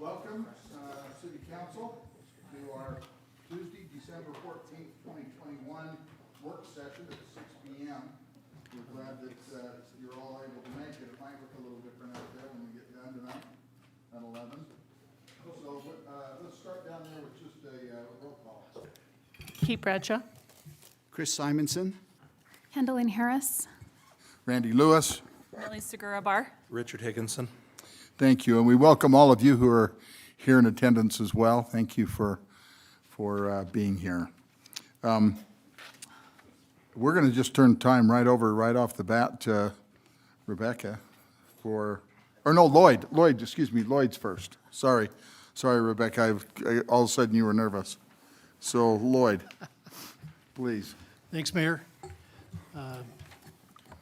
Welcome, City Council, to our Tuesday, December 14th, 2021 work session at 6 p.m. We're glad that you're all able to make it. It might look a little different out there when we get done tonight at 11. So let's start down there with just a roll call. Kate Bradshaw. Chris Simonson. Kendallin Harris. Randy Lewis. Millie Segura Bar. Richard Higginson. Thank you, and we welcome all of you who are here in attendance as well. Thank you for being here. We're going to just turn time right off the bat to Rebecca Lloyd. Lloyd's first. Sorry, Rebecca. All of a sudden you were nervous. So Lloyd, please. Thanks, Mayor.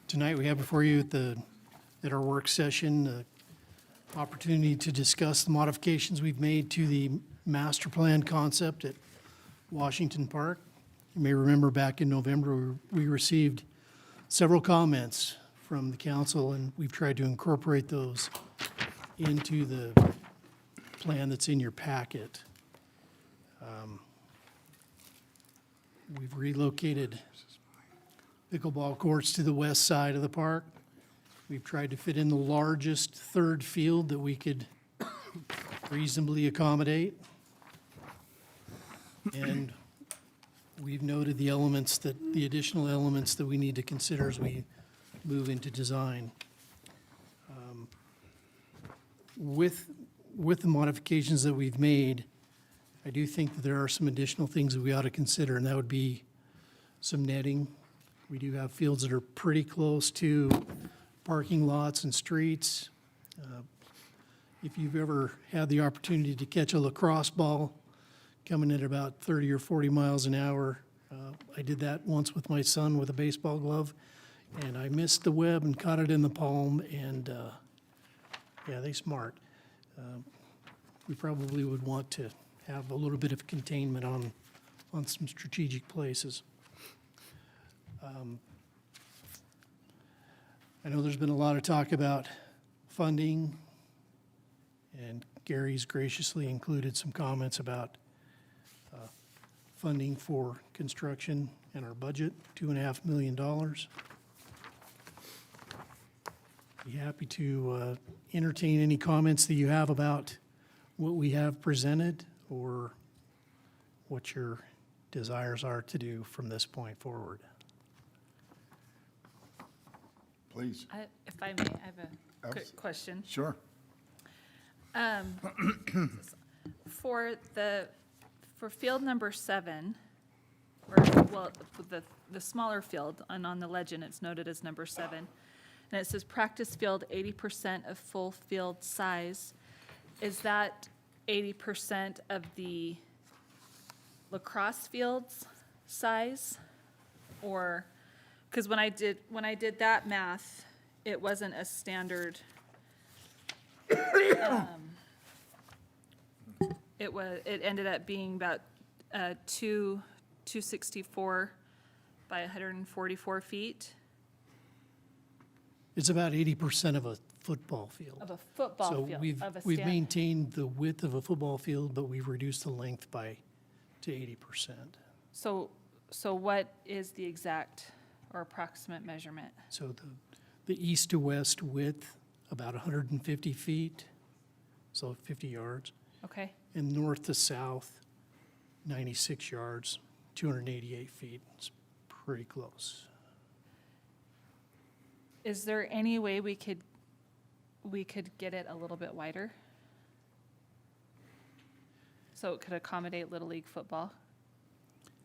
Tonight we have before you at our work session the opportunity to discuss the modifications we've made to the master plan concept at Washington Park. You may remember back in November we received several comments from the council, and we've tried to incorporate those into the plan that's in your packet. We've relocated pickleball courts to the west side of the park. We've tried to fit in the largest third field that we could reasonably accommodate. And we've noted the additional elements that we need to consider as we move into design. With the modifications that we've made, I do think that there are some additional things that we ought to consider, and that would be some netting. We do have fields that are pretty close to parking lots and streets. If you've ever had the opportunity to catch a lacrosse ball coming at about 30 or 40 miles an hour, I did that once with my son with a baseball glove, and I missed the web and caught it in the palm, and yeah, they smart. We probably would want to have a little bit of containment on some strategic places. I know there's been a lot of talk about funding, and Gary's graciously included some comments about funding for construction in our budget, $2.5 million. Be happy to entertain any comments that you have about what we have presented or what your desires are to do from this point forward. Please. If I may, I have a quick question. Sure. For field number 7, the smaller field, and on the legend it's noted as number 7, and it says practice field 80% of full field size. Is that 80% of the lacrosse field's size, or? Because when I did that math, it wasn't a standard. It ended up being about 264 by 144 feet. It's about 80% of a football field. Of a football field. So we've maintained the width of a football field, but we've reduced the length to 80%. So what is the exact or approximate measurement? So the east to west width, about 150 feet, so 50 yards. Okay. And north to south, 96 yards, 288 feet. It's pretty close. Is there any way we could get it a little bit wider? So it could accommodate Little League football?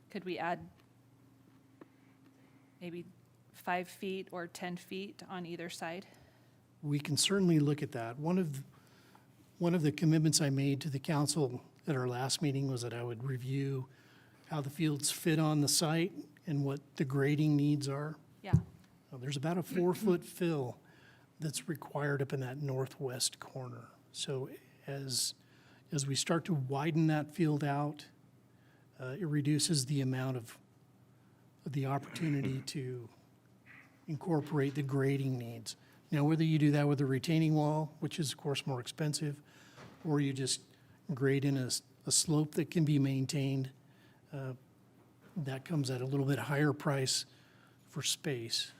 Could we add maybe 5 feet or 10 feet on either side? We can certainly look at that. One of the commitments I made to the council at our last meeting was that I would review how the fields fit on the site and what the grading needs are. Yeah. There's about a 4-foot fill that's required up in that northwest corner. So as we start to widen that field out, it reduces the amount of the opportunity to incorporate the grading needs. Now, whether you do that with a retaining wall, which is of course more expensive, or you just grade in a slope that can be maintained. That comes at a little bit higher price for space.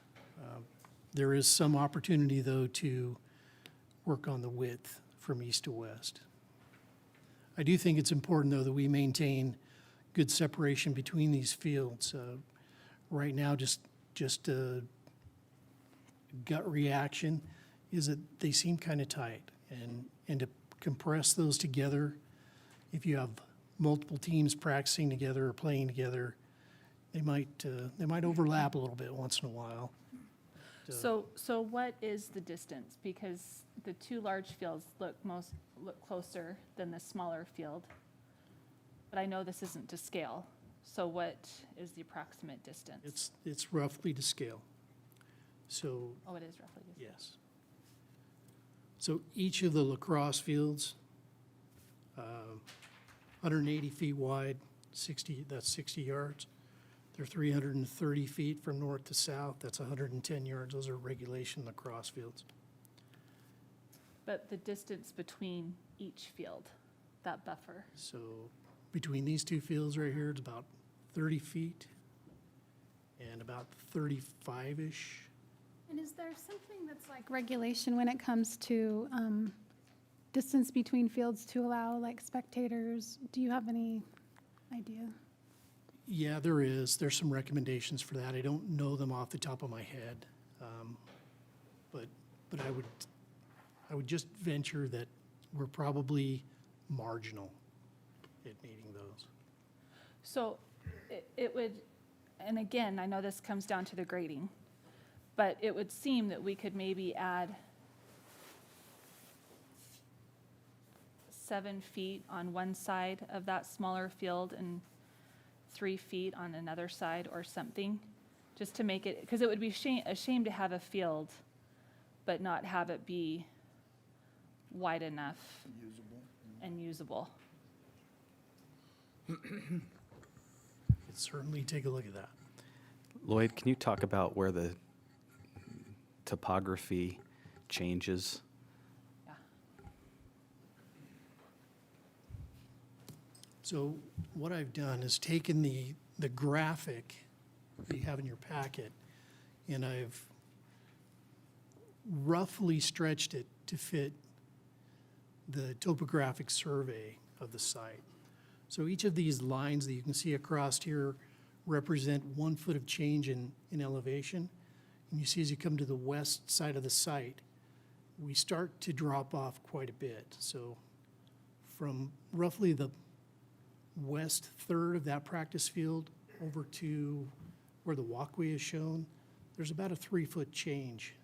There is some opportunity, though, to work on the width from east to west. I do think it's important, though, that we maintain good separation between these fields. Right now, just a gut reaction is that they seem kind of tight. And to compress those together, if you have multiple teams practicing together or playing together, they might overlap a little bit once in a while. So what is the distance? Because the two large fields look closer than the smaller field. But I know this isn't to scale. So what is the approximate distance? It's roughly to scale. So, Oh, it is roughly to scale. yes. So each of the lacrosse fields, 180 feet wide, that's 60 yards. They're 330 feet from north to south, that's 110 yards. Those are regulation lacrosse fields. But the distance between each field, that buffer. So between these two fields right here, it's about 30 feet and about 35-ish. And is there something that's like regulation when it comes to distance between fields to allow like spectators? Do you have any idea? Yeah, there is. There's some recommendations for that. I don't know them off the top of my head. But I would just venture that we're probably marginal at meeting those. So it would, and again, I know this comes down to the grading, but it would seem that we could maybe add 7 feet on one side of that smaller field and 3 feet on another side or something, just to make it, because it would be a shame to have a field but not have it be wide enough and usable. Could certainly take a look at that. Lloyd, can you talk about where the topography changes? Yeah. So what I've done is taken the graphic that you have in your packet, and I've roughly stretched it to fit the topographic survey of the site. So each of these lines that you can see across here represent 1 foot of change in elevation. And you see as you come to the west side of the site, we start to drop off quite a bit. So from roughly the west third of that practice field over to where the walkway is shown, there's about a 3 foot change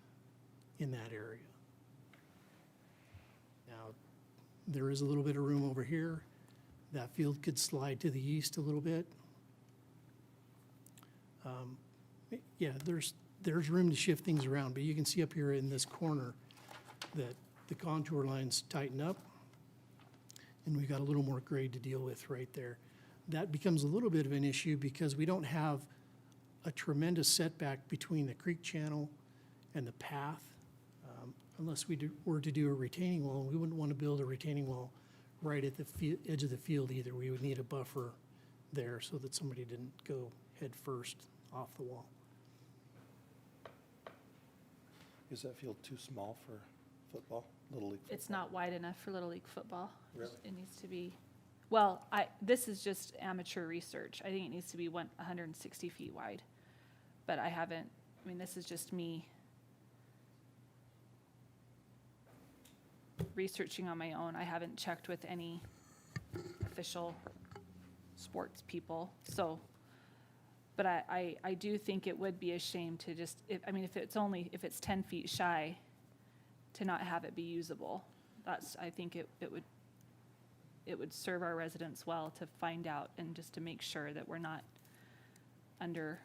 in that area. Now, there is a little bit of room over here. That field could slide to the east a little bit. Yeah, there's room to shift things around, but you can see up here in this corner that the contour lines tighten up, and we got a little more grade to deal with right there. That becomes a little bit of an issue because we don't have a tremendous setback between the creek channel and the path. Unless we were to do a retaining wall, we wouldn't want to build a retaining wall right at the edge of the field either. We would need a buffer there so that somebody didn't go head first off the wall. Is that field too small for football, Little League football? It's not wide enough for Little League football. Really? It needs to be, well, this is just amateur research. I think it needs to be 160 feet wide. But this is just me researching on my own. I haven't checked with any official sports people, so, but I do think it would be a shame to just, if it's 10 feet shy, to not have it be usable. I think it would serve our residents well to find out and just to make sure that we're not under.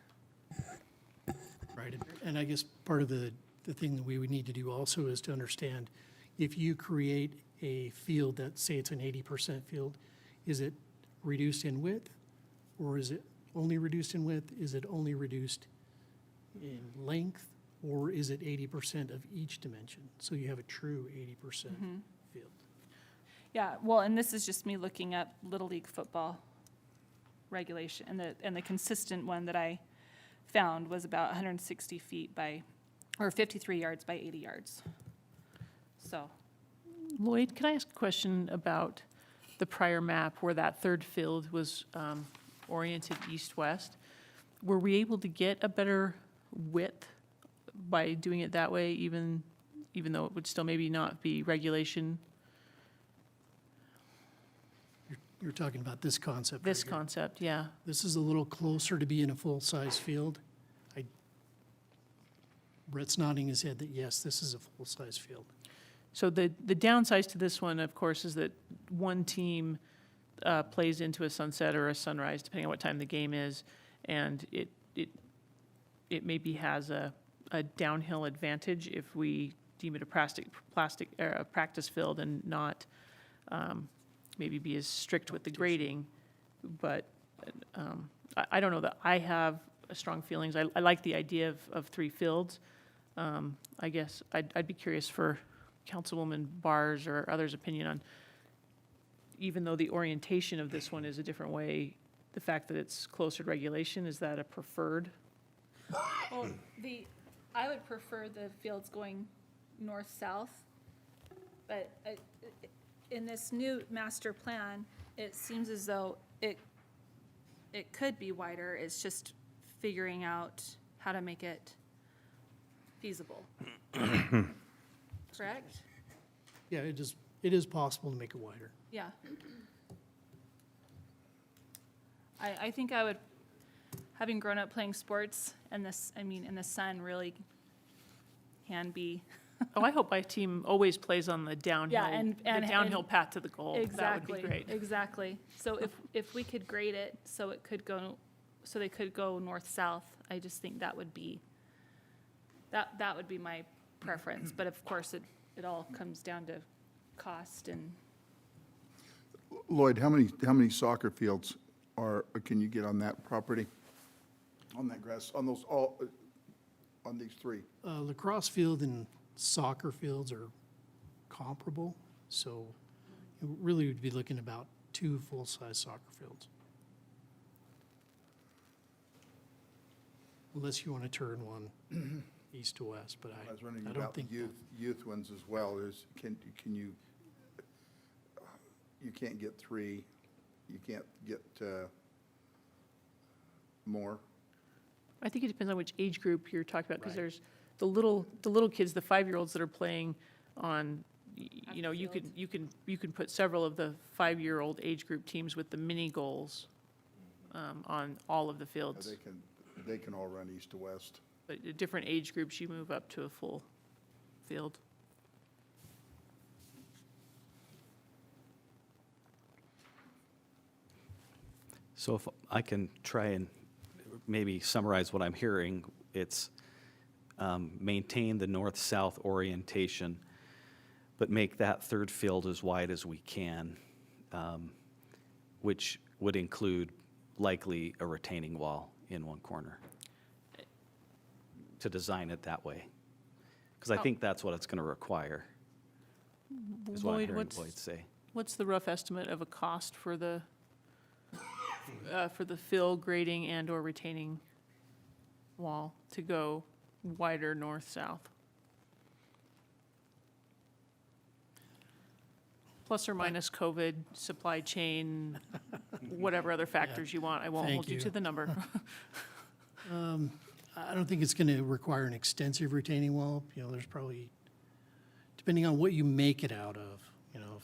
Right, and I guess part of the thing that we would need to do also is to understand if you create a field that, say it's an 80% field, is it reduced in width, or is it only reduced in width? Is it only reduced in length, or is it 80% of each dimension? So you have a true 80% field. Yeah, well, and this is just me looking up Little League football regulation, and the consistent one that I found was about 160 feet or 53 yards by 80 yards. So, Lloyd, can I ask a question about the prior map where that third field was oriented east-west? Were we able to get a better width by doing it that way, even though it would still maybe not be regulation, You're talking about this concept. this right here. concept, yeah? This is a little closer to being a full-size field. Brett's nodding his head that yes, this is a full-size field. So the downsides to this one, of course, is that one team plays into a sunset or a sunrise, depending on what time the game is, and it maybe has a downhill advantage if we deem it a practice field and not maybe be as strict with the grading. But I don't know that I have strong feelings. I like the idea of 3 fields. I guess I'd be curious for Councilwoman Barr's or others' opinion on, even though the orientation of this one is a different way, the fact that it's closer to regulation, is that a preferred? well, I would prefer the fields going north-south, but in this new master plan, it seems as though it could be wider. It's just figuring out how to make it feasible. Correct? Yeah, it is possible to make it wider. Yeah. I think I would, having grown up playing sports, and the sun really can be. Oh, I hope my team always plays on the downhill, and downhill path to the goal. Exactly. That would be great. Exactly. So if we could grade it so they could go north-south, I just think that would be my preference. But of course, it all comes down to cost and. Lloyd, how many soccer fields can you get on that property? On that grass, on these 3? Lacrosse field and soccer fields are comparable, so you really would be looking about 2 full-size soccer fields. Unless you want to turn one east to west, but I was wondering I about don't think. youth ones as well. Can you can't get 3, you can't get more? I think it depends on which age group you're talking about, because there's the little kids, the 5-year-olds that are playing on, you know, you can put several of the 5-year-old age group teams with the mini goals on all of the fields. They can all run east to west. But at different age groups, you move up to a full field. So if I can try and maybe summarize what I'm hearing, it's maintain the north-south orientation, but make that third field as wide as we can, which would include likely a retaining wall in one corner, to design it that way. Because I think that's what it's going to require, is what I'm Lloyd, hearing Lloyd say. what's the rough estimate of a cost for the fill, grading, and/or retaining wall to go wider north-south? Plus or minus COVID, supply chain, whatever other factors you want. I won't Thank hold you you. to the number. I don't think it's going to require an extensive retaining wall. You know, there's probably, depending on what you make it out of, you know,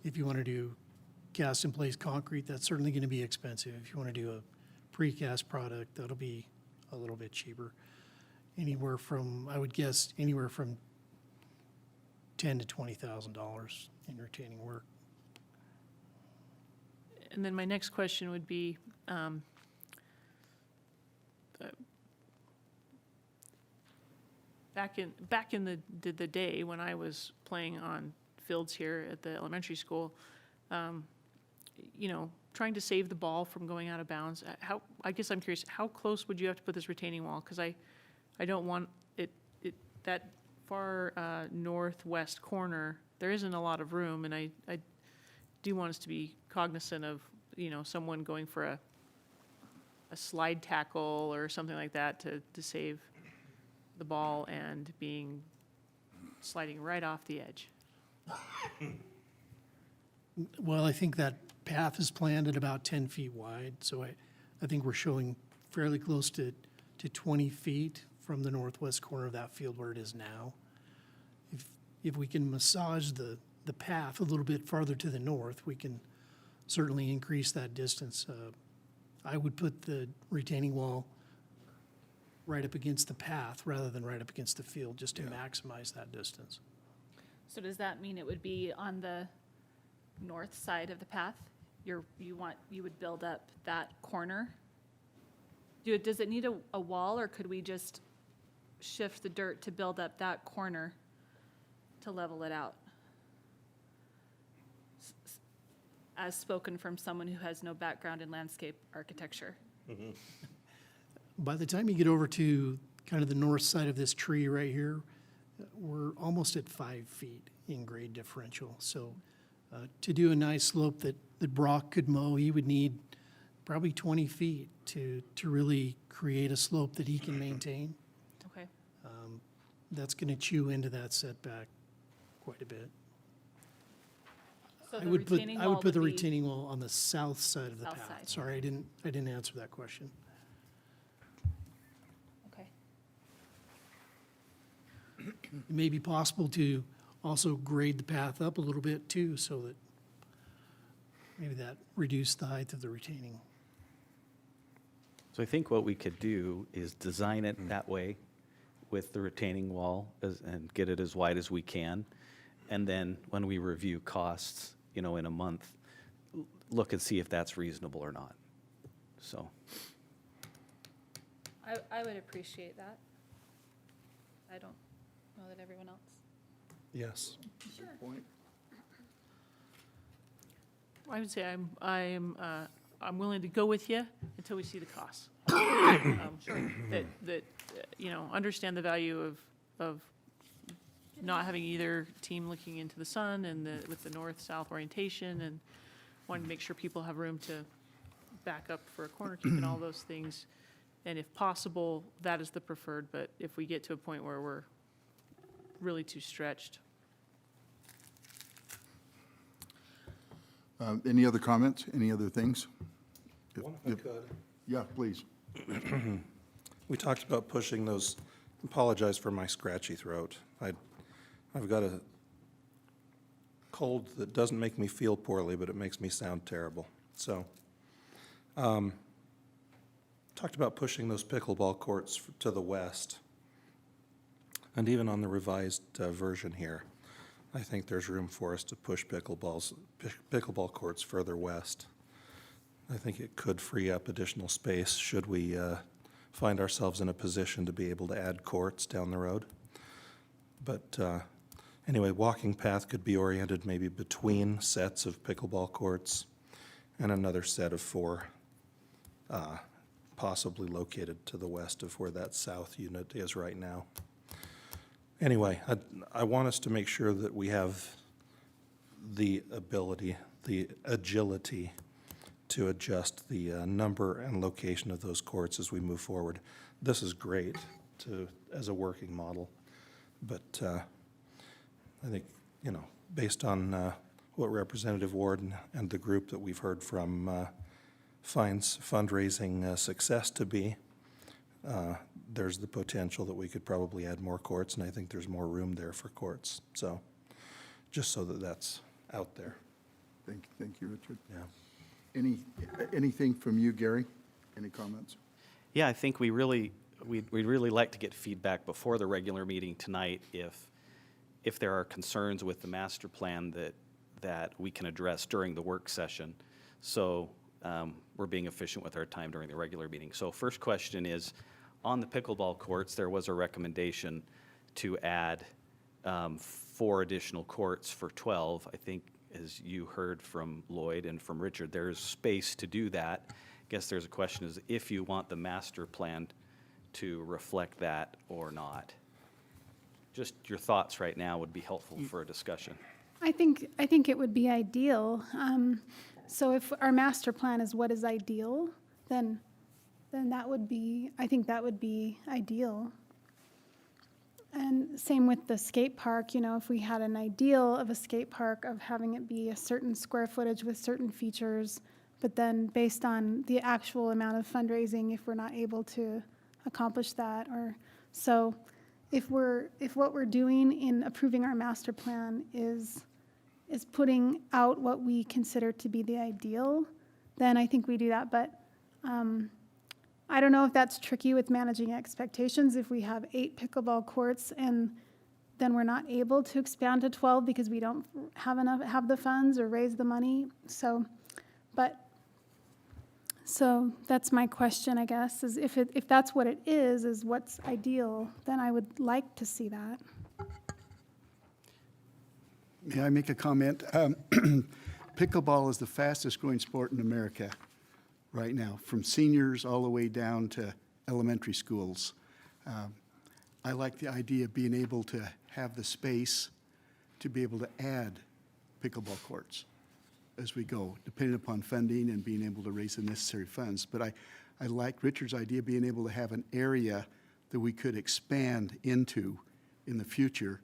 if you want to do cast in place concrete, that's certainly going to be expensive. If you want to do a precast product, that'll be a little bit cheaper. Anywhere from, I would guess, anywhere from $10,000 to $20,000 in retaining work. And then my next question would be, back in the day when I was playing on fields here at the elementary school, you know, trying to save the ball from going out of bounds. I guess I'm curious, how close would you have to put this retaining wall? Because I don't want it that far northwest corner. There isn't a lot of room, and do want us to be cognizant of, someone going for a slide tackle or something like that to save the ball and sliding right off the edge. Well, I think that path is planned at about 10 feet wide, so I think we're showing fairly close to 20 feet from the northwest corner of that field where it is now. If we can massage the path a little bit farther to the north, we can certainly increase that distance. I would put the retaining wall right up against the path rather than right up against the field, just to maximize that distance. So does that mean it would be on the north side of the path? You would build up that corner? Does it need a wall, or could we just shift the dirt to build up that corner to level it out? As spoken from someone who has no background in landscape architecture. By the time you get over to kind of the north side of this tree right here, we're almost at 5 feet in grade differential. So to do a nice slope that Brock could mow, he would need probably 20 feet to really create a slope that he can maintain. Okay. That's going to chew into that setback quite a bit. So I the would retaining wall put the would be- retaining wall on the south side of the South path. side. Sorry, I didn't answer that question. Okay. It may be possible to also grade the path up a little bit too, so that maybe that reduced the height of the retaining. So I think what we could do is design it that way with the retaining wall and get it as wide as we can. And then when we review costs, in a month, look and see if that's reasonable or not. So, I would appreciate that. I don't know that everyone else. Yes. Good point. I would say I'm willing to go with you until we see the costs. That understand the value of not having either team looking into the sun and with the north-south orientation, and wanting to make sure people have room to back up for a corner kick and all those things. And if possible, that is the preferred, but if we get to a point where we're really too stretched. Any other comments? Any other things? One if I could. Yeah, please. We talked about pushing those, apologize for my scratchy throat. I've got a cold that doesn't make me feel poorly, but it makes me sound terrible. So, talked about pushing those pickleball courts to the west. And even on the revised version here, I think there's room for us to push pickleball courts further west. I think it could free up additional space should we find ourselves in a position to be able to add courts down the road. But anyway, walking path could be oriented maybe between sets of pickleball courts and another set of 4, possibly located to the west of where that south unit is right now. Anyway, I want us to make sure that we have the ability, the agility to adjust the number and location of those courts as we move forward. This is great as a working model, but I think, based on what Representative Ward and the group that we've heard from finds fundraising success to be, there's the potential that we could probably add more courts, and I think there's more room there for courts. So, just so that that's out there. Thank you, Richard. Yeah. Anything from you, Gary? Any comments? yeah, I think we'd really like to get feedback before the regular meeting tonight if there are concerns with the master plan that we can address during the work session. So we're being efficient with our time during the regular meeting. So first question is, on the pickleball courts, there was a recommendation to add 4 additional courts for 12. I think, as you heard from Lloyd and from Richard, there's space to do that. I guess there's a question is if you want the master plan to reflect that or not. Just your thoughts right now would be helpful for a discussion. I think it would be ideal. So if our master plan is what is ideal, then that would be, I think that would be ideal. And same with the skate park, you know, if we had an ideal of a skate park of having it be a certain square footage with certain features, but then based on the actual amount of fundraising, if we're not able to accomplish that, or so if what we're doing in approving our master plan is putting out what we consider to be the ideal, then I think we do that. But I don't know if that's tricky with managing expectations. If we have 8 pickleball courts and then we're not able to expand to 12 because we don't have the funds or raise the money. So that's my question, I guess, is if that's what it is what's ideal, then I would like to see that. May I make a comment? Pickleball is the fastest growing sport in America right now, from seniors all the way down to elementary schools. I like the idea of being able to have the space to be able to add pickleball courts as we go, depending upon funding and being able to raise the necessary funds. But I like Richard's idea of being able to have an area that we could expand into in the future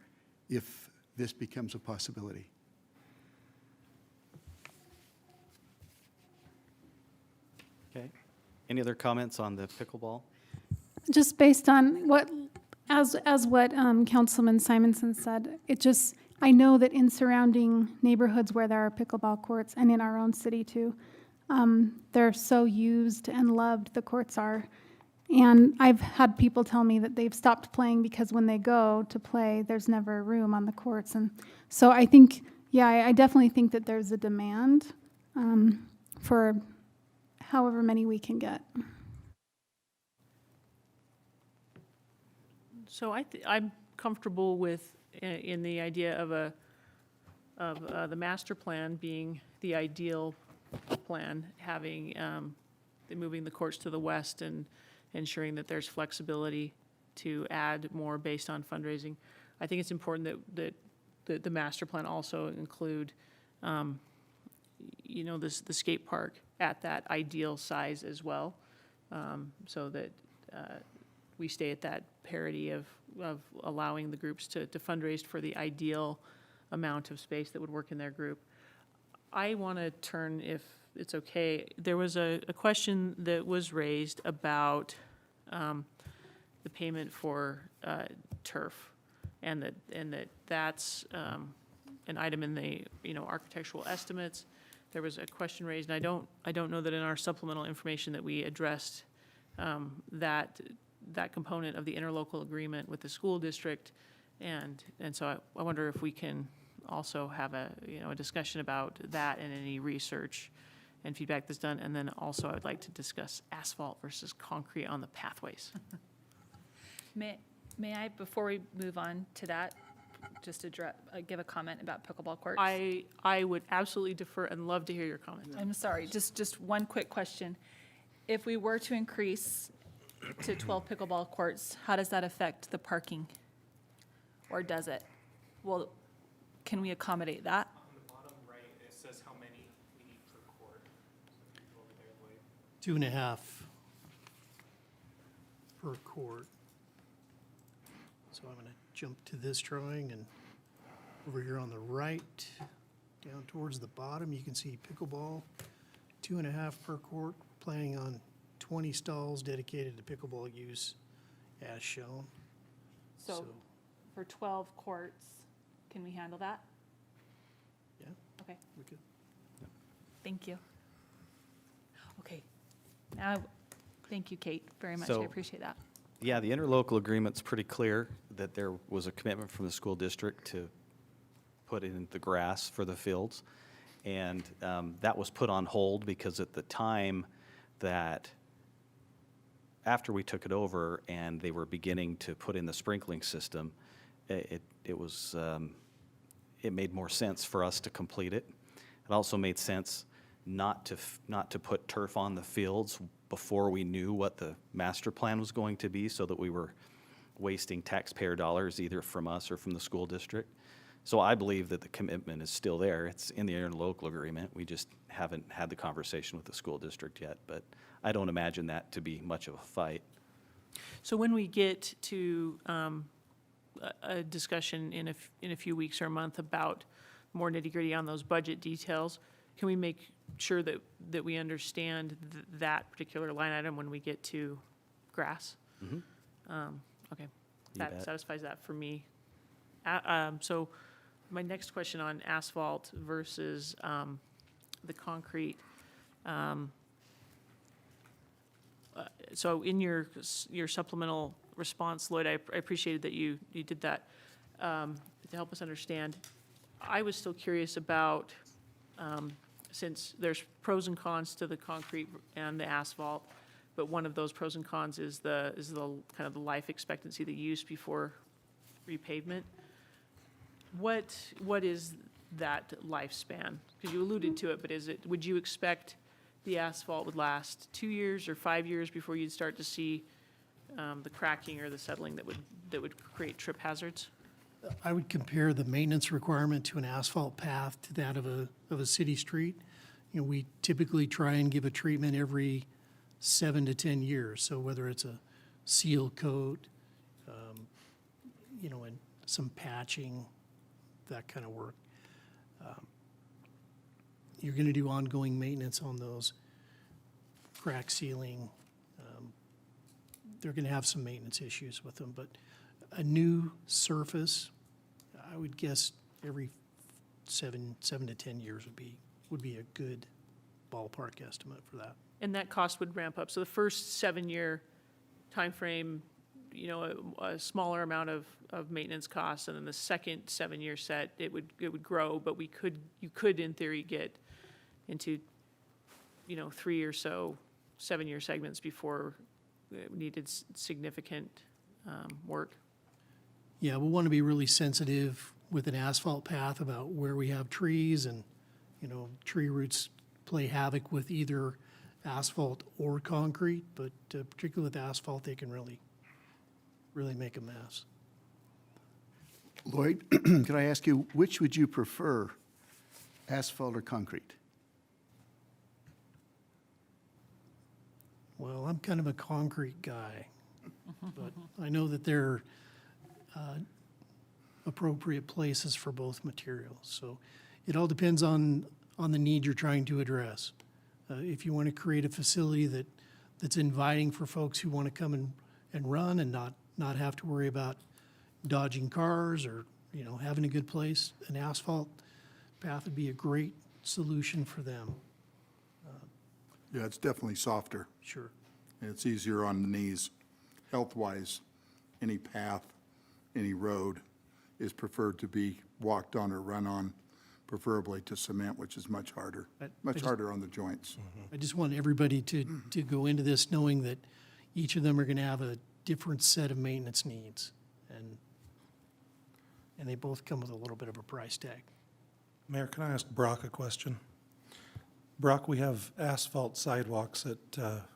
if this becomes a possibility. Okay. Any other comments on the pickleball? Just based on what Councilman Simonson said, I know that in surrounding neighborhoods where there are pickleball courts, and in our own city too, they're so used and loved, the courts are. And I've had people tell me that they've stopped playing because when they go to play, there's never room on the courts. And so I think, yeah, I definitely think that there's a demand for however many we can get. So I'm comfortable with, in the idea of the master plan being the ideal plan, having, moving the courts to the west and ensuring that there's flexibility to add more based on fundraising. I think it's important that the master plan also include, the skate park at that ideal size as well, so that we stay at that parity of allowing the groups to fundraise for the ideal amount of space that would work in their group. I want to turn, if it's okay, there was a question that was raised about the payment for turf, and that's an item in the architectural estimates. There was a question raised, and I don't know that in our supplemental information that we addressed that component of the interlocal agreement with the school district, and so I wonder if we can also have a discussion about that and any research and feedback that's done, and then also I would like to discuss asphalt versus concrete on the pathways. May I, before we move on to that, just give a comment about pickleball courts? I would absolutely defer and love to hear your comments. I'm sorry, just one quick question. If we were to increase to 12 pickleball courts, how does that affect the parking? Or does it? Well, can we accommodate that? On the bottom right, it says how many we need per court. So over there, like, 2.5 per court. So I'm going to jump to this drawing, and over here on the right, down towards the bottom, you can see pickleball, 2.5 per court, planning on 20 stalls dedicated to pickleball use as shown. So for 12 courts, can we handle that? Yeah, Okay, we could. thank you. Okay, now, thank you, Kate, very much. I So- appreciate that. Yeah, the interlocal agreement's pretty clear that there was a commitment from the school district to put in the grass for the fields. And that was put on hold because at the time that, after we took it over and they were beginning to put in the sprinkling system, it made more sense for us to complete it. It also made sense not to put turf on the fields before we knew what the master plan was going to be, so that we were wasting taxpayer dollars either from us or from the school district. So I believe that the commitment is still there. It's in the interlocal agreement. We just haven't had the conversation with the school district yet, but I don't imagine that to be much of a fight. So when we get to a discussion in a few weeks or a month about more nitty-gritty on those budget details, can we make sure that we understand that particular line item when we get to grass? Okay, You that bet. satisfies that for me. So my next question on asphalt versus the concrete. So in your supplemental response, Lloyd, I appreciated that you did that to help us understand. I was still curious about, since there's pros and cons to the concrete and the asphalt, but one of those pros and cons is the kind of the life expectancy, the use before repavement. What is that lifespan? Because you alluded to it, but would you expect the asphalt would last 2 years or 5 years before you'd start to see the cracking or the settling that would create trip hazards? I would compare the maintenance requirement to an asphalt path to that of a city street. You know, we typically try and give a treatment every 7 to 10 years. So whether it's a seal coat, and some patching, that kind of work. You're going to do ongoing maintenance on those, crack sealing. They're going to have some maintenance issues with them, but a new surface, I would guess every 7 to 10 years would be a good ballpark estimate for that. And that cost would ramp up. So the first 7-year timeframe, a smaller amount of maintenance costs, and then the second 7-year set, it would grow, but you could in theory get into, 3 or so 7-year segments before it needed significant work. Yeah, we'll want to be really sensitive with an asphalt path about where we have trees and, tree roots play havoc with either asphalt or concrete, but particularly with asphalt, they can really make a mess. Lloyd, could I ask you, which would you prefer, asphalt or concrete? Well, I'm kind of a concrete guy, but I know that there are appropriate places for both materials. So it all depends on the need you're trying to address. If you want to create a facility that's inviting for folks who want to come and run and not have to worry about dodging cars or, having a good place, an asphalt path would be a great solution for them. Yeah, it's definitely softer. Sure. And it's easier on the knees. Health-wise, any path, any road is preferred to be walked on or run on, preferably to cement, which is much harder, much harder on the joints. I just want everybody to go into this knowing that each of them are going to have a different set of maintenance needs, and they both come with a little bit of a price tag. Mayor, can I ask Brock a question? Brock, we have asphalt sidewalks at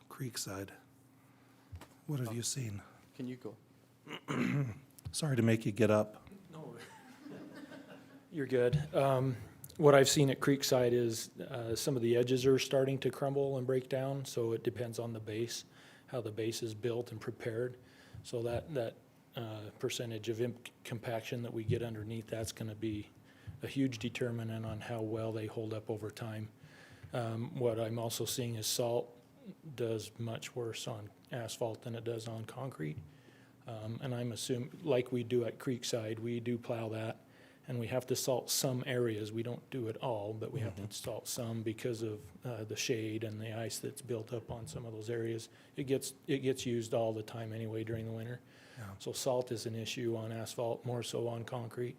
Creekside. What have you seen? Can you go? Sorry to make you get up. No, you're good. What I've seen at Creekside is some of the edges are starting to crumble and break down, so it depends on the base, how the base is built and prepared. So that percentage of compaction that we get underneath, that's going to be a huge determinant on how well they hold up over time. What I'm also seeing is salt does much worse on asphalt than it does on concrete. And I'm assuming, like we do at Creekside, we do plow that, and we have to salt some areas. We don't do it all, but we have to salt some because of the shade and the ice that's built up on some of those areas. It gets used all the time anyway during the winter. Yeah. So salt is an issue on asphalt, more so on concrete.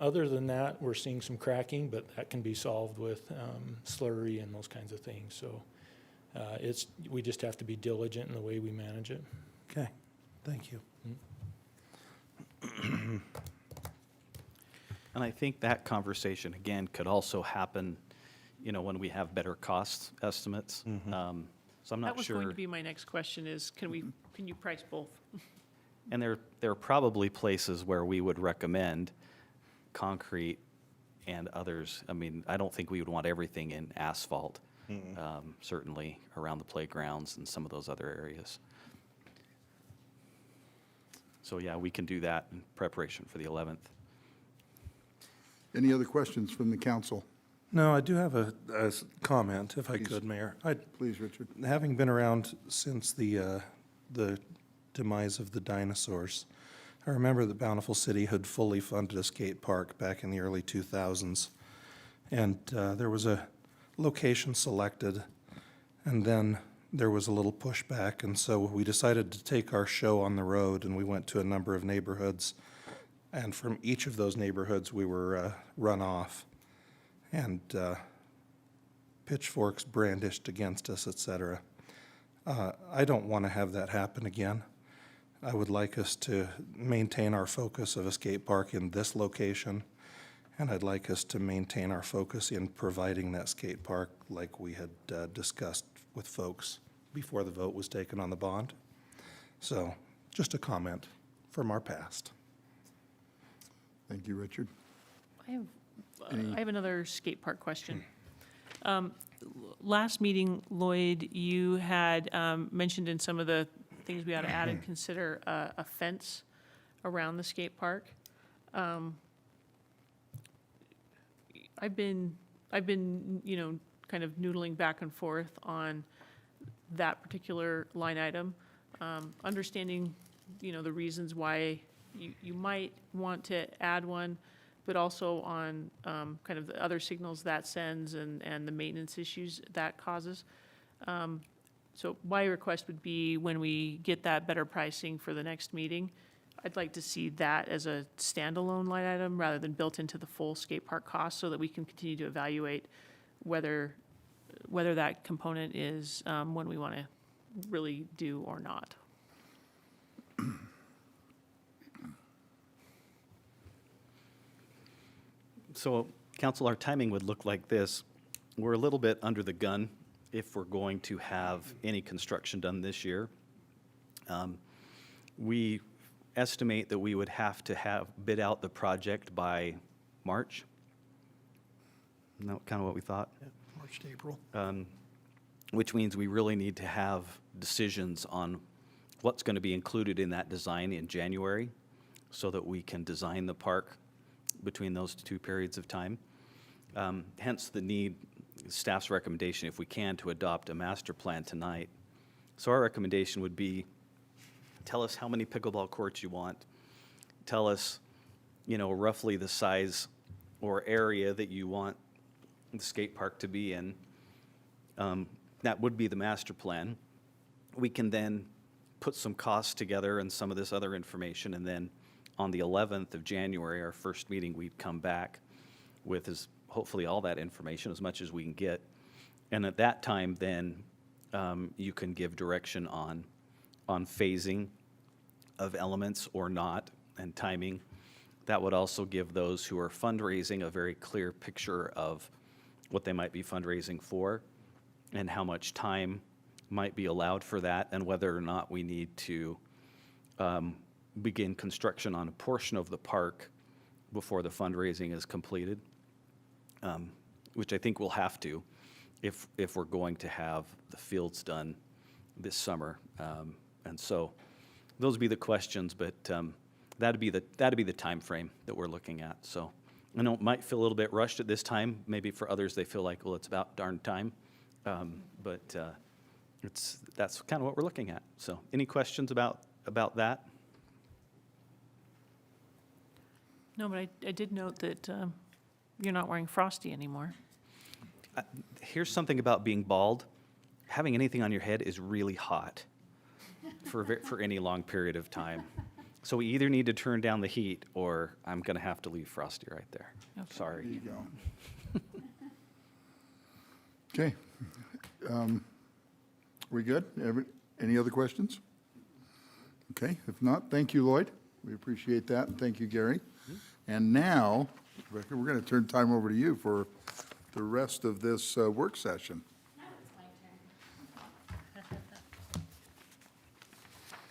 Other than that, we're seeing some cracking, but that can be solved with slurry and those kinds of things. So we just have to be diligent in the way we manage it. Okay, thank you. And I think that conversation, again, could also happen, when we have better cost estimates. So I'm That not was sure. going to be my next question is, can you price both? And there are probably places where we would recommend, concrete and others. I mean, I don't think we would want everything in asphalt, certainly around the playgrounds and some of those other areas. So yeah, we can do that in preparation for the 11th. Any other questions from the council? No, I do have a comment, if I Please. could, Mayor. Please, Richard. Having been around since the demise of the dinosaurs, I remember that Bountiful City had fully funded a skate park back in the early 2000s. And there was a location selected, and then there was a little pushback. And so we decided to take our show on the road, and we went to a number of neighborhoods. And from each of those neighborhoods, we were run off. And pitchforks brandished against us, et cetera. I don't want to have that happen again. I would like us to maintain our focus of a skate park in this location, and I'd like us to maintain our focus in providing that skate park like we had discussed with folks before the vote was taken on the bond. So, just a comment from our past. Thank you, Richard. I have another skate park question. Last meeting, Lloyd, you had mentioned in some of the things we ought to add and consider a fence around the skate park. I've been, you know, kind of noodling back and forth on that particular line item, understanding, you know, the reasons why you might want to add one, but also on kind of the other signals that sends and the maintenance issues that causes. So my request would be when we get that better pricing for the next meeting, I'd like to see that as a standalone line item rather than built into the full skate park cost, so that we can continue to evaluate whether that component is one we want to really do or not. So, council, our timing would look like this. We're a little bit under the gun if we're going to have any construction done this year. We estimate that we would have to have bid out the project by March. Isn't that kind of what we thought? March to April. Which means we really need to have decisions on what's going to be included in that design in January so that we can design the park between those two periods of time. Hence the need, staff's recommendation, if we can, to adopt a master plan tonight. So our recommendation would be, tell us how many pickleball courts you want. Tell us, you know, roughly the size or area that you want the skate park to be in. That would be the master plan. We can then put some costs together and some of this other information, and then on the 11th of January, our first meeting, we'd come back with hopefully all that information, as much as we can get. And at that time, then you can give direction on phasing of elements or not, and timing. That would also give those who are fundraising a very clear picture of what they might be fundraising for and how much time might be allowed for that, and whether or not we need to begin construction on a portion of the park before the fundraising is completed, which I think we'll have to if we're going to have the fields done this summer. And so those would be the questions, but that'd be the time frame that we're looking at. So I know it might feel a little bit rushed at this time. Maybe for others they feel like, well, it's about darn time, but that's kind of what we're looking at. So any questions about that? No, but I did note that you're not wearing Frosty anymore. Here's something about being bald. Having anything on your head is really hot for any long period of time. So we either need to turn down the heat, or I'm going to have to leave Frosty right there. Okay. Sorry. There you go. Okay. We good? Any other questions? Okay, if not, thank you, Lloyd. We appreciate that, and thank you, Gary. And now, Rebecca, we're going to turn time over to you for the rest of this work session.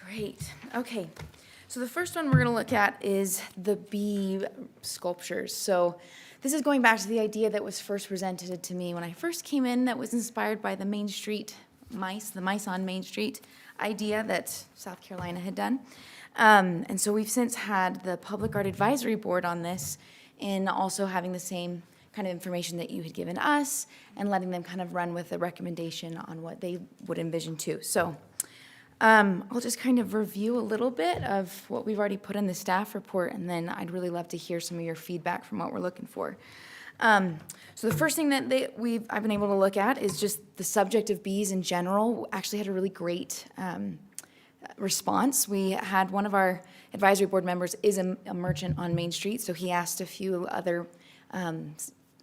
Great, okay. So the first one we're going to look at is the bee sculptures. So this is going back to the idea that was first presented to me when I first came in, that was inspired by the Main Street mice, the mice on Main Street idea that South Carolina had done. And so we've since had the Public Art Advisory Board on this, in also having the same kind of information that you had given us and letting them kind of run with a recommendation on what they would envision too. So I'll just kind of review a little bit of what we've already put in the staff report, and then I'd really love to hear some of your feedback from what we're looking for. So the first thing that I've been able to look at is just the subject of bees in general. Actually had a really great response. We had one of our advisory board members is a merchant on Main Street, so he asked a few other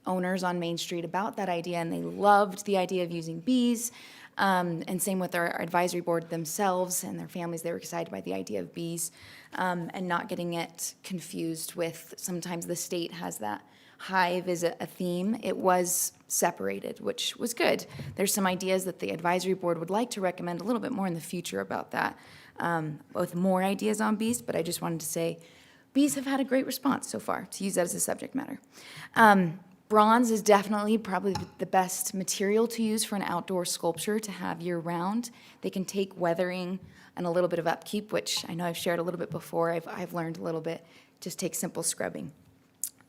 owners on Main Street about that idea, and they loved the idea of using bees. And same with our advisory board themselves and their families. They were excited by the idea of bees, and not getting it confused with, sometimes the state has that hive is a theme. It was separated, which was good. There's some ideas that the advisory board would like to recommend a little bit more in the future about that, with more ideas on bees, but I just wanted to say bees have had a great response so far to use that as a subject matter. Bronze is definitely probably the best material to use for an outdoor sculpture to have year-round. They can take weathering and a little bit of upkeep, which I know I've shared a little bit before. I've learned a little bit. Just take simple scrubbing.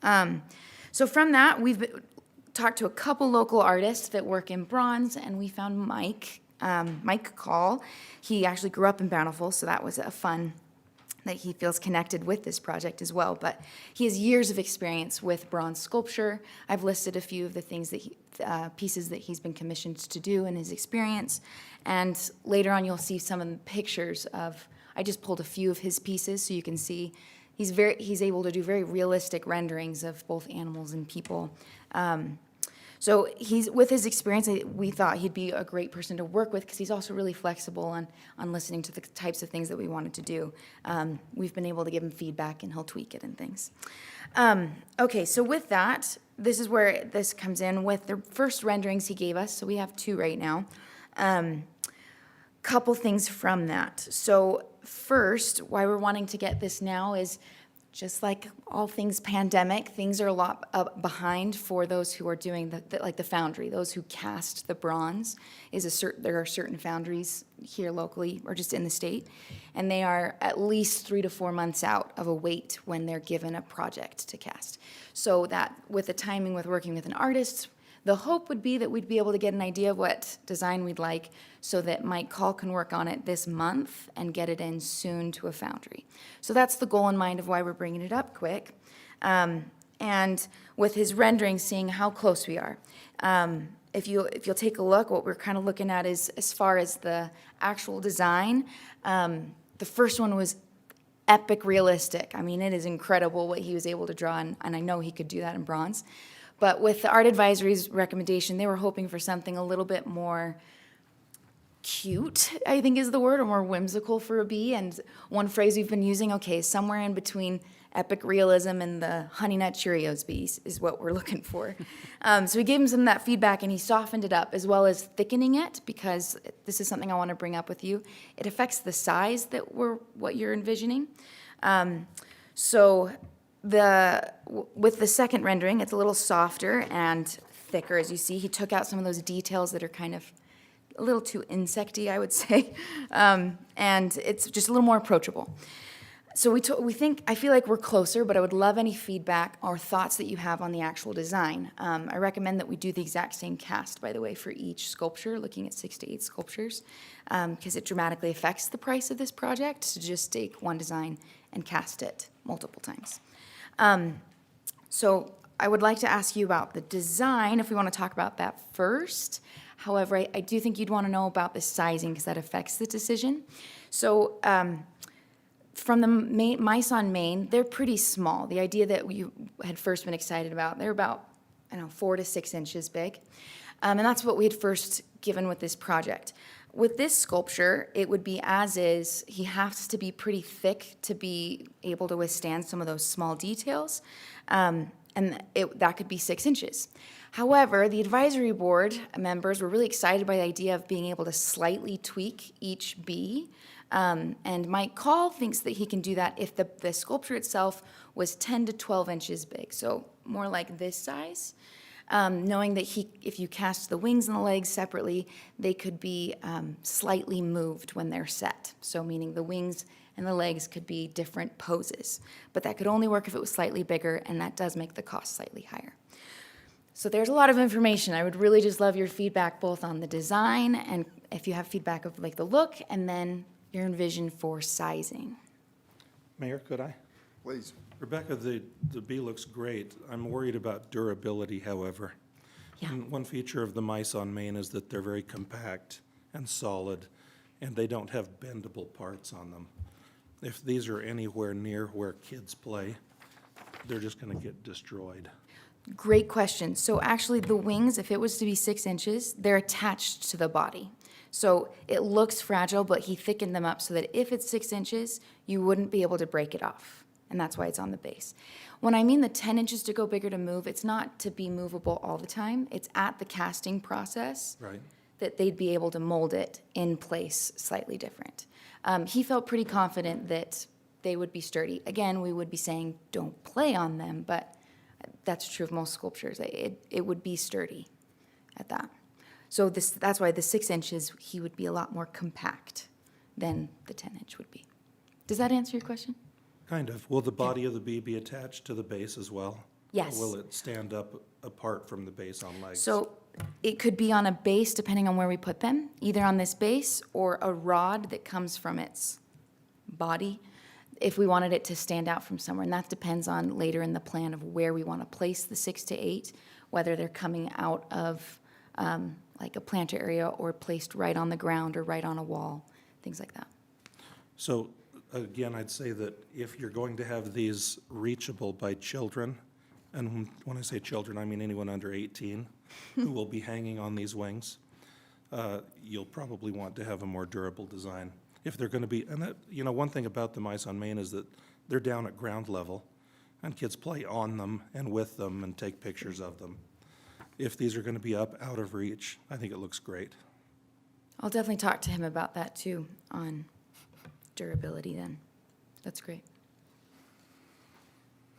So from that, we've talked to a couple local artists that work in bronze, and we found Mike Call. He actually grew up in Bountiful, so that was a fun that he feels connected with this project as well. But he has years of experience with bronze sculpture. I've listed a few of the things that pieces that he's been commissioned to do in his experience. And later on, you'll see some of the pictures of, I just pulled a few of his pieces so you can see he's able to do very realistic renderings of both animals and people. So with his experience, we thought he'd be a great person to work with because he's also really flexible on listening to the types of things that we wanted to do. We've been able to give him feedback, and he'll tweak it and things. Okay, so with that, this is where this comes in with the first renderings he gave us. So we have 2 right now. Couple things from that. So first, why we're wanting to get this now is just like all things pandemic, things are a lot behind for those who are doing like the foundry, those who cast the bronze. There are certain foundries here locally or just in the state, and they are at least 3 to 4 months out of a wait when they're given a project to cast. So that with the timing with working with an artist, the hope would be that we'd be able to get an idea of what design we'd like so that Mike Call can work on it this month and get it in soon to a foundry. So that's the goal in mind of why we're bringing it up quick. And with his rendering, seeing how close we are. If you'll take a look, what we're kind of looking at is, as far as the actual design, the first one was epic realistic. I mean, it is incredible what he was able to draw, and I know he could do that in bronze. But with the Art Advisory's recommendation, they were hoping for something a little bit more cute, I think is the word, or more whimsical for a bee. And one phrase we've been using, okay, somewhere in between epic realism and the Honey Nut Cheerios bees is what we're looking for. So we gave him some of that feedback, and he softened it up, as well as thickening it, because this is something I want to bring up with you. It affects the size what you're envisioning. With the second rendering, it's a little softer and thicker, as you see. He took out some of those details that are kind of a little too insecty, I would say, and it's just a little more approachable. So I feel like we're closer, but I would love any feedback or thoughts that you have on the actual design. I recommend that we do the exact same cast, by the way, for each sculpture, looking at 6 to 8 sculptures, because it dramatically affects the price of this project to just take one design and cast it multiple times. So I would like to ask you about the design, if we want to talk about that first. However, I do think you'd want to know about the sizing because that affects the decision. So from the mice on Main, they're pretty small. The idea that you had first been excited about, they're about, 4 to 6 inches big. And that's what we had first given with this project. With this sculpture, it would be as is. He has to be pretty thick to be able to withstand some of those small details, and that could be 6 inches. However, the advisory board members were really excited by the idea of being able to slightly tweak each bee. And Mike Call thinks that he can do that if the sculpture itself was 10 to 12 inches big, so more like this size. Knowing that if you cast the wings and the legs separately, they could be slightly moved when they're set. So meaning the wings and the legs could be different poses. But that could only work if it was slightly bigger, and that does make the cost slightly higher. So there's a lot of information. I would really just love your feedback both on the design and if you have feedback of like the look and then your envision for sizing. Mayor, could I? Please. Rebecca, the bee looks great. I'm worried about durability, however. Yeah. And one feature of the mice on Main is that they're very compact and solid, and they don't have bendable parts on them. If these are anywhere near where kids play, they're just going to get destroyed. Great question. So actually the wings, if it was to be 6 inches, they're attached to the body. So it looks fragile, but he thickened them up so that if it's 6 inches, you wouldn't be able to break it off. And that's why it's on the base. When I mean the 10 inches to go bigger to move, it's not to be movable all the time. It's at the casting process Right. that they'd be able to mold it in place slightly different. He felt pretty confident that they would be sturdy. Again, we would be saying don't play on them, but that's true of most sculptures. It would be sturdy at that. So that's why the 6 inches, he would be a lot more compact than the 10-inch would be. Does that answer your question? Kind of. Will the body of the bee be attached to the base as well? Yes. Or will it stand up apart from the base on legs? So it could be on a base depending on where we put them, either on this base or a rod that comes from its body if we wanted it to stand out from somewhere. And that depends on later in the plan of where we want to place the 6 to 8, whether they're coming out of like a planter area or placed right on the ground or right on a wall, things like that. So, again, I'd say that if you're going to have these reachable by children, and when I say children, I mean anyone under 18 who will be hanging on these wings, you'll probably want to have a more durable design. If they're going to be, and that, you know, one thing about the mice on Main is that they're down at ground level, and kids play on them and with them and take pictures of them. If these are going to be up out of reach, I think it looks great. I'll definitely talk to him about that too, on durability then. That's great.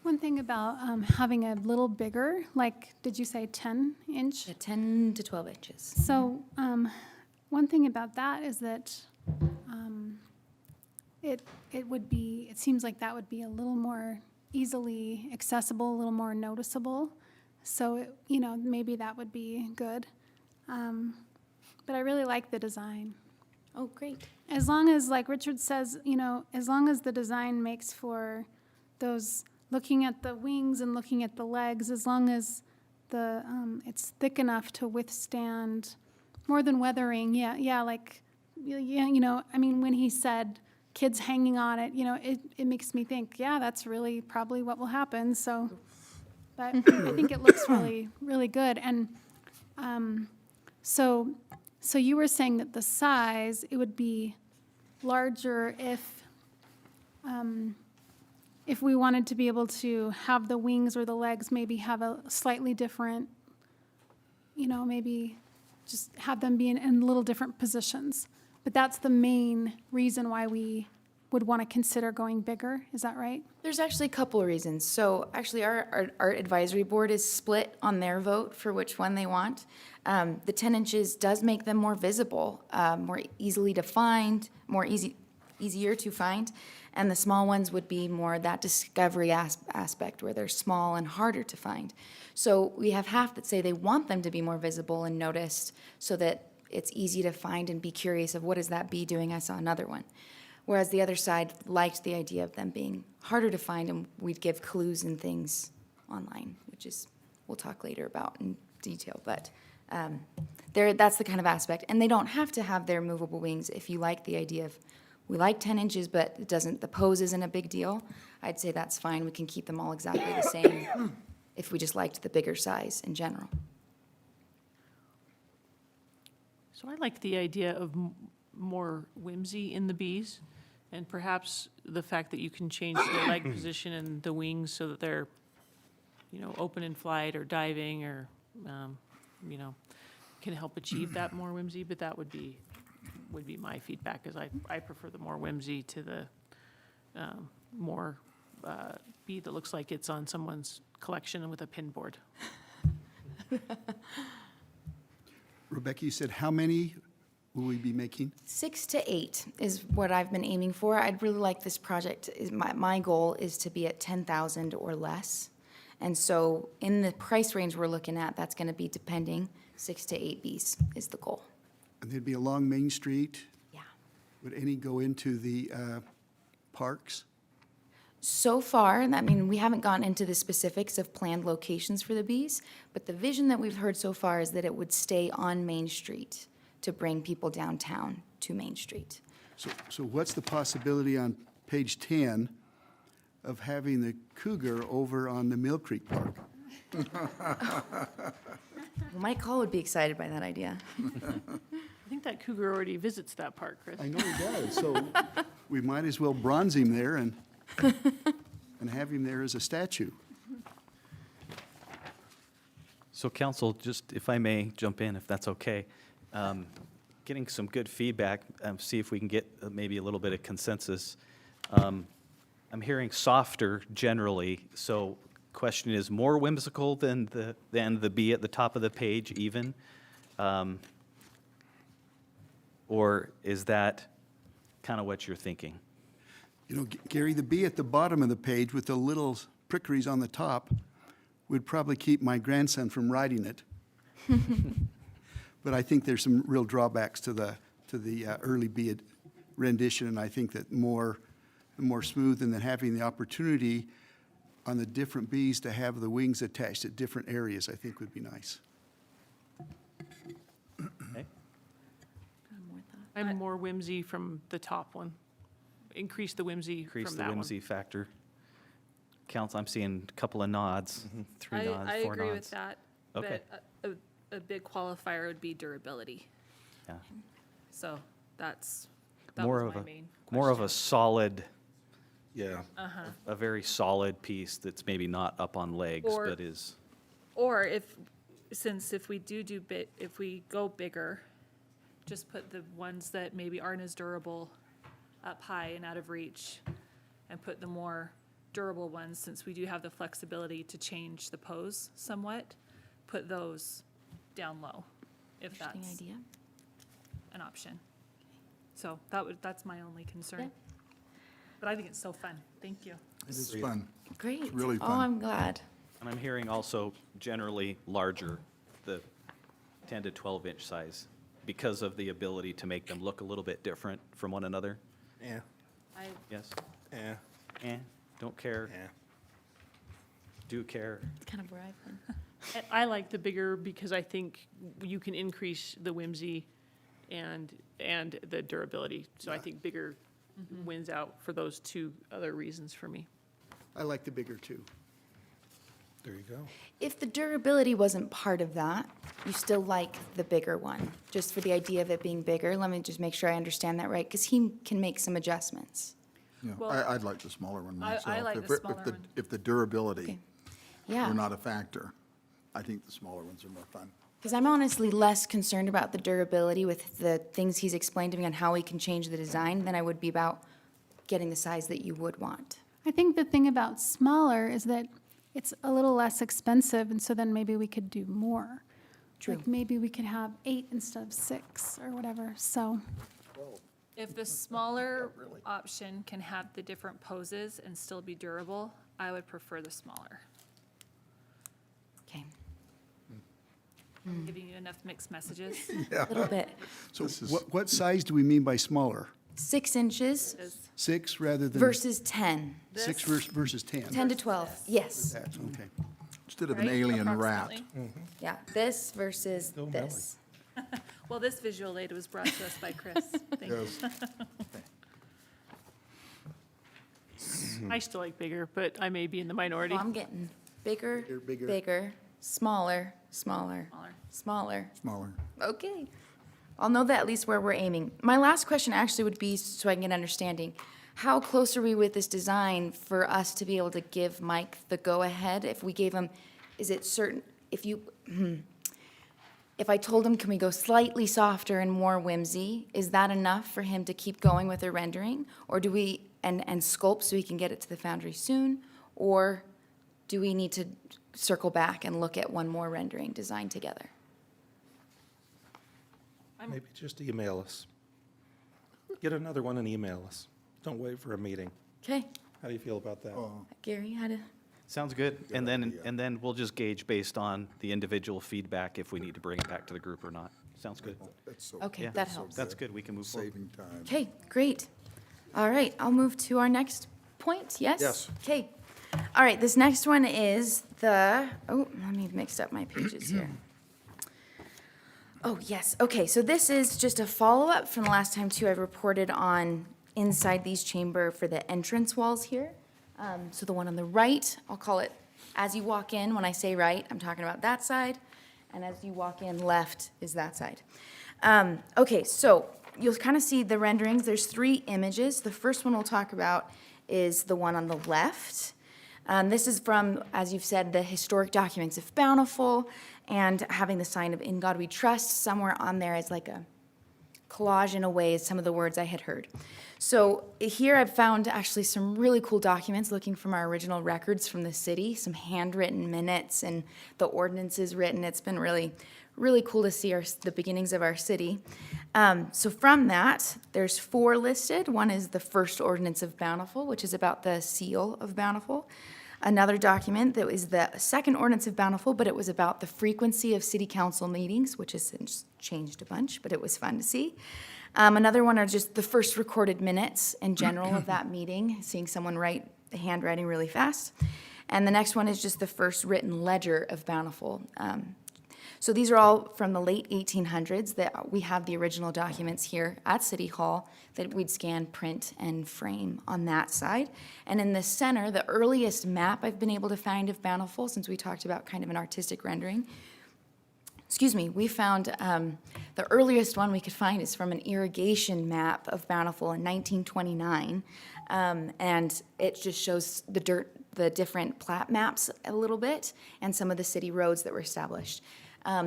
One thing about having a little bigger, like, did you say 10-inch? Yeah, 10 to 12 inches. So one thing about that is that it seems like that would be a little more easily accessible, a little more noticeable. So, maybe that would be good. But I really like the design. Oh, great. As long as, like Richard says, as long as the design makes for those looking at the wings and looking at the legs, as long as it's thick enough to withstand more than weathering. When he said kids hanging on it, it makes me think, yeah, that's really probably what will happen. So, but I think it looks really, really good. And so you were saying that the size, it would be larger if we wanted to be able to have the wings or the legs maybe have a slightly different, maybe just have them be in little different positions. But that's the main reason why we would want to consider going bigger. Is that right? There's actually a couple of reasons. So actually our art advisory board is split on their vote for which one they want. The 10 inches does make them more visible, more easily to find, easier to find. And the small ones would be more that discovery aspect where they're small and harder to find. So we have half that say they want them to be more visible and noticed so that it's easy to find and be curious of what is that bee doing? I saw another one. Whereas the other side liked the idea of them being harder to find, and we'd give clues and things online, which is, we'll talk later about in detail. But that's the kind of aspect. And they don't have to have their movable wings if you like the idea of, we like 10 inches, but the pose isn't a big deal. I'd say that's fine. We can keep them all exactly the same if we just liked the bigger size in general. So I like the idea of more whimsy in the bees, and perhaps the fact that you can change the leg position and the wings so that they're, open in flight or diving or you know, can help achieve that more whimsy, but that would be my feedback, is I prefer the more whimsy to the more bee that looks like it's on someone's collection with a pin board. Rebecca, you said how many will we be making? 6 to 8 is what I've been aiming for. I'd really like this project, my goal is to be at 10,000 or less. And so in the price range we're looking at, that's gonna be depending, 6 to 8 bees is the goal. And they'd be along Main Street? Yeah. Would any go into the parks? So far, I mean, we haven't gone into the specifics of planned locations for the bees, but the vision that we've heard so far is that it would stay on Main Street to bring people downtown to Main Street. So what's the possibility on page 10 of having the cougar over on the Mill Creek Park? Well, Mike Hall would be excited by that idea. I think that cougar already visits that park, Chris. I know he does, so we might as well bronze him there and have him there as a statue. So council, just if I may jump in, if that's okay, getting some good feedback, see if we can get maybe a little bit of consensus. I'm hearing softer generally, so question is more whimsical than the bee at the top of the page even? Or is that kind of what you're thinking? You know, Gary, the bee at the bottom of the page with the little prickeries on the top would probably keep my grandson from riding it. But I think there's some real drawbacks to the early bee rendition, and I think that more smooth, and then having the opportunity on the different bees to have the wings attached at different areas, I think would be nice. Okay. I'm more whimsy from the top one. Increase the whimsy Increase from the that one. whimsy factor. Council, I'm seeing a couple of nods, 3 nods, 4 nods. I agree with that. Okay. But a big qualifier would be durability. Yeah. So that More was of my a main More of a question. solid, Yeah. a very solid piece that's maybe not up on legs, Or- but is, Or if we go bigger, just put the ones that maybe aren't as durable up high and out of reach, and put the more durable ones, since we do have the flexibility to change the pose somewhat, put those down low, if Interesting that's idea. an option. So that's my only concern. Yeah. But I think it's so fun. Thank you. It is fun. Great. really Oh, fun. I'm glad. and I'm hearing also generally larger, the 10 to 12 inch size, because of the ability to make them look a little bit different from one another. Yeah, Yes? yeah, Don't care, yeah. do care. It's kind of where I've been. And I like the bigger because I think you can increase the whimsy and the durability. So I think bigger wins out for those two other reasons for me. I like the bigger too. There you go. If the durability wasn't part of that, you still like the bigger one, just for the idea of it being bigger. Let me just make sure I understand that right, because he can make some adjustments. Yeah, Well, I'd like the smaller one I myself. like If the it- smaller one. If the durability Okay. were Yeah, not a factor, I think the smaller ones are more fun. because I'm honestly less concerned about the durability with the things he's explained to me on how he can change the design than I would be about getting the size that you would want. I think the thing about smaller is that it's a little less expensive, and so then maybe we could do more. True. Like maybe we could have 8 instead of 6 or whatever, so. If the smaller option can have the different poses and still be durable, I would prefer the smaller. Okay, Giving you enough mixed messages. a little bit. So what size do we mean by smaller? 6 inches Is 6 rather than? versus 10. 6 this, versus 10? 10 to 12, yes. That's, okay. Instead of an right? alien rat. Approximately. Yeah, this versus this. Well, this visual aid was brought to us by Chris. Thank you. Yes. I still like bigger, but I may be in the minority. Well, I'm getting bigger, Bigger. bigger, smaller, smaller, Smaller. smaller. Smaller. Okay. I'll know that at least where we're aiming. My last question actually would be, so I can get an understanding, how close are we with this design for us to be able to give Mike the go-ahead? If we gave him, is it certain, if you, if I told him, can we go slightly softer and more whimsy, is that enough for him to keep going with the rendering? Or do we, and sculpt so he can get it to the foundry soon? Or do we need to circle back and look at one more rendering design together? Maybe just email us. Get another one and email us. Don't wait for a meeting. Okay, How do you feel about that? Gary, how to, Sounds good. And then we'll just gauge based on the individual feedback if we need to bring it back to the group or not. Sounds good. okay, Yeah, that helps. That's good. We can move forward. Saving time. Okay, great. All right, I'll move to our next point, yes? Yes. Okay. All right, this next one is the, oh, let me mix up my pages here. Oh, yes, okay, so this is just a follow-up from the last time, too. I reported on inside these chamber for the entrance walls here. So the one on the right, I'll call it, as you walk in, when I say right, I'm talking about that side, and as you walk in, left is that side. Okay, so you'll kind of see the renderings. There's 3 images. The first one we'll talk about is the one on the left. This is from, as you've said, the historic documents of Bountiful, and having the sign of In God We Trust somewhere on there is like a collage in a way, is some of the words I had heard. So here I've found actually some really cool documents looking from our original records from the city, some handwritten minutes and the ordinances written. It's been really, really cool to see the beginnings of our city. So from that, there's 4 listed. One is the first ordinance of Bountiful, which is about the seal of Bountiful. Another document that is the second ordinance of Bountiful, but it was about the frequency of city council meetings, which has since changed a bunch, but it was fun to see. Another one are just the first recorded minutes in general of that meeting, seeing someone write the handwriting really fast. And the next one is just the first written ledger of Bountiful. So these are all from the late 1800s that we have the original documents here at City Hall that we'd scan, print, and frame on that side. And in the center, the earliest map I've been able to find of Bountiful, since we talked about kind of an artistic rendering, we found the earliest one we could find is from an irrigation map of Bountiful in 1929. And it just shows the different plat maps a little bit and some of the city roads that were established.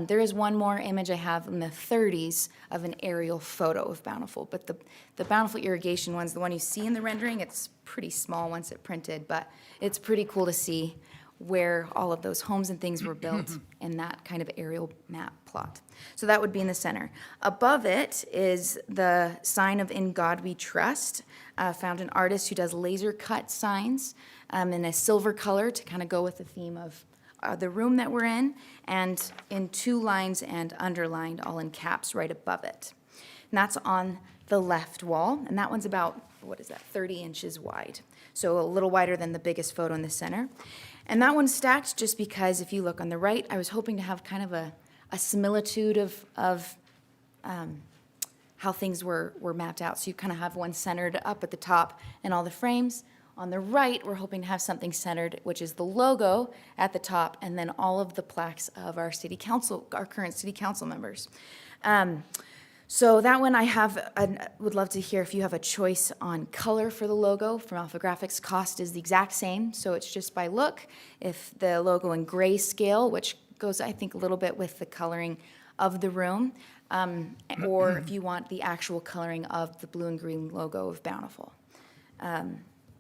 There is one more image I have in the 30s of an aerial photo of Bountiful, but the Bountiful irrigation one's the one you see in the rendering. It's pretty small once it printed, but it's pretty cool to see where all of those homes and things were built in that kind of aerial map plot. So that would be in the center. Above it is the sign of In God We Trust. Found an artist who does laser cut signs in a silver color to kind of go with the theme of the room that we're in, and in 2 lines and underlined all in caps right above it. And that's on the left wall, and that one's about, 30 inches wide. So a little wider than the biggest photo in the center. And that one's stacked just because if you look on the right, I was hoping to have kind of a similitude of how things were mapped out. So you kind of have one centered up at the top in all the frames. On the right, we're hoping to have something centered, which is the logo at the top, and then all of the plaques of our city council, our current city council members. So that one would love to hear if you have a choice on color for the logo. From Alpha Graphics, cost is the exact same, so it's just by look. If the logo in grayscale, which goes, I think, a little bit with the coloring of the room, or if you want the actual coloring of the blue and green logo of Bountiful.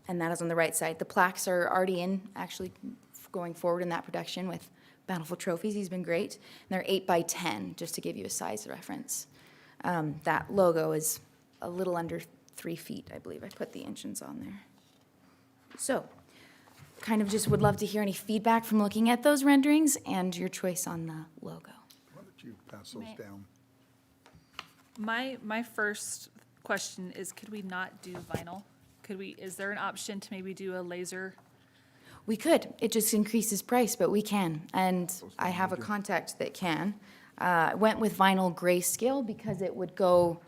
And that is on the right side. The plaques are already actually going forward in that production with Bountiful trophies. He's been great. And they're 8 by 10, just to give you a size reference. That logo is a little under 3 feet, I believe. I put the inches on there. So, kind of just would love to hear any feedback from looking at those renderings and your choice on the logo. Why don't you pass those down? My first question is, could we not do vinyl? Is there an option to maybe do a laser? We could. It just increases price, but we can. And I have a contact that can. Went with vinyl grayscale because it would go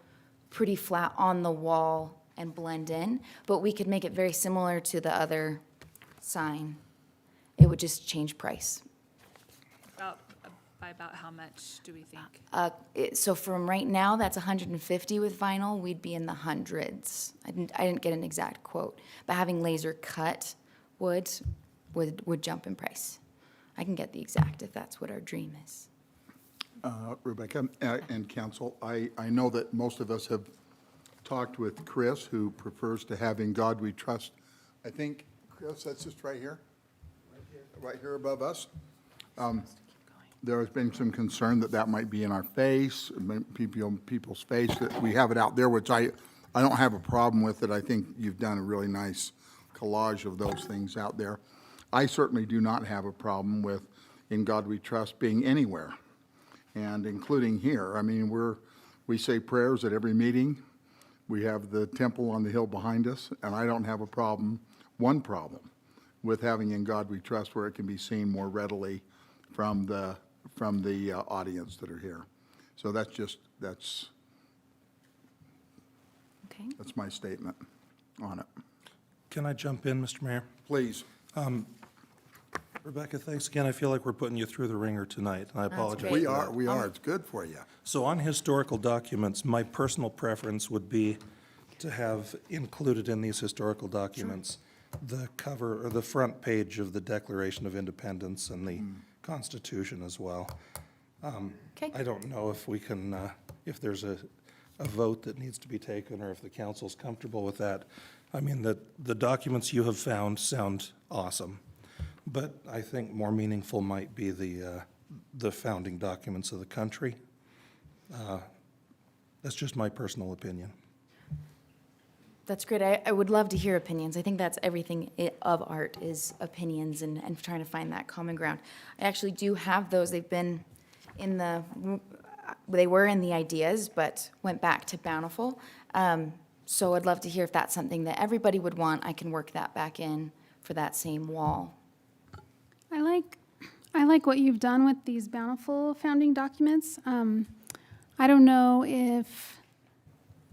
pretty flat on the wall and blend in, but we could make it very similar to the other sign. It would just change price. By about how much do we think? So from right now, that's $150 with vinyl. We'd be in the hundreds. I didn't get an exact quote, but having laser cut wood would jump in price. I can get the exact if that's what our dream is. Rebecca and council, I know that most of us have talked with Chris, who prefers to have In God We Trust. I think, Chris, that's just right here? Right here above us. There has been some concern that that might be in our face, people's face, that we have it out there, which I don't have a problem with it. I think you've done a really nice collage of those things out there. I certainly do not have a problem with In God We Trust being anywhere, and including here. I mean, we say prayers at every meeting. We have the temple on the hill behind us, and I don't have a problem, one problem, with having In God We Trust where it can be seen more readily from the audience that are here. So that's Okay. my statement on it. Can I jump in, Mr. Mayor? Please. Rebecca, thanks again. I feel like we're putting you through the ringer tonight, and I apologize. great. We are. It's good for you. So on historical documents, my personal preference would be to have included in these historical documents the cover or the front page of the Declaration of Independence and the Constitution as well. Okay. I don't know if we can, if there's a vote that needs to be taken or if the council's comfortable with that. I mean, the documents you have found sound awesome, but I think more meaningful might be the founding documents of the country. That's just my personal opinion. That's great. I would love to hear opinions. I think that's everything of art is opinions and trying to find that common ground. I actually do have those. They've been they were in the ideas, but went back to Bountiful. So I'd love to hear if that's something that everybody would want. I can work that back in for that same wall. I like what you've done with these Bountiful founding documents. I don't know if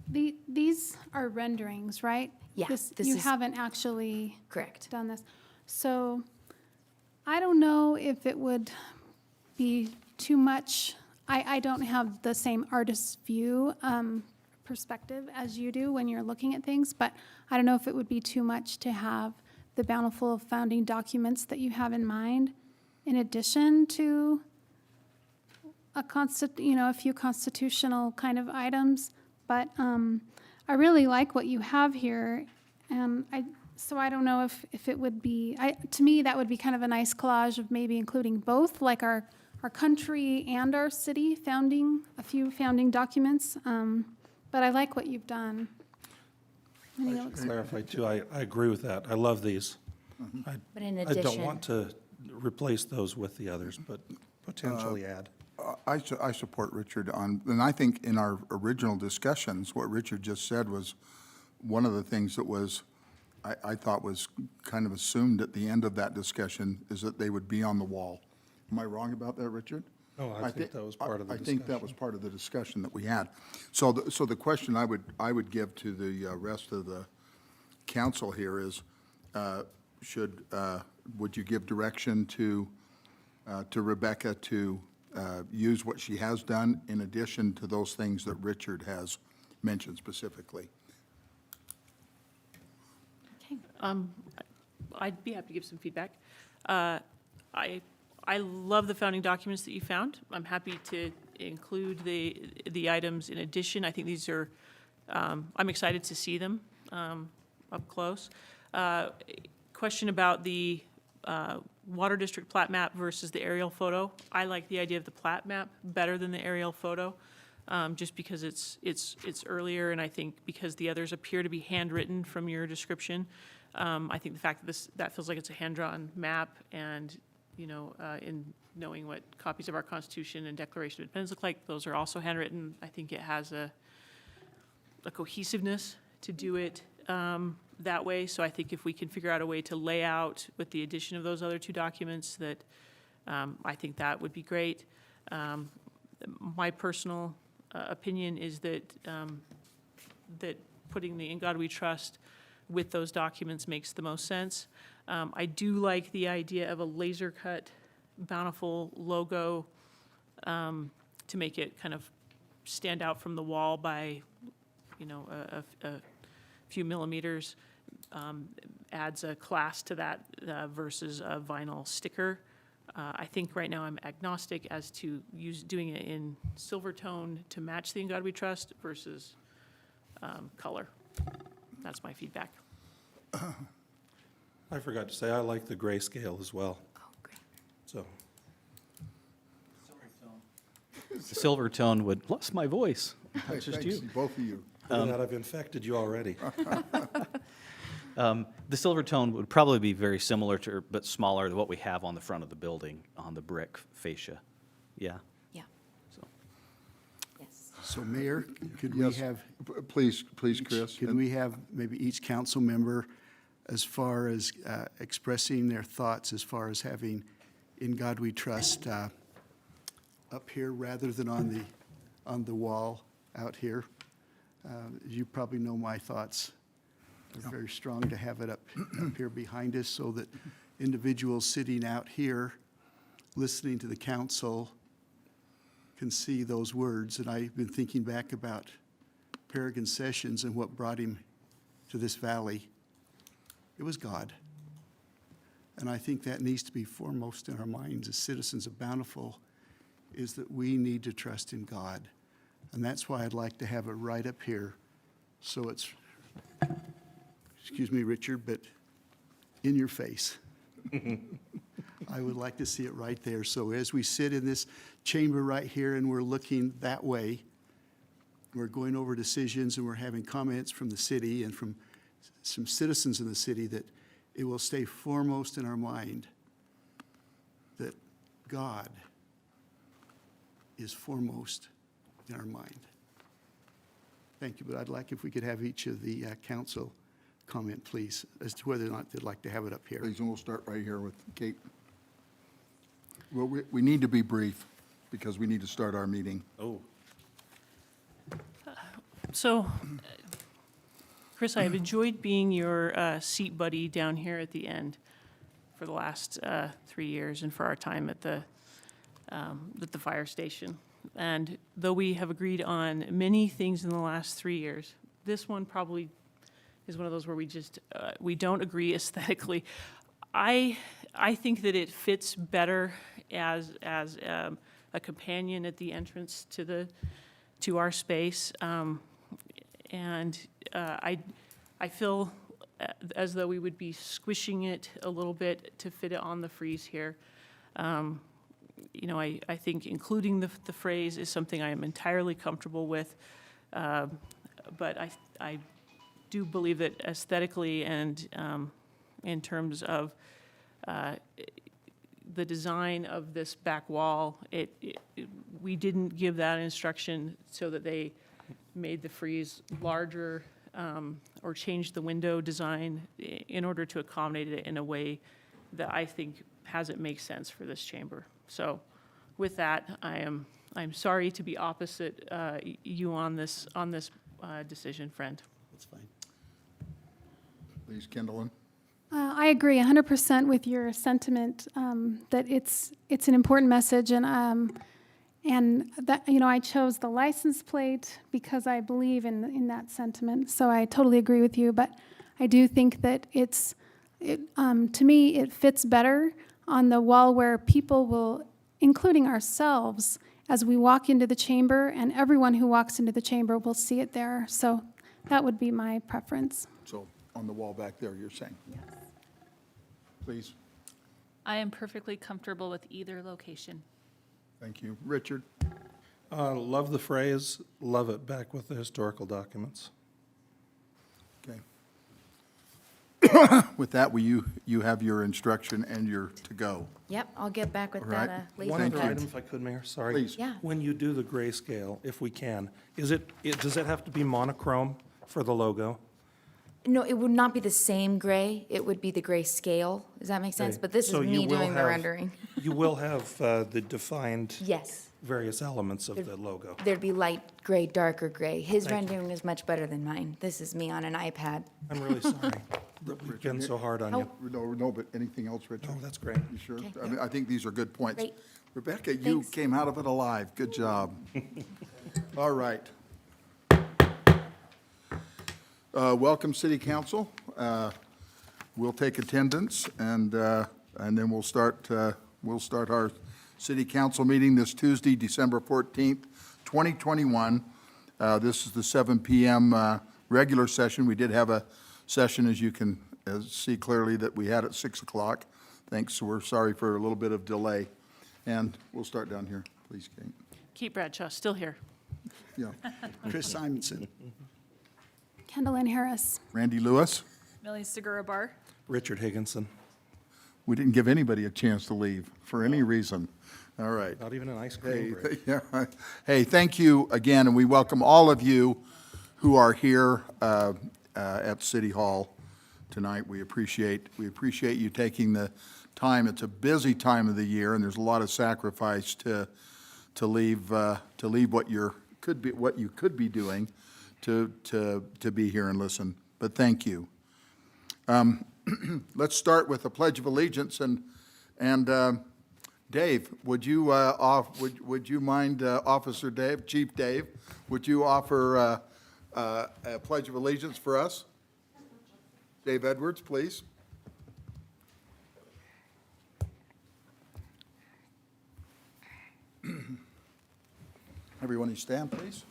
these are renderings, right? Yeah, this You is- haven't actually Correct. done this. So I don't know if it would be too much. I don't have the same artist's view perspective as you do when you're looking at things, but I don't know if it would be too much to have the Bountiful founding documents that you have in mind in addition to a few constitutional kind of items. But I really like what you have here, and so I don't know if it would be, to me, that would be kind of a nice collage of maybe including both, like our country and our city a few founding documents. But I like what you've done. I should clarify too, I agree with that. I love these. But in I addition. don't want to replace those with the others, but potentially add. I support Richard and I think in our original discussions, what Richard just said was one of the things that I thought was kind of assumed at the end of that discussion is that they would be on the wall. Am I wrong about that, Richard? No, I think that was part of the I think that was part of the discussion that we had. So the question I would give to the rest of the council here is, would you give direction to Rebecca to use what she has done in addition to those things that Richard has mentioned specifically? Okay. I'd be happy to give some feedback. I love the founding documents that you found. I'm happy to include the items in addition. I think these are, I'm excited to see them up close. Question about the Water District plat map versus the aerial photo. I like the idea of the plat map better than the aerial photo, just because it's earlier, and I think because the others appear to be handwritten from your description. I think the fact that that feels like it's a hand-drawn map, and in knowing what copies of our Constitution and Declaration of Independence look like, those are also handwritten. I think it has a cohesiveness to do it that way. So I think if we can figure out a way to lay out with the addition of those other two documents, that I think that would be great. My personal opinion is that that putting the In God We Trust with those documents makes the most sense. I do like the idea of a laser cut Bountiful logo to make it kind of stand out from the wall by, a few millimeters. Adds a class to that versus a vinyl sticker. I think right now I'm agnostic as to doing it in silver tone to match the In God We Trust versus color. That's my feedback. I forgot to say, I like the grayscale as well, Oh, great. so. The silver tone would, lost my voice. That's just Thanks, you. both of you. Look at that, I've infected you already. The silver tone would probably be very similar to, but smaller to what we have on the front of the building, on the brick fascia. Yeah. Yeah. So. Yes. So Mayor, could we Yes, have, please, Chris. can we have maybe each council member as far as expressing their thoughts as far as having In God We Trust up here rather than on the wall out here? You probably know my thoughts. They're very strong to have it up here behind us so that individuals sitting out here, listening to the council, can see those words. And I've been thinking back about Peregrine Sessions and what brought him to this valley. It was God. And I think that needs to be foremost in our minds as citizens of Bountiful, is that we need to trust in God. And that's why I'd like to have it right up here, so it's, excuse me, Richard, but in your face. I would like to see it right there. So as we sit in this chamber right here and we're looking that way, we're going over decisions and we're having comments from the city and from some citizens in the city, that it will stay foremost in our mind that God is foremost in our mind. Thank you, but I'd like if we could have each of the council comment, please, as to whether or not they'd like to have it up here. Please, and we'll start right here with Kate. Well, we need to be brief because we need to start our meeting. Oh. So, Chris, I've enjoyed being your seat buddy down here at the end for the last 3 years and for our time at the fire station. And though we have agreed on many things in the last 3 years, this one probably is one of those where we don't agree aesthetically. I think that it fits better as a companion at the entrance to our space. And I feel as though we would be squishing it a little bit to fit it on the frieze here. You know, I think including the phrase is something I am entirely comfortable with. But I do believe that aesthetically and in terms of the design of this back wall, we didn't give that instruction so that they made the frieze larger or changed the window design in order to accommodate it in a way that I think hasn't made sense for this chamber. So with that, I'm sorry to be opposite you on this decision, friend. That's fine. Please, Kendallin. I agree 100% with your sentiment that it's an important message, and that, you know, I chose the license plate because I believe in that sentiment. So I totally agree with you, but I do think that to me it fits better on the wall where people will, including ourselves, as we walk into the chamber, and everyone who walks into the chamber will see it there. So that would be my preference. So on the wall back there, you're saying? Yes. Please. I am perfectly comfortable with either location. Thank you. Richard? Love the phrase, love it back with the historical documents. Okay. With that, you have your instruction and your to-go. Yep, I'll get back with All right. that later. One Thank other you. item, if I could, Mayor, sorry. Please. Yeah. When you do the grayscale, if we can, does it have to be monochrome for the logo? No, it would not be the same gray. It would be the gray scale. Does that make sense? Okay. But this is So you me will doing the have- rendering. You will have the defined Yes, various elements of the logo. there'd be light gray, darker gray. His Thank you. rendering is much better than mine. This is me on an iPad. I'm really sorry that we've been so hard on you. No, but anything else, Richard? Oh, that's great. You sure? Okay. I mean, I think these are good points. Great. Rebecca, you Thanks. came out of it alive. Good job. All right. Welcome, City Council. We'll take attendance, and then we'll start We'll start our city council meeting this Tuesday, December 14th, 2021. This is the 7 p.m. Regular session. We did have a session, as you can see clearly, that we had at 6 o'clock. Thanks, we're sorry for a little bit of delay. And we'll start down here, please, Kate. Kate Bradshaw, still here. Yeah. Chris Simonson. Kendall Ann Harris. Randy Lewis. Millie Segura Bar. Richard Higginson. We didn't give anybody a chance to leave for any reason. All right. Not even an ice cream break. Yeah. Hey, thank you again, and we welcome all of you who are here at City Hall tonight. We appreciate you taking the time. It's a busy time of the year, and there's a lot of sacrifice to leave what you could be doing to be here and listen. But thank you. Let's start with the Pledge of Allegiance, and Dave, would you mind, Officer Dave, Chief Dave, would you offer a Pledge of Allegiance for us? Dave Edwards, please. Everyone, you stand, please.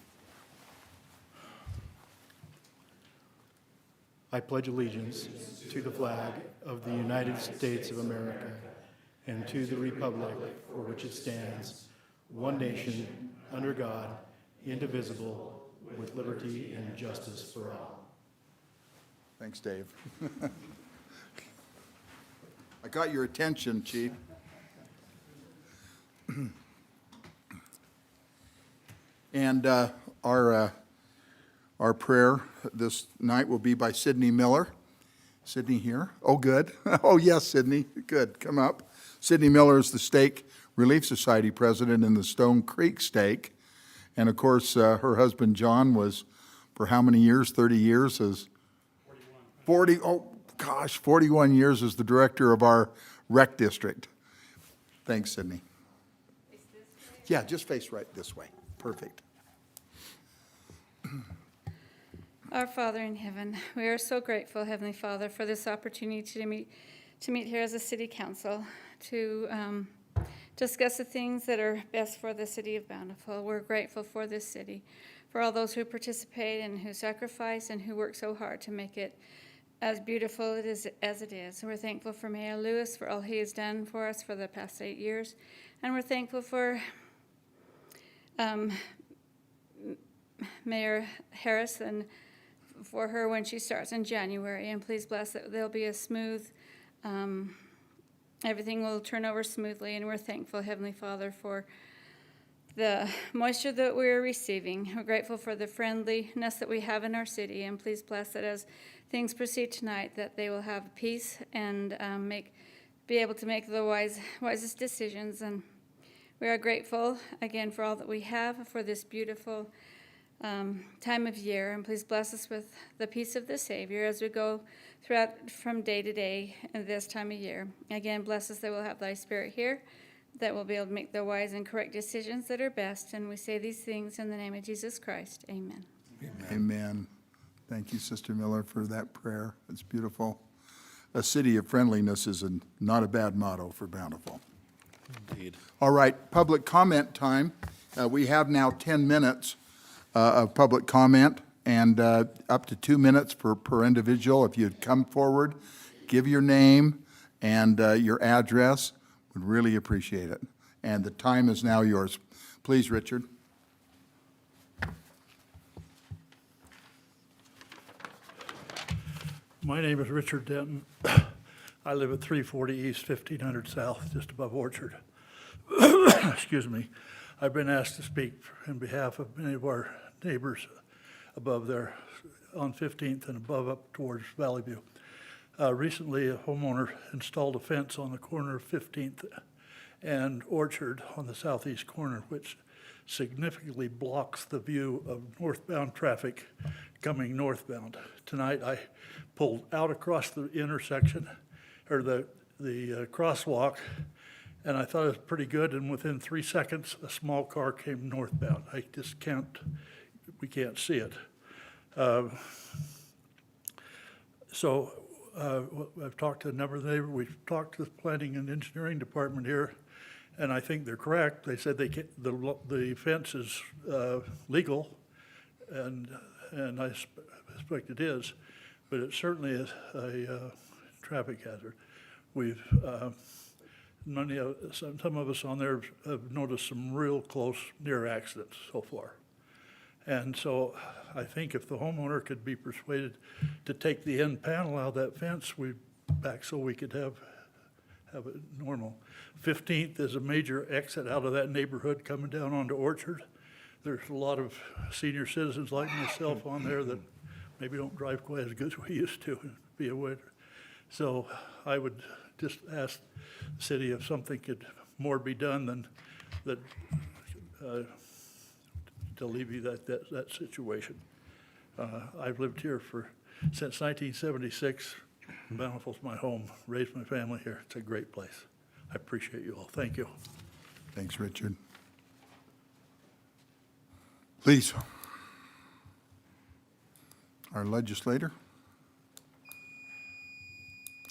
I pledge allegiance to the flag of the United States of America and to the republic for which it stands, one nation, under God, indivisible, with liberty and justice for all. Thanks, Dave. I got your attention, Chief. And our prayer this night will be by Sydney Miller. Sydney here? Oh, good. Oh, yes, Sydney. Good. Come up. Sydney Miller is the Stake Relief Society president in the Stone Creek Stake. And, of course, her husband, John, was for how many years? 30 years as 41 years as the director of our rec district. Thanks, Sydney. Yeah, just face right this way. Perfect. Our Father in heaven, we are so grateful, Heavenly Father, for this opportunity to meet here as a city council to discuss the things that are best for the city of Bountiful. We're grateful for this city, for all those who participate and who sacrifice and who work so hard to make it as beautiful as it is. We're thankful for Mayor Lewis for all he has done for us for the past 8 years, and we're thankful for Mayor Harris and for her when she starts in January. And please bless that there'll be a smooth, everything will turn over smoothly. And we're thankful, Heavenly Father, for the moisture that we're receiving. We're grateful for the friendliness that we have in our city. And please bless that as things proceed tonight, that they will have peace and be able to make the wisest decisions. And we are grateful again for all that we have for this beautiful time of year, and please bless us with the peace of the Savior as we go throughout from day to day in this time of year. Again, bless us that we'll have thy Spirit here, that we'll be able to make the wise and correct decisions that are best, and we say these things in the name of Jesus Christ. Amen. Amen. Thank you, Sister Miller, for that prayer. It's beautiful. A city of friendliness is not a bad motto for Bountiful. Indeed. All right, public comment time. We have now 10 minutes of public comment, and up to 2 minutes per individual. If you'd come forward, give your name and your address, would really appreciate it. And the time is now yours. Please, Richard. My name is Richard Denton. I live at 340 East, 1500 South, just above Orchard. Excuse me. I've been asked to speak in behalf of many of our neighbors above there on 15th and above up towards Valley View. Recently, a homeowner installed a fence on the corner of 15th and Orchard on the southeast corner, which significantly blocks the view of northbound traffic coming northbound. Tonight, I pulled out across the intersection, or the crosswalk, and I thought it was pretty good, and within 3 seconds, a small car came northbound. I just we can't see it. So I've talked to a number of neighbors. We've talked to the planning and engineering department here. And I think they're correct. They said the fence is legal, and I suspect it is, but it certainly is a traffic hazard. Some of us on there have noticed some real close near accidents so far. And so I think if the homeowner could be persuaded to take the end panel out of that fence, back so we could have it normal. 15th is a major exit out of that neighborhood coming down onto Orchard. There's a lot of senior citizens like myself on there that maybe don't drive quite as good as we used to, be aware. So I would just ask the city if something could more be done than that to alleviate that situation. I've lived here since 1976. Bountiful's my home, raised my family here. It's a great place. I appreciate you all. Thank you. Thanks, Richard. Please. Our legislator.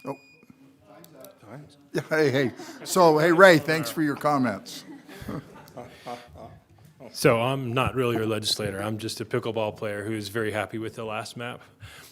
Oh. Yeah, hey. So, hey, Ray, thanks for your comments. So I'm not really your legislator. I'm just a pickleball player who's very happy with the last map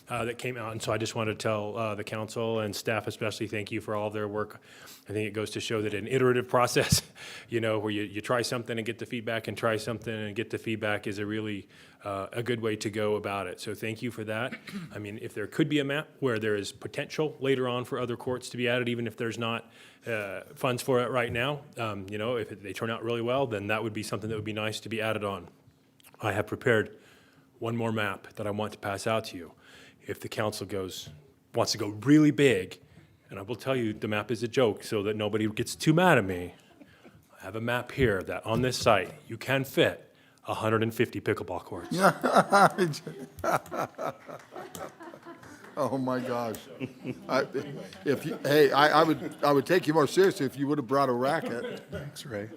that came out. And so I just want to tell the council and staff especially thank you for all of their work. I think it goes to show that an iterative process, where you try something and get the feedback and try something and get the feedback is a really a good way to go about it. So thank you for that. I mean, if there could be a map where there is potential later on for other courts to be added, even if there's not funds for it right now, if they turn out really well, then that would be something that would be nice to be added on. I have prepared one more map that I want to pass out to you. If the council wants to go really big, and I will tell you the map is a joke so that nobody gets too mad at me, I have a map here that on this site you can fit 150 pickleball courts. Oh, my gosh. I would take you more seriously if you would have brought a racket. Thanks, Ray.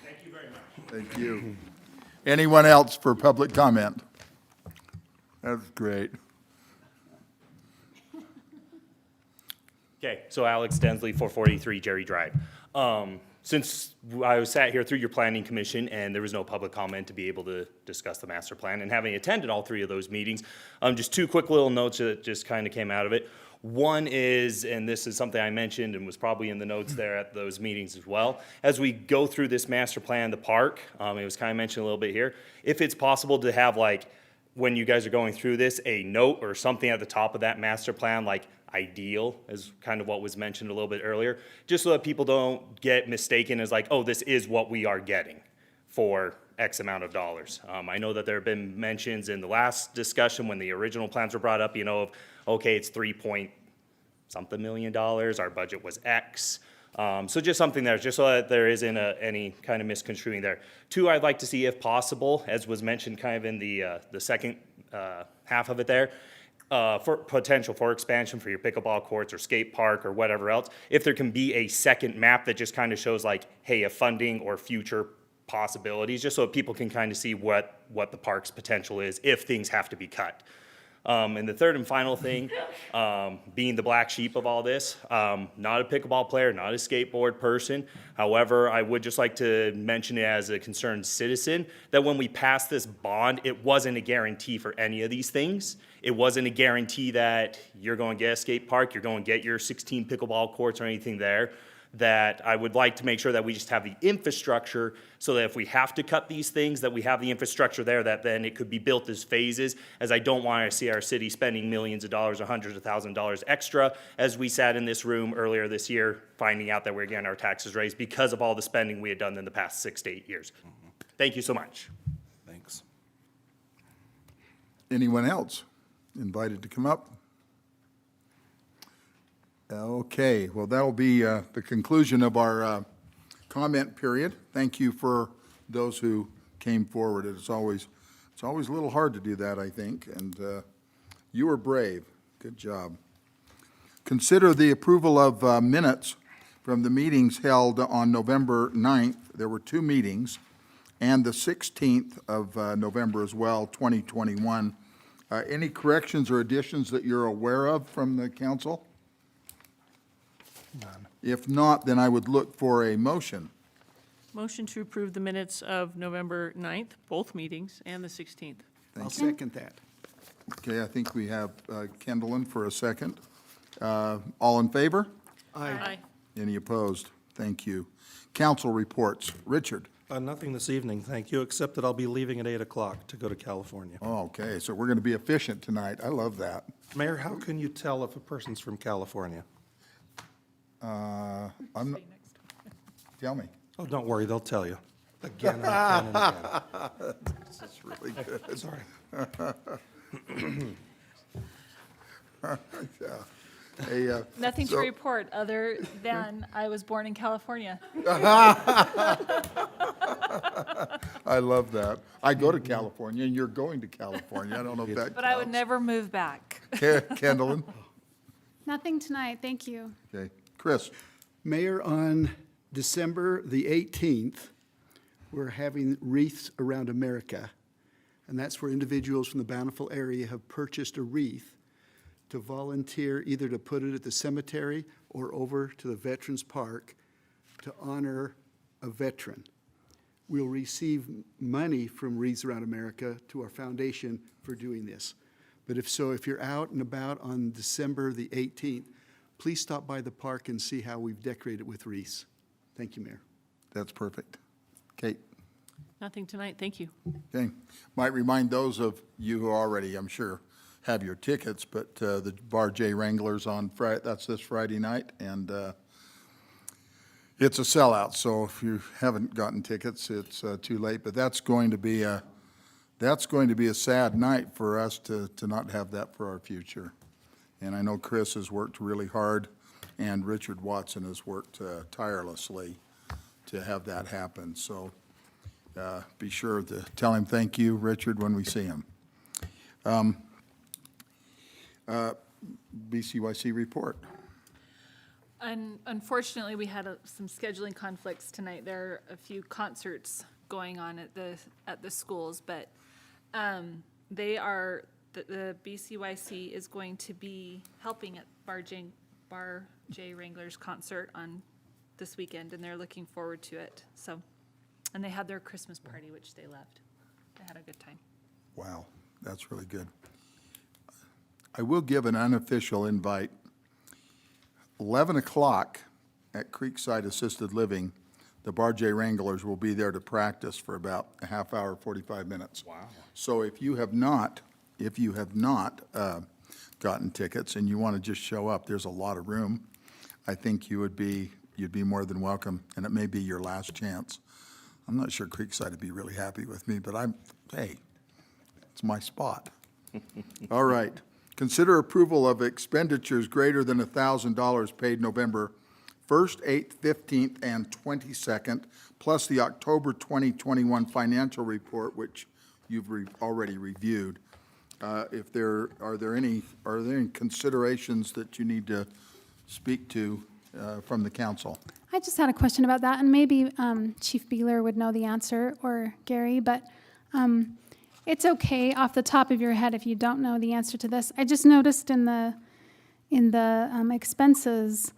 Thank you very much. Thank you. Anyone else for public comment? That's great. Okay, so Alex Densley, 443 Jerry Drive. Since I was sat here through your planning commission and there was no public comment to be able to discuss the master plan, and having attended all three of those meetings, just two quick little notes that just kind of came out of it. One is, and this is something I mentioned and was probably in the notes there at those meetings as well, as we go through this master plan, the park, it was kind of mentioned a little bit here, if it's possible to have, like, when you guys are going through this, a note or something at the top of that master plan, like ideal, is kind of what was mentioned a little bit earlier, just so that people don't get mistaken as like, oh, this is what we are getting for X amount of dollars. I know that there have been mentions in the last discussion when the original plans were brought up, of, okay, it's $3-point-something million, our budget was X. So just something there, just so that there isn't any kind of misconstruing there. Two, I'd like to see, if possible, as was mentioned kind of in the second half of it there, for potential for expansion for your pickleball courts or skate park or whatever else, if there can be a second map that just kind of shows like, hey, a funding or future possibilities, just so that people can kind of see what the park's potential is if things have to be cut. And the third and final thing, being the black sheep of all this, not a pickleball player, not a skateboard person. However, I would just like to mention it as a concerned citizen that when we passed this bond, it wasn't a guarantee for any of these things. It wasn't a guarantee that you're going to get a skate park, you're going to get your 16 pickleball courts or anything there. That I would like to make sure that we just have the infrastructure so that if we have to cut these things, that we have the infrastructure there, that then it could be built as phases, as I don't want to see our city spending millions of dollars or hundreds of thousands of dollars extra as we sat in this room earlier this year, finding out that we're getting our taxes raised because of all the spending we had done in the past 6 to 8 years. Thank you so much. Thanks. Anyone else invited to come up? Okay, well, that'll be the conclusion of our comment period. Thank you for those who came forward. It's always a little hard to do that, I think, and you were brave. Good job. Consider the approval of minutes from the meetings held on November 9th. There were 2 meetings, and the 16th of November as well, 2021. Any corrections or additions that you're aware of from the council? None. If not, then I would look for a motion. Motion to approve the minutes of November 9th, both meetings, and the 16th. I'll second that. Okay, I think we have Kendallin for a second. All in favor? Aye. Any opposed? Thank you. Council reports. Richard? Nothing this evening, thank you, except that I'll be leaving at 8 o'clock to go to California. Okay, so we're going to be efficient tonight. I love that. Mayor, how can you tell if a person's from California? I'm not, tell me. Oh, don't worry, they'll tell you. Again and again and again. This is really good. Sorry. Hey, Nothing to so- report other than I was born in California. I love that. I go to California, and you're going to California. I don't know if that But I would counts. never move back. Kendallin? Nothing tonight, thank you. Okay. Chris? Mayor, on December the 18th, we're having Wreaths Around America, and that's where individuals from the Bountiful area have purchased a wreath to volunteer either to put it at the cemetery or over to the Veterans Park to honor a veteran. We'll receive money from Wreaths Around America to our foundation for doing this. But if you're out and about on December the 18th, please stop by the park and see how we've decorated with wreaths. Thank you, Mayor. That's perfect. Kate? Nothing tonight, thank you. Okay. Might remind those of you who already, I'm sure, have your tickets, but the Bar J Wranglers on Friday, that's this Friday night, and it's a sellout, so if you haven't gotten tickets, it's too late. But that's going to be a sad night for us to not have that for our future. And I know Chris has worked really hard, and Richard Watson has worked tirelessly to have that happen. So be sure to tell him thank you, Richard, when we see him. BCYC report. Unfortunately, we had some scheduling conflicts tonight. There are a few concerts going on at the schools, but the BCYC is going to be helping at Bar J Wranglers concert on this weekend, and they're looking forward to it. So, and they had their Christmas party, which they loved. They had a good time. Wow, that's really good. I will give an unofficial invite. 11 o'clock at Creekside Assisted Living, the Bar J Wranglers will be there to practice for about a half hour, 45 minutes. Wow. So if you have not gotten tickets and you want to just show up, there's a lot of room. I think you'd be more than welcome, and it may be your last chance. I'm not sure Creekside would be really happy with me, but hey, it's my spot. All right. Consider approval of expenditures greater than $1,000 paid November 1st, 8th, 15th, and 22nd, plus the October 2021 financial report, which you've already reviewed. Are there any considerations that you need to speak to from the council? I just had a question about that, and maybe Chief Beeler would know the answer, or Gary, but it's okay off the top of your head if you don't know the answer to this. I just noticed in the expenses,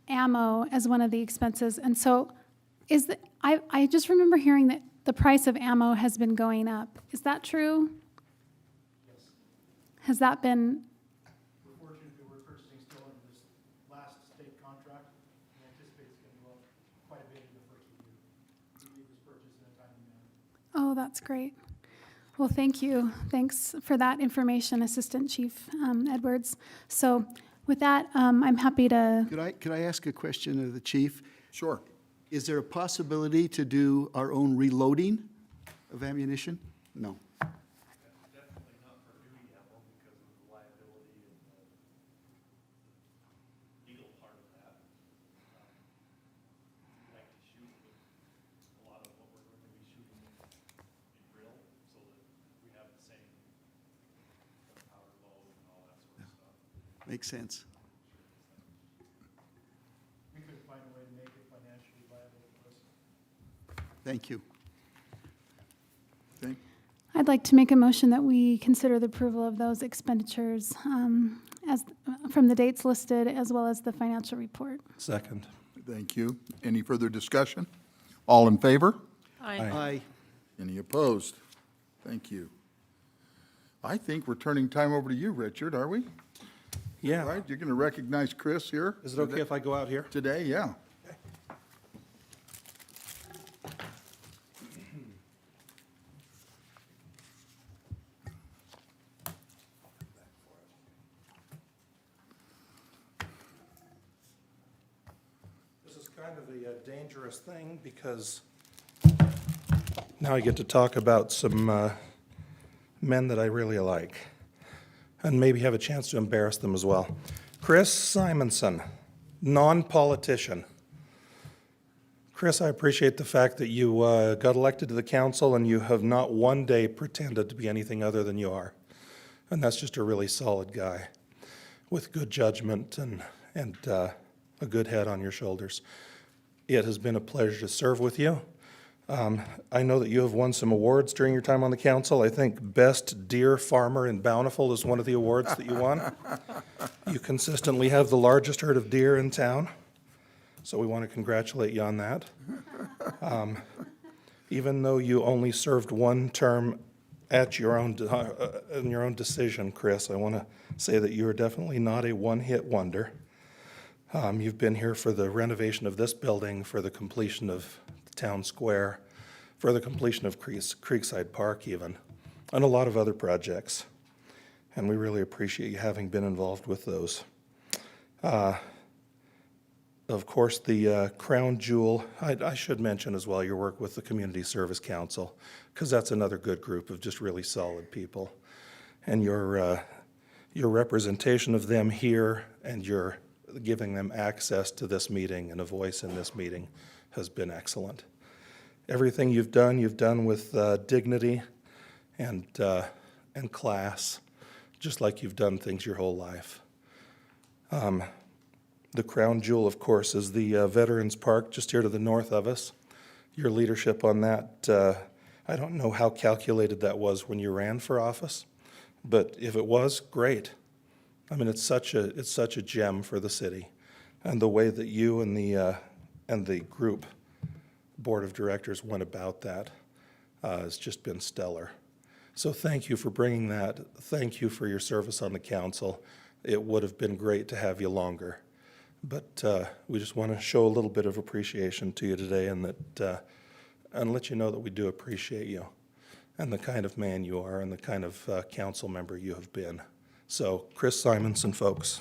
ammo as one of the expenses, and so I just remember hearing that the price of ammo has been going up. Is that true? Yes. Has that been? Fortunately, we're purchasing still in this last state contract, and anticipate it's going to go up quite a bit in the first of the year. We need this purchase in a timely manner. Oh, that's great. Well, thank you. Thanks for that information, Assistant Chief Edwards. So with that, I'm happy to. Could I ask a question of the chief? Sure. Is there a possibility to do our own reloading of ammunition? No. Definitely not for duty ammo because of the liability and the legal part of that. We like to shoot a lot of what we're going to be shooting in drill so that we have the same powder load and all that sort of stuff. Makes sense. We could find a way to make it financially viable for us. Thank you. Okay. I'd like to make a motion that we consider the approval of those expenditures as, from the dates listed, as well as the financial report. Second. Thank you. Any further discussion? All in favor? Aye. Any opposed? Thank you. I think we're turning time over to you, Richard, are we? Yeah. All right, you're going to recognize Chris here? Is it okay if I go out here? Today, yeah. This is kind of a dangerous thing because now I get to talk about some men that I really like and maybe have a chance to embarrass them as well. Chris Simonson, non-politician. Chris, I appreciate the fact that you got elected to the council and you have not one day pretended to be anything other than you are. And that's just a really solid guy with good judgment and a good head on your shoulders. It has been a pleasure to serve with you. I know that you have won some awards during your time on the council. I think Best Deer Farmer in Bountiful is one of the awards that you won. You consistently have the largest herd of deer in town, so we want to congratulate you on that. Even though you only served one term at your own, in your own decision, Chris, I want to say that you are definitely not a one-hit wonder. You've been here for the renovation of this building, for the completion of the town square, for the completion of Creekside Park even, and a lot of other projects. And we really appreciate you having been involved with those. Of course, the crown jewel, I should mention as well your work with the Community Service Council, because that's another good group of just really solid people. And your representation of them here and your giving them access to this meeting and a voice in this meeting has been excellent. Everything you've done with dignity and class, just like you've done things your whole life. The crown jewel, of course, is the Veterans Park just here to the north of us. Your leadership on that, I don't know how calculated that was when you ran for office, but if it was, great. I mean, it's such a gem for the city, and the way that you and the group board of directors went about that has just been stellar. So thank you for bringing that. Thank you for your service on the council. It would have been great to have you longer, but we just want to show a little bit of appreciation to you today, and that and let you know that we do appreciate you and the kind of man you are and the kind of council member you have been. So, Chris Simonson, folks.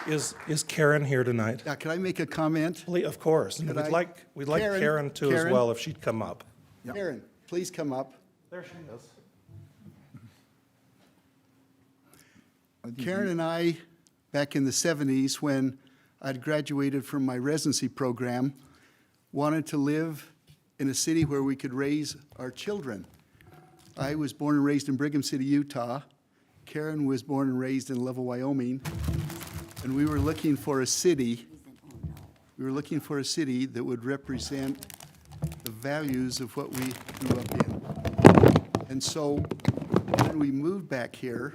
Is Karen here tonight? Yeah, can I make a comment? Of course. And Could we'd like Karen too as well, if she'd come up. Karen, please come up. There she is. Karen and I, back in the 70s, when I'd graduated from my residency program, wanted to live in a city where we could raise our children. I was born and raised in Brigham City, Utah. Karen was born and raised in Level, Wyoming. And we were looking for a city. We were looking for a city that would represent the values of what we grew up in. And so when we moved back here,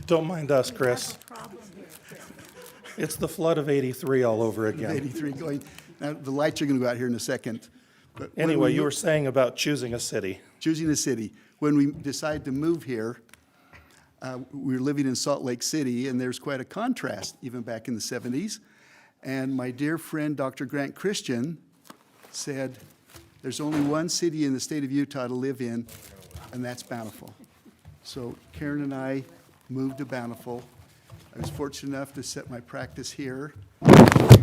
Don't mind us, Chris. It's the flood of '83 all over again. 83 going, now the lights are going to go out here in a second. But when Anyway, we you were moved- saying about choosing a city. choosing a city. When we decided to move here, we were living in Salt Lake City, and there's quite a contrast even back in the 70s. And my dear friend, Dr. Grant Christian, said, there's only one city in the state of Utah to live in, and that's Bountiful. So Karen and I moved to Bountiful. I was fortunate enough to set my practice here,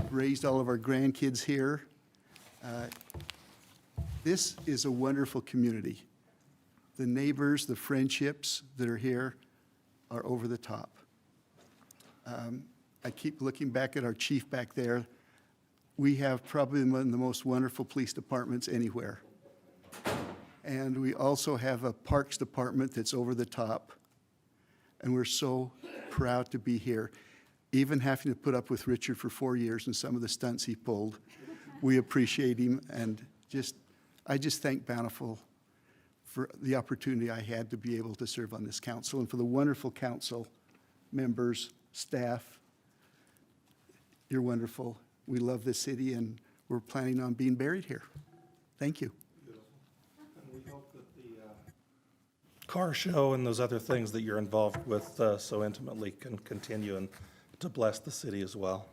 raised all of our grandkids here. This is a wonderful community. The neighbors, the friendships that are here are over the top. I keep looking back at our chief back there. We have probably one of the most wonderful police departments anywhere. And we also have a parks department that's over the top. And we're so proud to be here. even having to put up with Richard for 4 years and some of the stunts he pulled. We appreciate him, and I just thank Bountiful for the opportunity I had to be able to serve on this council, and for the wonderful council members, staff. You're wonderful. We love this city, and we're planning on being buried here. Thank you. And we hope that the car show and those other things that you're involved with so intimately can continue and to bless the city as well.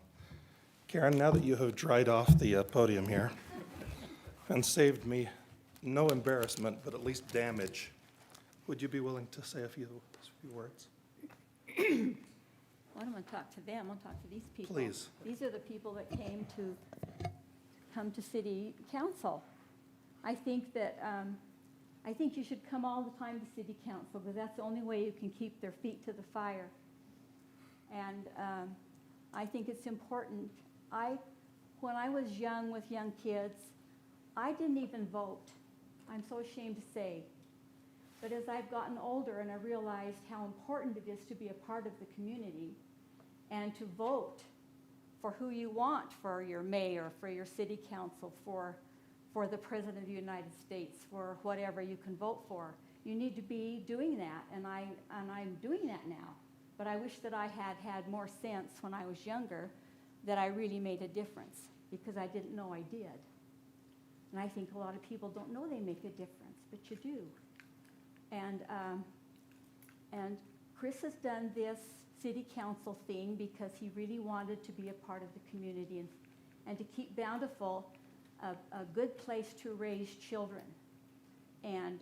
Karen, now that you have dried off the podium here and saved me no embarrassment, but at least damage, would you be willing to say a few words? Well, I don't want to talk to them, I'll talk to these people. Please. These are the people that come to city council. I think that, I think you should come all the time to city council, because that's the only way you can keep their feet to the fire. And I think it's important. When I was young with young kids, I didn't even vote. I'm so ashamed to say. But as I've gotten older and I realized how important it is to be a part of the community and to vote for who you want for your mayor, for your city council, for the President of the United States, for whatever you can vote for. You need to be doing that, and I'm doing that now. But I wish that I had had more sense when I was younger, that I really made a difference, because I didn't know I did. And I think a lot of people don't know they make a difference, but you do. And Chris has done this city council thing because he really wanted to be a part of the community and to keep Bountiful a good place to raise children. And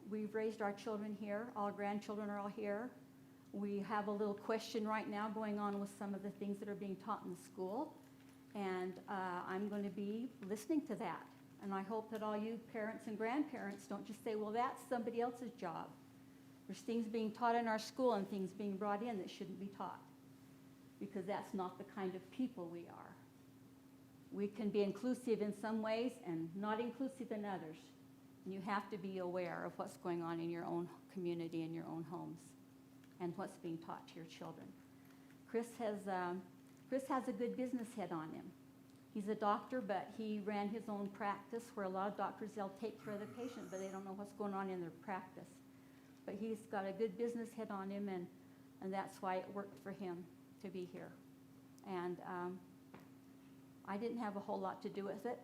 we've raised our children here. All grandchildren are all here. We have a little question right now going on with some of the things that are being taught in the school. And I'm going to be listening to that. And I hope that all you parents and grandparents don't just say, well, that's somebody else's job. There's things being taught in our school and things being brought in that shouldn't be taught, because that's not the kind of people we are. We can be inclusive in some ways and not inclusive in others. And you have to be aware of what's going on in your own community and your own homes and what's being taught to your children. Chris has a good business head on him. He's a doctor, but he ran his own practice, where a lot of doctors, they'll take care of the patient, but they don't know what's going on in their practice. But he's got a good business head on him, and that's why it worked for him to be here. And I didn't have a whole lot to do with it.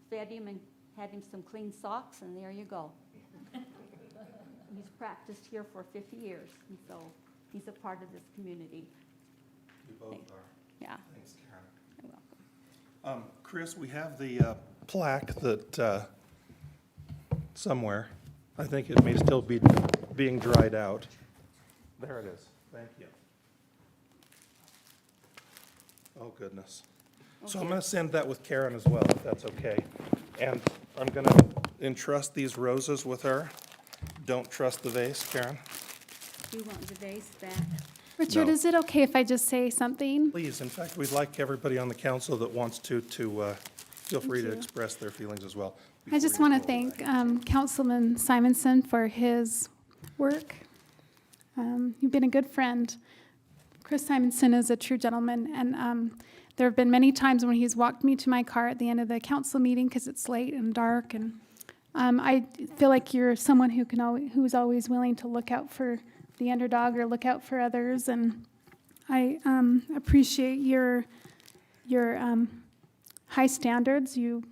Fed him and had him some clean socks, and there you go. He's practiced here for 50 years, and so he's a part of this community. You both are. Yeah. Thanks, Karen. You're welcome. Chris, we have the plaque that somewhere, I think it may still be being dried out. There it is. Thank you. Oh, goodness. So I'm going to send that with Karen as well, if that's okay. And I'm going to entrust these roses with her. Don't trust the vase, Karen. You want the vase back? Richard, No. is it okay if I just say something? Please, in fact, we'd like everybody on the council that wants to feel free to you. express their feelings as well. I just want to thank Councilman Simonson for his work. You've been a good friend. Chris Simonson is a true gentleman, and there have been many times when he's walked me to my car at the end of the council meeting because it's late and dark, and I feel like you're someone who's always willing to look out for the underdog or look out for others, and I appreciate your high standards. You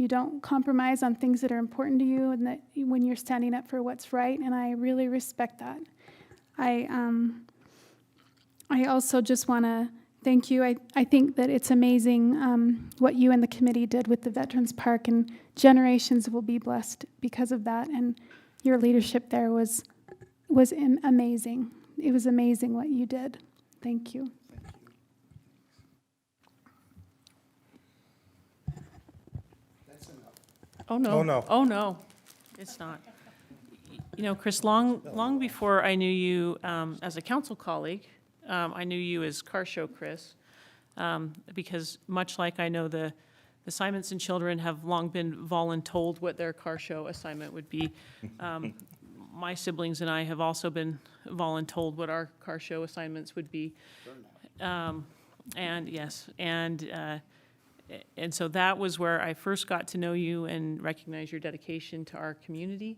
don't compromise on things that are important to you, and that when you're standing up for what's right, and I really respect that. I also just want to thank you. I think that it's amazing what you and the committee did with the Veterans Park, and generations will be blessed because of that, and your leadership there was amazing. It was amazing what you did. Thank you. That's enough. Oh, no. Oh, no. Oh, no, it's not. You know, Chris, long before I knew you as a council colleague, I knew you as car show Chris, because much like I know the Simonson children have long been voluntold what their car show assignment would be, my siblings and I have also been voluntold what our car show assignments would be. And yes, and so that was where I first got to know you and recognize your dedication to our community.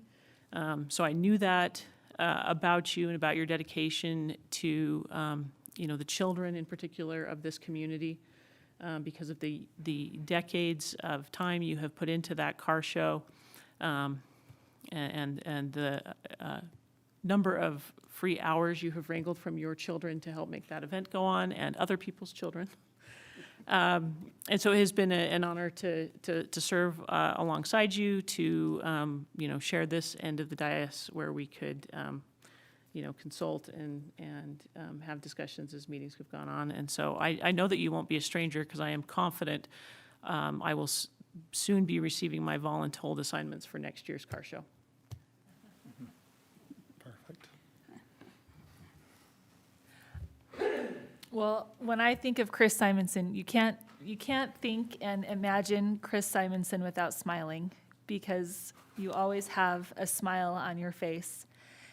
So I knew that about you and about your dedication to, the children in particular of this community, because of the decades of time you have put into that car show, and the number of free hours you have wrangled from your children to help make that event go on, and other people's children. And so it has been an honor to serve alongside you, to share this end of the dais where we could consult and have discussions as meetings have gone on. And so I know that you won't be a stranger, because I am confident I will soon be receiving my voluntold assignments for next year's car show. Perfect. Well, when I think of Chris Simonson, you can't think and imagine Chris Simonson without smiling, because you always have a smile on your face,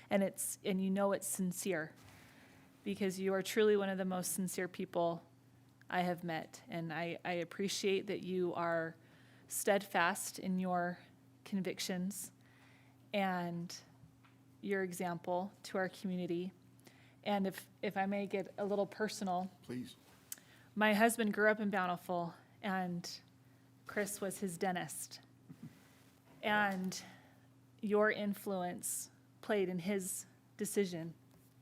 and you know it's sincere, because you are truly one of the most sincere people I have met, and I appreciate that you are steadfast in your convictions and your example to our community. And if I may get a little personal. Please. My husband grew up in Bountiful, and Chris was his dentist. And your influence played in his decision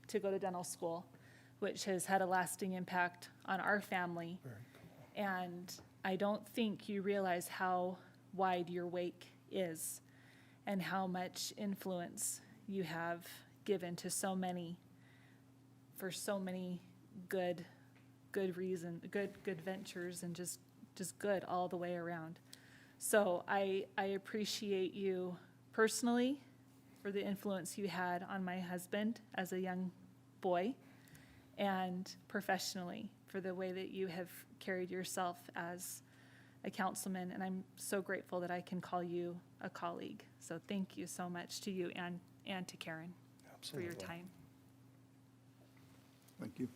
to go to dental school, which has had a lasting impact on our family. Very cool. And I don't think you realize how wide your wake is and how much influence you have given to so many, for so many good reason, good ventures, and just good all the way around. So I appreciate you personally for the influence you had on my husband as a young boy, and professionally for the way that you have carried yourself as a councilman. And I'm so grateful that I can call you a colleague. So thank you so much to you and to Karen. Absolutely. For your time. Thank you.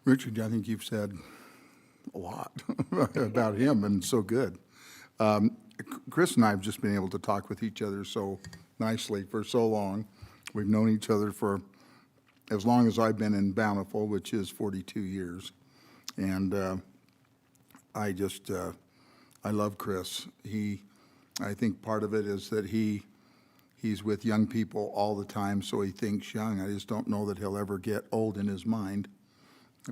Richard, I think you've said a lot about him, and so good. Chris and I have just been able to talk with each other so nicely for so long. We've known each other for as long as I've been in Bountiful, which is 42 years. And I love Chris. I think part of it is that he's with young people all the time, so he thinks young. I just don't know that he'll ever get old in his mind,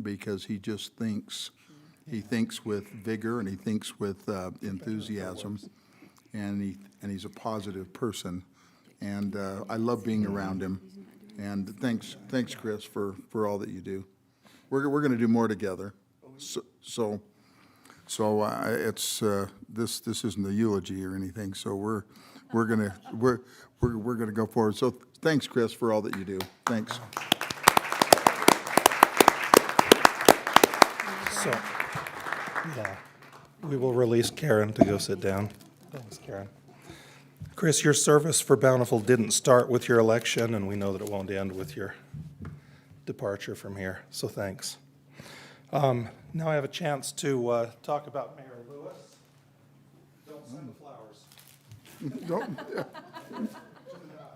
because he just thinks. He thinks with vigor, and he thinks with enthusiasm, and he's a positive person. And I love being around him. And thanks, Chris, for all that you do. We're going to do more together. So it's this isn't a eulogy or anything. So we're gonna go forward. So thanks, Chris, for all that you do. Thanks. So, yeah, we will release Karen to go sit down. Thanks, Karen. Chris, your service for Bountiful didn't start with your election, and we know that it won't end with your departure from here, so thanks. Now I have a chance to talk about Mayor Lewis. Don't send the flowers.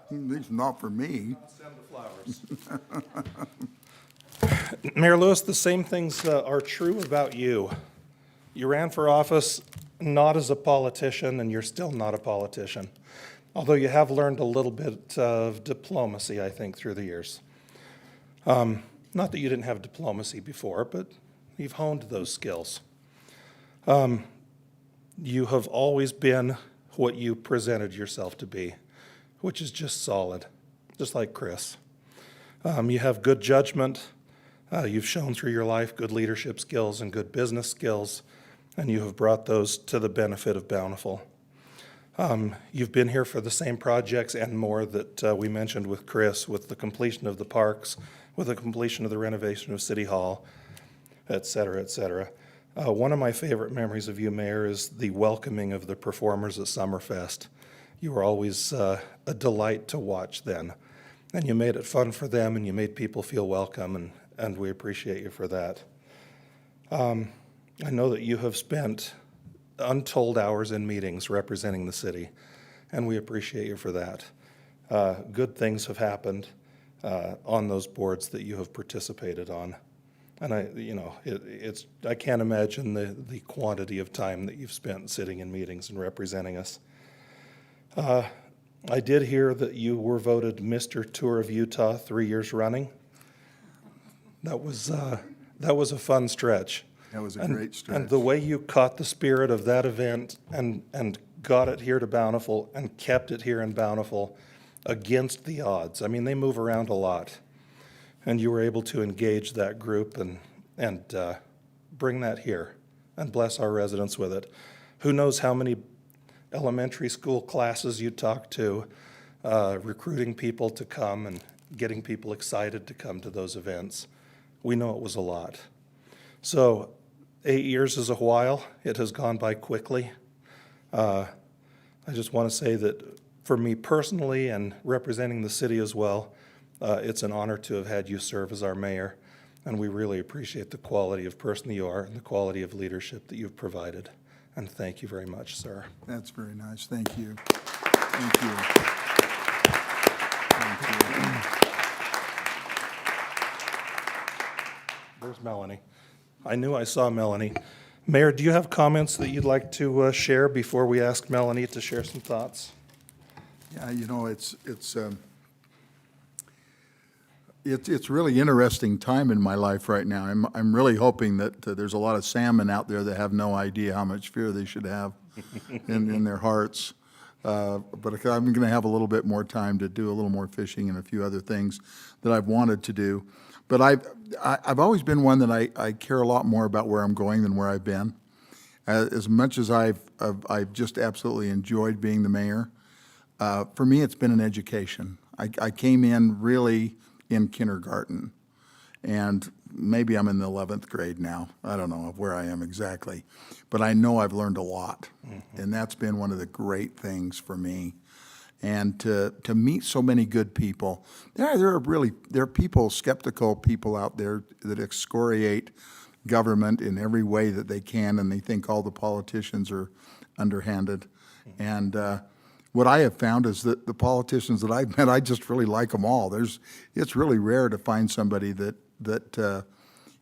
At least not for me. Don't send the flowers. Mayor Lewis, the same things are true about you. You ran for office not as a politician, and you're still not a politician, although you have learned a little bit of diplomacy, I think, through the years. Not that you didn't have diplomacy before, but you've honed those skills. You have always been what you presented yourself to be, which is just solid, just like Chris. You have good judgment. You've shown through your life good leadership skills and good business skills, and you have brought those to the benefit of Bountiful. You've been here for the same projects and more that we mentioned with Chris, with the completion of the parks, with the completion of the renovation of City Hall, et cetera, et cetera. One of my favorite memories of you, Mayor, is the welcoming of the performers at Summerfest. You were always a delight to watch then. And you made it fun for them, and you made people feel welcome, and we appreciate you for that. I know that you have spent untold hours in meetings representing the city, and we appreciate you for that. Good things have happened on those boards that you have participated on. And I can't imagine the quantity of time that you've spent sitting in meetings and representing us. I did hear that you were voted Mr. Tour of Utah 3 years running. That was a fun stretch. That was a great stretch. And the way you caught the spirit of that event and got it here to Bountiful and kept it here in Bountiful against the odds. I mean, they move around a lot. And you were able to engage that group and bring that here and bless our residents with it. Who knows how many elementary school classes you talked to, recruiting people to come and getting people excited to come to those events. We know it was a lot. So 8 years is a while. It has gone by quickly. I just want to say that for me personally and representing the city as well, it's an honor to have had you serve as our mayor, and we really appreciate the quality of person you are and the quality of leadership that you've provided. And thank you very much, sir. That's very nice. Thank you. Thank you. Thank you. There's Melanie. I knew I saw Melanie. Mayor, do you have comments that you'd like to share before we ask Melanie to share some thoughts? Yeah, it's really interesting time in my life right now. I'm really hoping that there's a lot of salmon out there that have no idea how much fear they should have in their hearts. But I'm going to have a little bit more time to do a little more fishing and a few other things that I've wanted to do. But I've always been one that I care a lot more about where I'm going than where I've been. As much as I've just absolutely enjoyed being the mayor, for me it's been an education. I came in really in kindergarten, and maybe I'm in the 11th grade now. I don't know where I am exactly, but I know I've learned a lot, and that's been one of the great things for me. And to meet so many good people. There are people, skeptical people out there that excoriate government in every way that they can, and they think all the politicians are underhanded. And what I have found is that the politicians that I've met, I just really like them all. It's really rare to find somebody that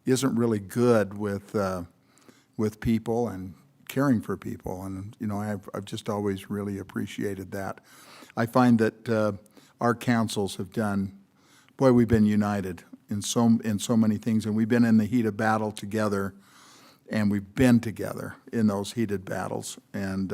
isn't really good with people and caring for people. And I've just always really appreciated that. I find that our councils have done, boy, we've been united in so many things, and we've been in the heat of battle together, and we've been together in those heated battles, and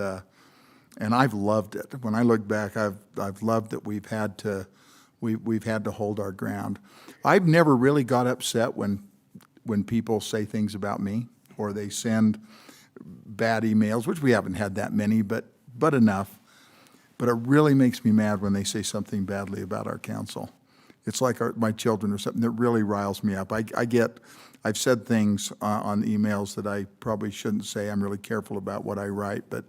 I've loved it. When I look back, I've loved that we've had to hold our ground. I've never really got upset when people say things about me or they send bad emails, which we haven't had that many, but enough. But it really makes me mad when they say something badly about our council. It's like my children or something that really riles me up. I've said things on emails that I probably shouldn't say. I'm really careful about what I write, but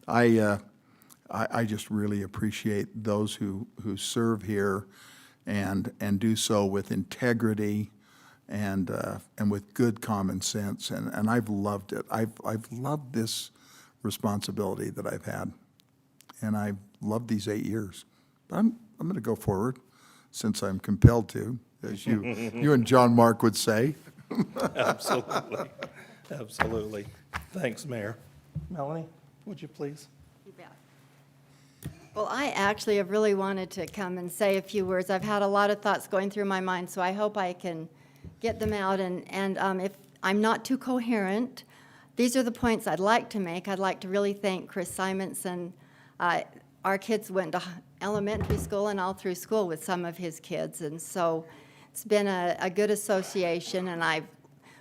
I just really appreciate those who serve here and do so with integrity and with good common sense. And I've loved it. I've loved this responsibility that I've had. And I've loved these 8 years. But I'm going to go forward since I'm compelled to, as you and John Mark would say. Absolutely. Absolutely. Thanks, Mayor. Melanie, would you please? You bet. Well, I actually have really wanted to come and say a few words. I've had a lot of thoughts going through my mind, so I hope I can get them out. And if I'm not too coherent, these are the points I'd like to make. I'd like to really thank Chris Simonson. Our kids went to elementary school and all through school with some of his kids, and so it's been a good association. And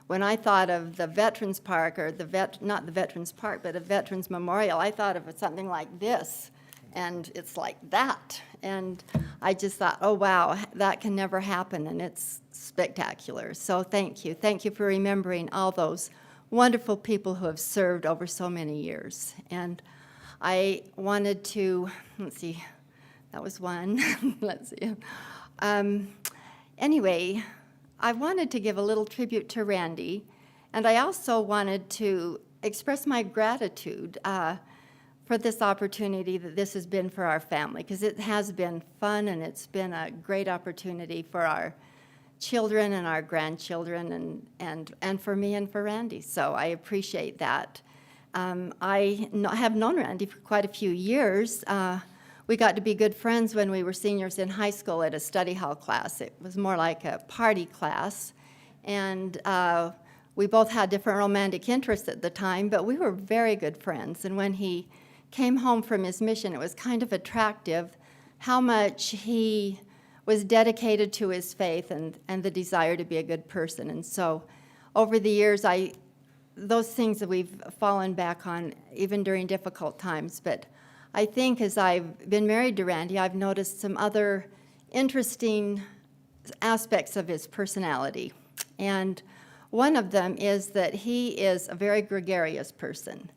when I thought of the Veterans Park, or not the Veterans Park, but a Veterans Memorial, I thought of something like this, and it's like that. And I just thought, oh wow, that can never happen, and it's spectacular. So thank you. Thank you for remembering all those wonderful people who have served over so many years. And I wanted to, let's see, that was one. Let's see. Anyway, I wanted to give a little tribute to Randy, and I also wanted to express my gratitude for this opportunity that this has been for our family, because it has been fun and it's been a great opportunity for our children and our grandchildren and for me and for Randy. So I appreciate that. Have known Randy for quite a few years. We got to be good friends when we were seniors in high school at a study hall class. It was more like a party class. And we both had different romantic interests at the time, but we were very good friends. And when he came home from his mission, it was kind of attractive how much he was dedicated to his faith and the desire to be a good person. And so over the years, those things that we've fallen back on, even during difficult times. But I think as I've been married to Randy, I've noticed some other interesting aspects of his personality. And one of them is that he is a very gregarious person.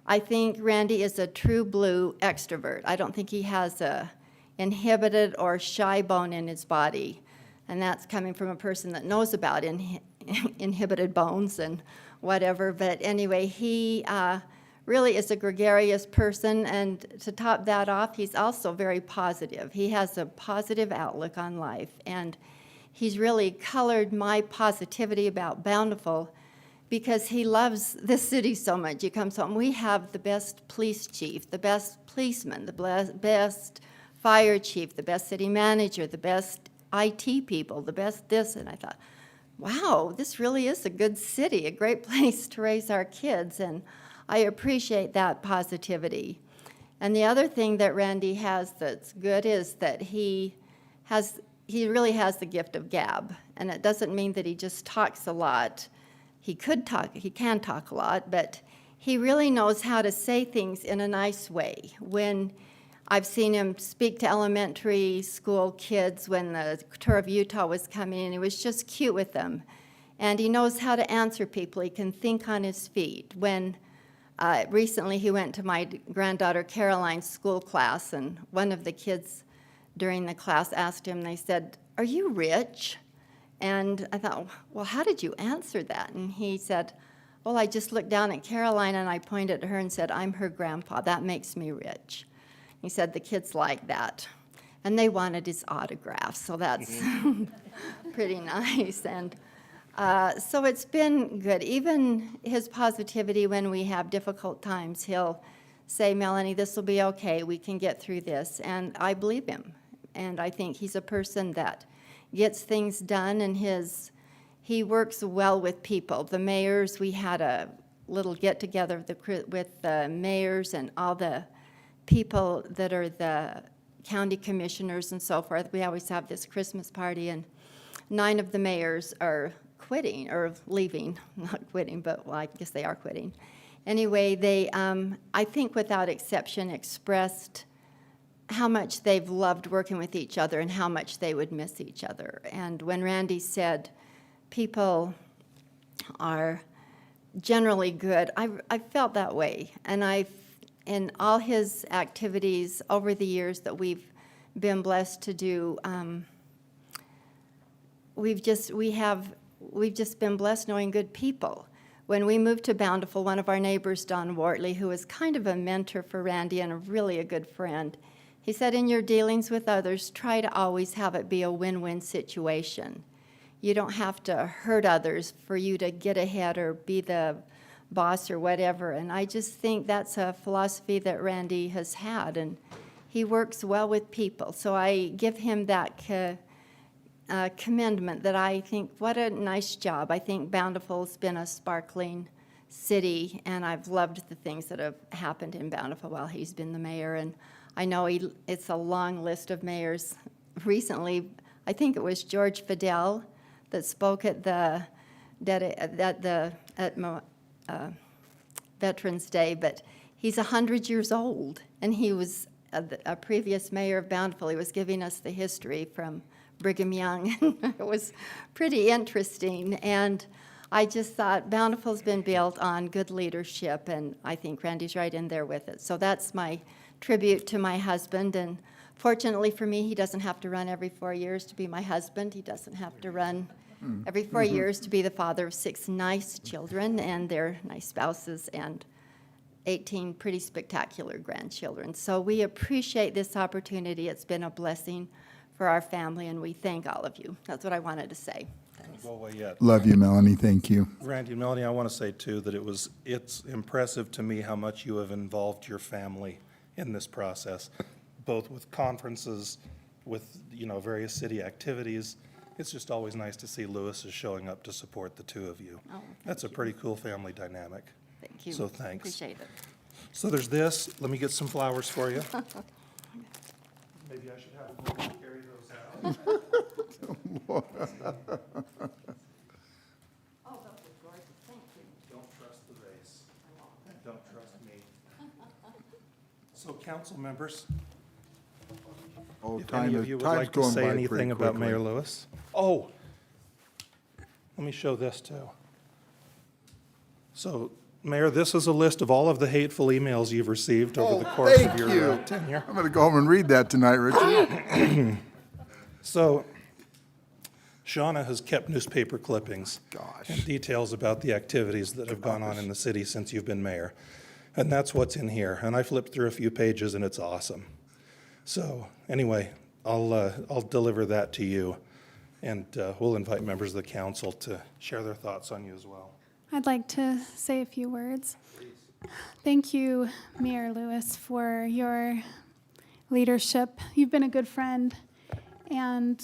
I think Randy is a true blue extrovert. I don't think he has a inhibited or shy bone in his body. And that's coming from a person that knows about inhibited bones and whatever. But anyway, he really is a gregarious person. And to top that off, he's also very positive. He has a positive outlook on life. And he's really colored my positivity about Bountiful because he loves this city so much. He comes home, we have the best police chief, the best policeman, the best fire chief, the best city manager, the best IT people, the best this. And I thought, wow, this really is a good city, a great place to raise our kids. And I appreciate that positivity. And the other thing that Randy has that's good is that he really has the gift of gab. And it doesn't mean that he just talks a lot. He can talk a lot, but he really knows how to say things in a nice way. When I've seen him speak to elementary school kids when the tour of Utah was coming in, he was just cute with them. And he knows how to answer people. He can think on his feet. When recently he went to my granddaughter Caroline's school class, and one of the kids during the class asked him, they said, "Are you rich?" And I thought, well, how did you answer that? And he said, well, I just looked down at Caroline and I pointed at her and said, I'm her grandpa. That makes me rich. He said the kids like that. And they wanted his autograph, so that's pretty nice. And so it's been good. Even his positivity when we have difficult times, he'll say, Melanie, this will be okay. We can get through this. And I believe him. And I think he's a person that gets things done, and he works well with people. The mayors, we had a little get-together with the mayors and all the people that are the county commissioners and so forth. We always have this Christmas party, and 9 of the mayors are quitting or leaving. Not quitting, but well, I guess they are quitting. Anyway, they, I think without exception, expressed how much they've loved working with each other and how much they would miss each other. And when Randy said people are generally good, I felt that way. And in all his activities over the years that we've been blessed to do, we've just been blessed knowing good people. When we moved to Bountiful, one of our neighbors, Don Wortley, who was kind of a mentor for Randy and really a good friend, he said, in your dealings with others, try to always have it be a win-win situation. You don't have to hurt others for you to get ahead or be the boss or whatever. And I just think that's a philosophy that Randy has had, and he works well with people. So I give him that commendment that I think, what a nice job. I think Bountiful's been a sparkling city, and I've loved the things that have happened in Bountiful while he's been the mayor. And I know it's a long list of mayors. Recently, I think it was George Fidel that spoke at Veterans Day, but he's 100 years old, and he was a previous mayor of Bountiful. He was giving us the history from Brigham Young. It was pretty interesting, and I just thought Bountiful's been built on good leadership, and I think Randy's right in there with it. So that's my tribute to my husband, and fortunately for me, he doesn't have to run every 4 years to be my husband. He doesn't have to run every 4 years to be the father of 6 nice children and their nice spouses and 18 pretty spectacular grandchildren. So we appreciate this opportunity. It's been a blessing for our family, and we thank all of you. That's what I wanted to say. Don't go away yet. Love you, Melanie, thank you. Randy and Melanie, I want to say too that it's impressive to me how much you have involved your family in this process, both with conferences, with, various city activities. It's just always nice to see Lewis is showing up to support the two of you. Oh, That's a pretty cool family dynamic. Thank you. So thanks. Appreciate it. So there's this. Let me get some flowers for you. Maybe I should have a little carry those out. Oh, that was gorgeous. Thank you. Don't trust the race. Don't trust me. So council members, Oh, if any of you would like to say anything about Mayor Lewis. Oh, let me show this too. So, Mayor, this is a list of all of the hateful emails you've received over the course of your tenure. I'm going to go home and read that tonight, Richard. So, Shauna has kept newspaper clippings Gosh. and details about the activities that have gone on in the city since you've been mayor. And that's what's in here. And I flipped through a few pages and it's awesome. So anyway, I'll deliver that to you, and we'll invite members of the council to share their thoughts on you as well. I'd like to say a few words. Thank you, Mayor Lewis, for your leadership. You've been a good friend, and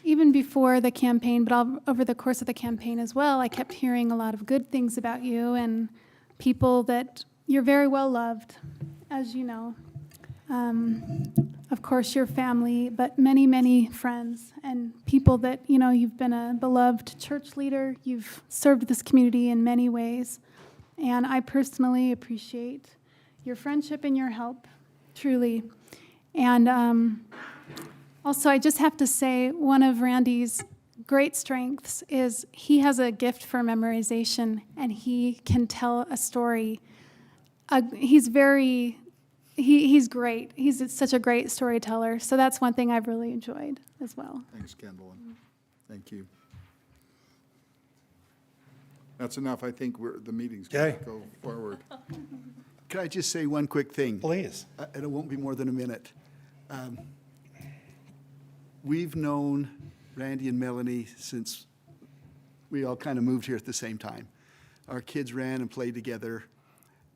even before the campaign, but over the course of the campaign as well, I kept hearing a lot of good things about you and people that you're very well loved, as you know. Of course, your family, but many, many friends and people that, you've been a beloved church leader. You've served this community in many ways. And I personally appreciate your friendship and your help, truly. And also, I just have to say, one of Randy's great strengths is he has a gift for memorization, and he can tell a story. He's great. He's such a great storyteller. So that's one thing I've really enjoyed as well. Thanks, Kendall. Thank you. That's enough. I think the meeting's going to go forward. Could I just say one quick thing? Please. And it won't be more than a minute. We've known Randy and Melanie since we all kind of moved here at the same time. Our kids ran and played together,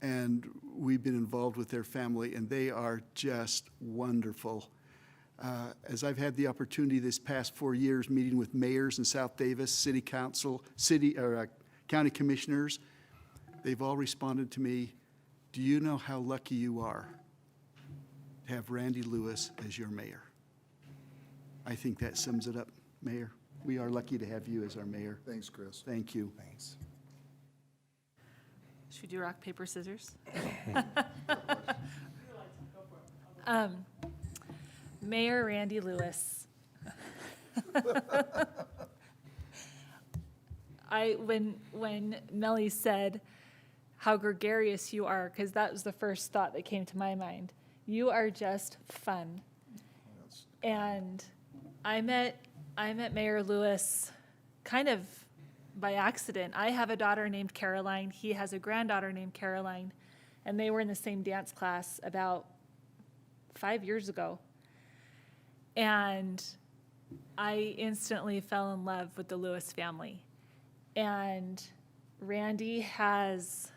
and we've been involved with their family, and they are just wonderful. As I've had the opportunity this past 4 years meeting with mayors in South Davis, city council, county commissioners, they've all responded to me, do you know how lucky you are to have Randy Lewis as your mayor? I think that sums it up, Mayor. We are lucky to have you as our mayor. Thanks, Chris. Thank you. Thanks. Should we do rock, paper, scissors? Mayor Randy Lewis. When Melly said how gregarious you are, because that was the first thought that came to my mind. You are just fun. And I met Mayor Lewis kind of by accident. I have a daughter named Caroline. He has a granddaughter named Caroline. And they were in the same dance class about 5 years ago. And I instantly fell in love with the Lewis family. And Randy has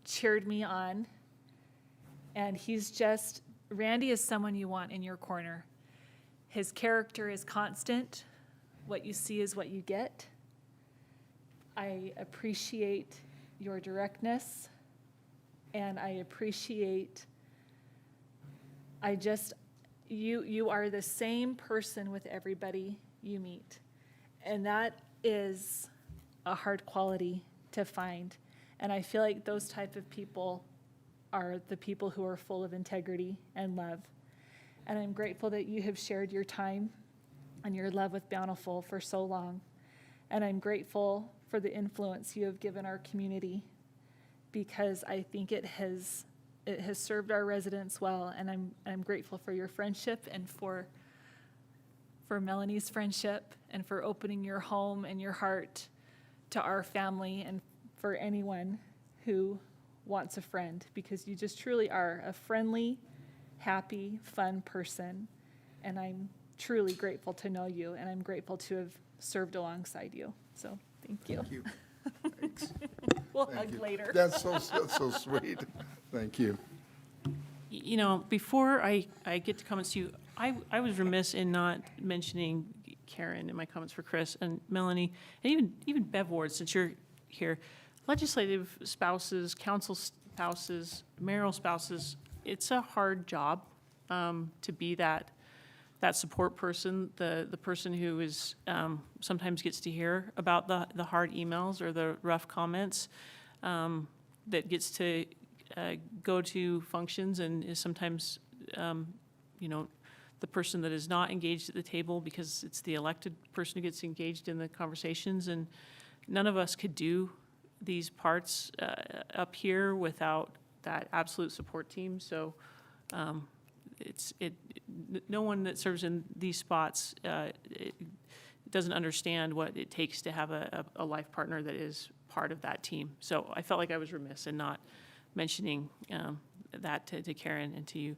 cheered me on. And Randy is someone you want in your corner. His character is constant. What you see is what you get. I appreciate your directness, and I appreciate, you are the same person with everybody you meet. And that is a hard quality to find. And I feel like those type of people are the people who are full of integrity and love. And I'm grateful that you have shared your time and your love with Bountiful for so long. And I'm grateful for the influence you have given our community, because I think it has served our residents well, and I'm grateful for your friendship and for Melanie's friendship and for opening your home and your heart to our family and for anyone who wants a friend, because you just truly are a friendly, happy, fun person, and I'm truly grateful to know you, and I'm grateful to have served alongside you. So thank you. Thank you. Thanks. We'll Thank hug you. later. That's so sweet. Thank you. You know, before I get to comments to you, I was remiss in not mentioning Karen in my comments for Chris and Melanie, and even Bev Ward, since you're here. Legislative spouses, council spouses, mayoral spouses, it's a hard job to be that support person, the person who is sometimes gets to hear about the hard emails or the rough comments, that gets to go to functions and is sometimes, the person that is not engaged at the table because it's the elected person who gets engaged in the conversations. And none of us could do these parts up here without that absolute support team. So no one that serves in these spots doesn't understand what it takes to have a life partner that is part of that team. So I felt like I was remiss in not mentioning that to Karen and to you,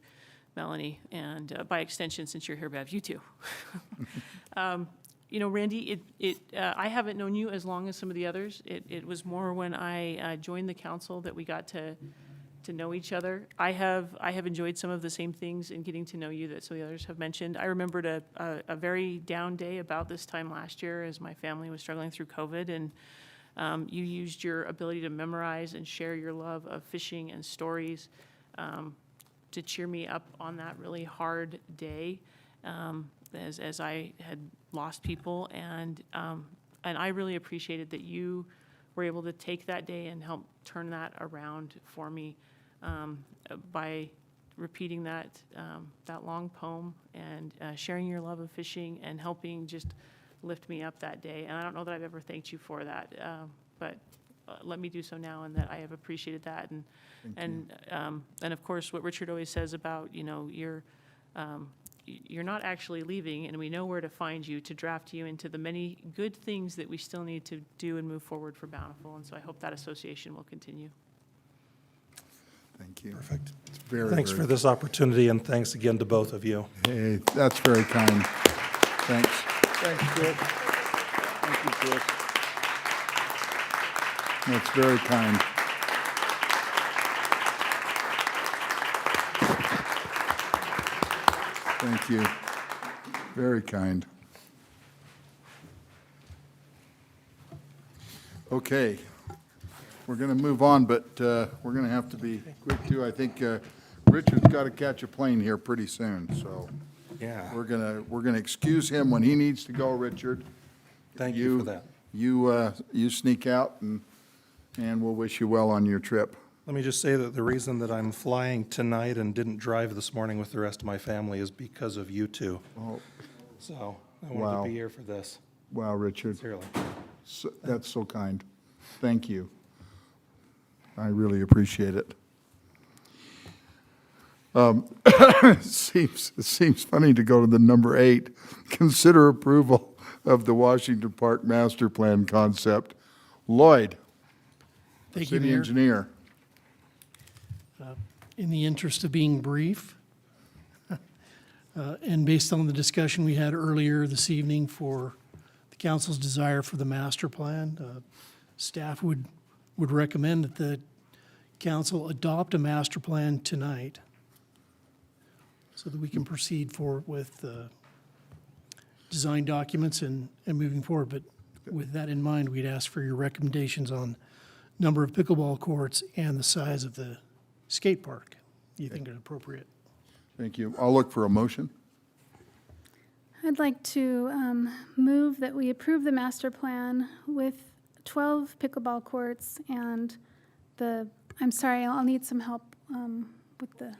Melanie, and by extension, since you're here, Bev, you too. Randy, I haven't known you as long as some of the others. It was more when I joined the council that we got to know each other. I have enjoyed some of the same things in getting to know you that some of the others have mentioned. I remembered a very down day about this time last year as my family was struggling through COVID, and you used your ability to memorize and share your love of fishing and stories to cheer me up on that really hard day, as I had lost people, and I really appreciated that you were able to take that day and help turn that around for me by repeating that long poem and sharing your love of fishing and helping just lift me up that day. And I don't know that I've ever thanked you for that, but let me do so now, and that I have appreciated that. And of course, what Richard always says about, you're not actually leaving, and we know where to find you to draft you into the many good things that we still need to do and move forward for Bountiful. And so I hope that association will continue. Thank you. Perfect. It's very, Thanks for this opportunity, and thanks again to both of you. Hey, that's very kind. Thanks. Thanks, Chris. Thank you, Chris. That's very kind. Thank you. Very kind. Okay. We're going to move on, but we're going to have to be quick, too. I think Richard's got to catch a plane here pretty soon, so Yeah. we're gonna excuse him when he needs to go, Richard. Thank you for that. You sneak out, and we'll wish you well on your trip. Let me just say that the reason that I'm flying tonight and didn't drive this morning with the rest of my family is because of you two. Oh, So I wanted Wow. to be here for this, wow, Richard. sincerely. That's so kind. Thank you. I really appreciate it. It seems funny to go to the number 8, consider approval of the Washington Park Master Plan concept. Lloyd, Thank you, city Mayor. engineer. In the interest of being brief, and based on the discussion we had earlier this evening for the council's desire for the master plan, staff would recommend that the council adopt a master plan tonight so that we can proceed forward with design documents and moving forward. But with that in mind, we'd ask for your recommendations on number of pickleball courts and the size of the skate park. You think it appropriate? Thank you. I'll look for a motion. I'd like to move that we approve the master plan with 12 pickleball courts and I'm sorry, I'll need some help with the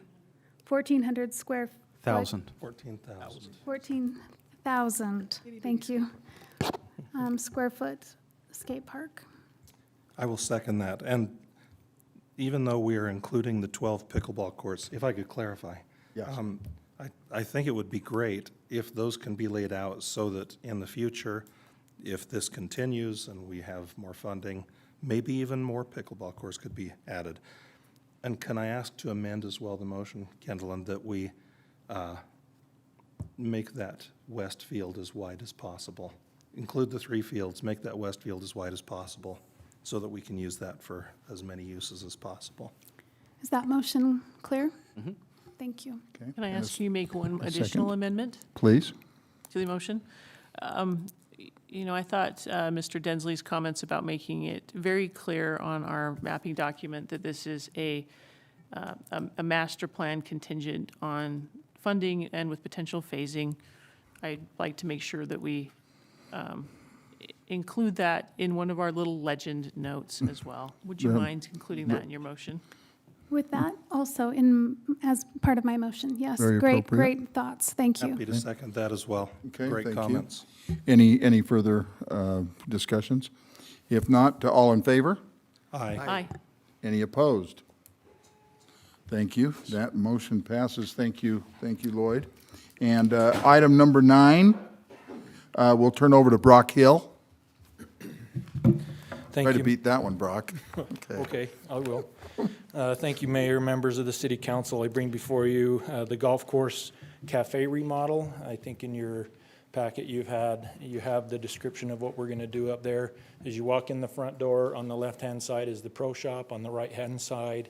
1,400 square foot. 14,000. 14,000, thank you. square foot skate park. I will second that. And even though we are including the 12 pickleball courts, if I could clarify. Yes. I think it would be great if those can be laid out so that in the future, if this continues and we have more funding, maybe even more pickleball courts could be added. And can I ask to amend as well the motion, Kendall, that we make that west field as wide as possible? Include the 3 fields, make that west field as wide as possible so that we can use that for as many uses as possible. Is that motion clear? Thank you. Okay. Can I And ask you make one a additional second. amendment Please. to the motion? You know, I thought Mr. Densley's comments about making it very clear on our mapping document that this is a master plan contingent on funding and with potential phasing. I'd like to make sure that we include that in one of our little legend notes as well. Would you mind including that in your motion? With that, also as part of my motion, yes. Very Great, appropriate. great thoughts. Thank you. Happy to second that as well. Okay, Great thank you. comments. Any further discussions? If not, all in favor? Aye. Aye. Any opposed? Thank you. That motion passes. Thank you, Lloyd. And item number 9, we'll turn over to Brock Hill. Thank Try to you. beat that one, Brock. Okay, I will. Thank you, Mayor, members of the City Council. I bring before you the golf course cafe remodel. I think in your packet you have the description of what we're going to do up there. As you walk in the front door, on the left-hand side is the pro shop. On the right-hand side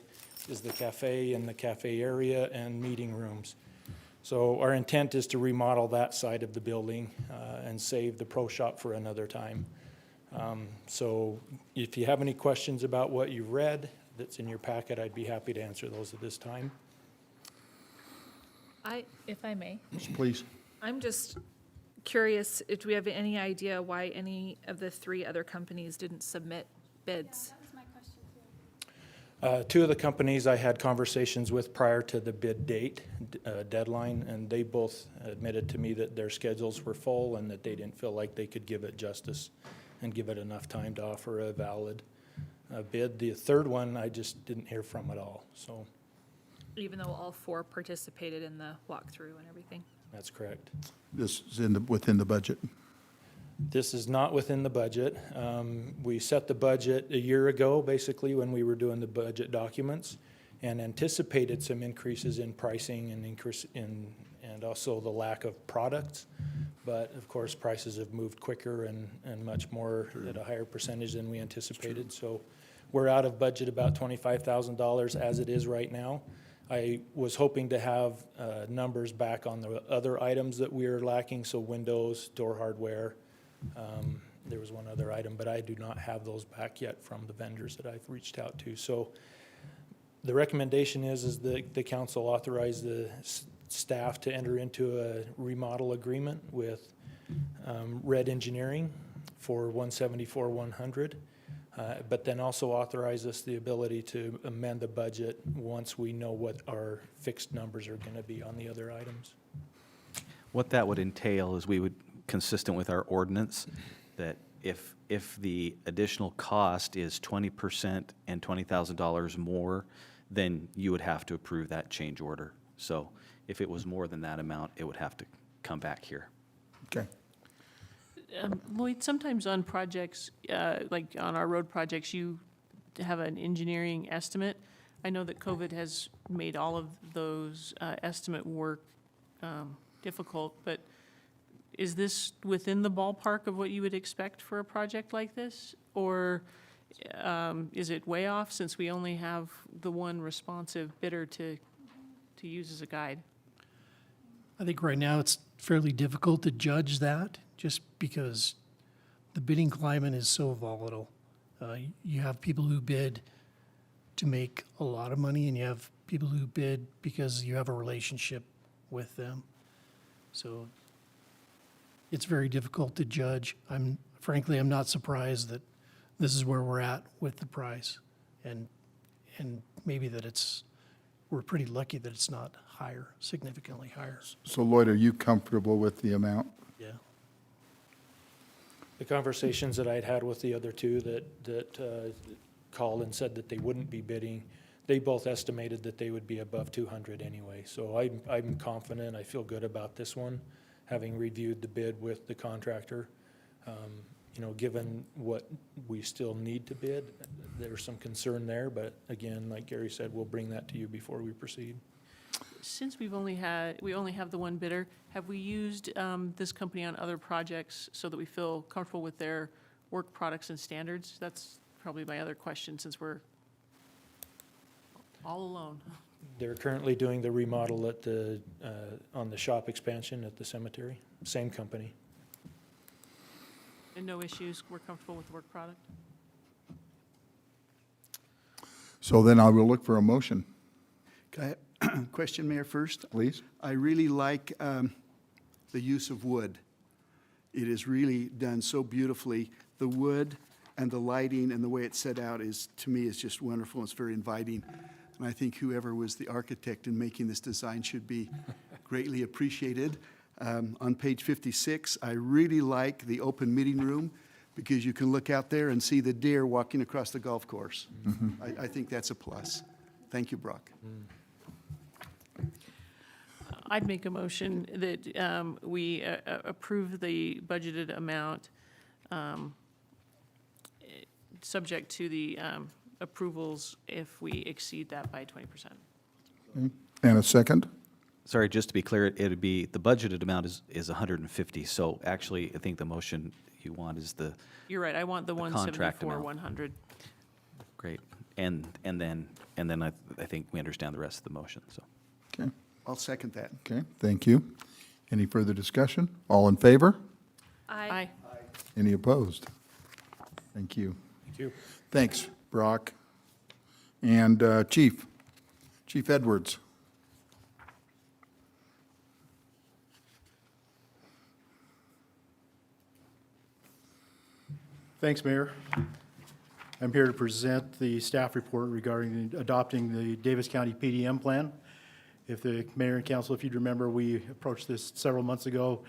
is the cafe and the cafe area and meeting rooms. So our intent is to remodel that side of the building and save the pro shop for another time. So if you have any questions about what you read that's in your packet, I'd be happy to answer those at this time. If I may, Please. I'm just curious, do we have any idea why any of the 3 other companies didn't submit bids? Two of the companies I had conversations with prior to the bid date deadline, and they both admitted to me that their schedules were full and that they didn't feel like they could give it justice and give it enough time to offer a valid bid. The third one, I just didn't hear from at all, so Even though all 4 participated in the walkthrough and everything? that's correct. This is within the budget. This is not within the budget. We set the budget a year ago, basically, when we were doing the budget documents, and anticipated some increases in pricing and and also the lack of products. But of course, prices have moved quicker and much more at a higher percentage than we anticipated. So we're out of budget about $25,000 as it is right now. I was hoping to have numbers back on the other items that we are lacking, so windows, door hardware. There was one other item, but I do not have those back yet from the vendors that I've reached out to. So the recommendation is that the council authorize the staff to enter into a remodel agreement with Red Engineering for $174,100, but then also authorize us the ability to amend the budget once we know what our fixed numbers are going to be on the other items. What that would entail is we would, consistent with our ordinance, that if the additional cost is 20% and $20,000 more, then you would have to approve that change order. So if it was more than that amount, it would have to come back here. Okay. Lloyd, sometimes on projects, like on our road projects, you have an engineering estimate. I know that COVID has made all of those estimate work difficult, but is this within the ballpark of what you would expect for a project like this? Or is it way off since we only have the one responsive bidder to use as a guide? I think right now it's fairly difficult to judge that, just because the bidding climate is so volatile. You have people who bid to make a lot of money, and you have people who bid because you have a relationship with them. So it's very difficult to judge. Frankly, I'm not surprised that this is where we're at with the price, and maybe that we're pretty lucky that it's not higher, significantly higher. So Lloyd, are you comfortable with the amount? Yeah. the conversations that I'd had with the other two that called and said that they wouldn't be bidding, they both estimated that they would be above 200 anyway. So I'm confident, I feel good about this one, having reviewed the bid with the contractor. You know, given what we still need to bid, there's some concern there, but again, like Gary said, we'll bring that to you before we proceed. Since we only have the one bidder, have we used this company on other projects so that we feel comfortable with their work products and standards? That's probably my other question, since we're all alone. They're currently doing the remodel at the, on the shop expansion at the cemetery, same company. And no issues, we're comfortable with the work product? So then I will look for a motion, Can I question, Mayor, first? please. I really like the use of wood. It is really done so beautifully. The wood and the lighting and the way it's set out is, to me, is just wonderful. It's very inviting. And I think whoever was the architect in making this design should be greatly appreciated. On page 56, I really like the open meeting room because you can look out there and see the deer walking across the golf course. I think that's a plus. Thank you, Brock. I'd make a motion that we approve the budgeted amount, subject to the approvals if we exceed that by 20%. And a second? Sorry, just to be clear, it'd be, the budgeted amount is 150, so actually, I think the motion you want is the, You're right, I want the contract 174, amount. 100. great, and then I think we understand the rest of the motion, so. Okay, I'll second that. okay, thank you. Any further discussion? All in favor? Aye. Any opposed? Thank you. Thank you. Thanks, Brock. And Chief Edwards. Thanks, Mayor. I'm here to present the staff report regarding adopting the Davis County PDM plan. If the mayor and council, if you'd remember, we approached this several months ago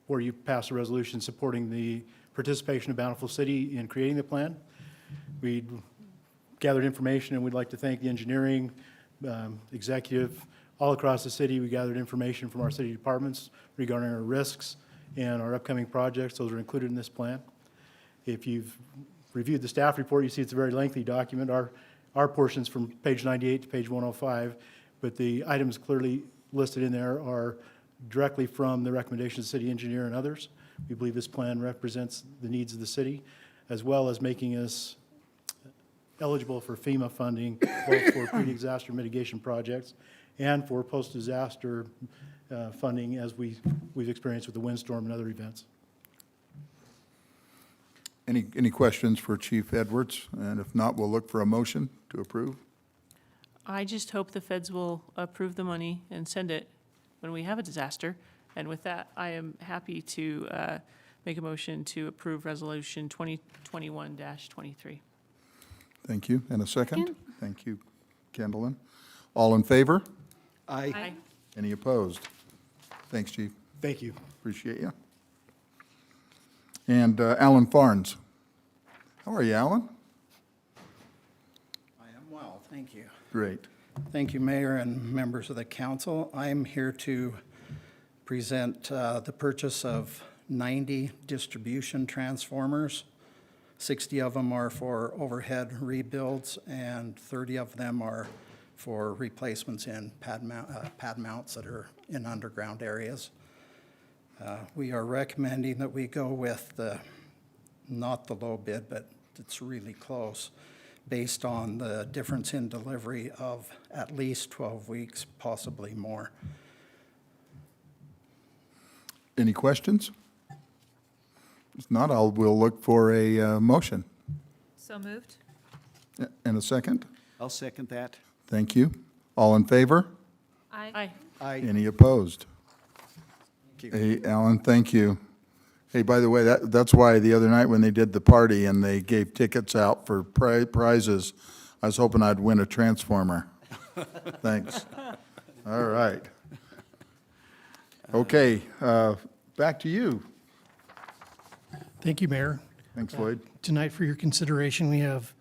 where you passed a resolution supporting the participation of Bountiful City in creating the plan. We gathered information, and we'd like to thank the engineering executive all across the city. We gathered information from our city departments regarding our risks and our upcoming projects. Those are included in this plan. If you've reviewed the staff report, you see it's a very lengthy document. Our portions from page 98 to page 105, but the items clearly listed in there are directly from the recommendations of the city engineer and others. We believe this plan represents the needs of the city, as well as making us eligible for FEMA funding, both for pre-disaster mitigation projects and for post-disaster funding, as we've experienced with the windstorm and other events. Any questions for Chief Edwards? And if not, we'll look for a motion to approve. I just hope the feds will approve the money and send it when we have a disaster. And with that, I am happy to make a motion to approve Resolution 2021-23. Thank you. And a second? Second. Thank you, Kendallin. All in favor? Aye. Any opposed? Thanks, Chief. Thank you. Appreciate you. And Alan Farnes. How are you, Alan? I am well, thank you. Great. Thank you, Mayor and members of the council. I am here to present the purchase of 90 distribution transformers. 60 of them are for overhead rebuilds, and 30 of them are for replacements in pad mounts that are in underground areas. We are recommending that we go with not the low bid, but it's really close, based on the difference in delivery of at least 12 weeks, possibly more. Any questions? If not, we'll look for a motion. So moved? And a second? I'll second that. Thank you. All in favor? Aye. Aye. Any opposed? Thank you. Hey, Alan, thank you. Hey, by the way, that's why the other night when they did the party and they gave tickets out for prizes, I was hoping I'd win a transformer. Thanks. All right. Okay, back to you. Thank you, Mayor. Thanks, Lloyd. Tonight, for your consideration, we have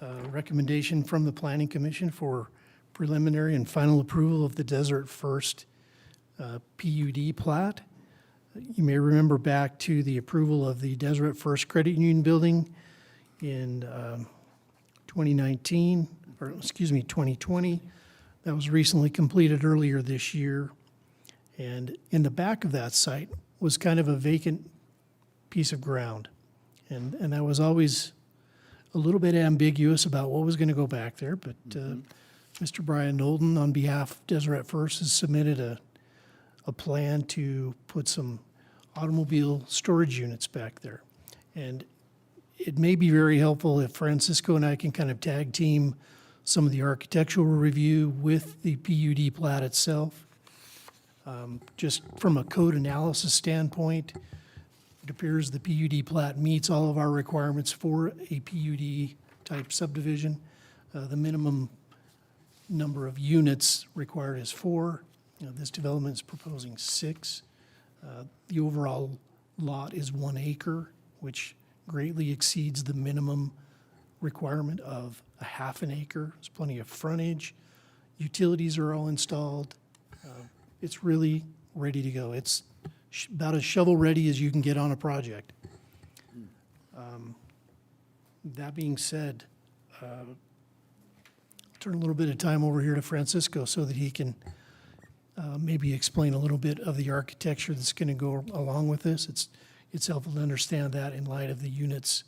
a recommendation from the Planning Commission for preliminary and final approval of the Desert First PUD plat. You may remember back to the approval of the Deseret First Credit Union building in 2019, or excuse me, 2020. That was recently completed earlier this year. And in the back of that site was kind of a vacant piece of ground. And that was always a little bit ambiguous about what was going to go back there. But Mr. Brian Nolden, on behalf of Deseret First, has submitted a plan to put some automobile storage units back there. And it may be very helpful if Francisco and I can kind of tag team some of the architectural review with the PUD plat itself. Just from a code analysis standpoint, it appears the PUD plat meets all of our requirements for a PUD type subdivision. The minimum number of units required is 4. This development is proposing 6. The overall lot is 1 acre, which greatly exceeds the minimum requirement of a half an acre. There's plenty of frontage. Utilities are all installed. It's really ready to go. It's about as shovel-ready as you can get on a project. That being said, I'll turn a little bit of time over here to Francisco so that he can maybe explain a little bit of the architecture that's going to go along with this. It's helpful to understand that in light of the units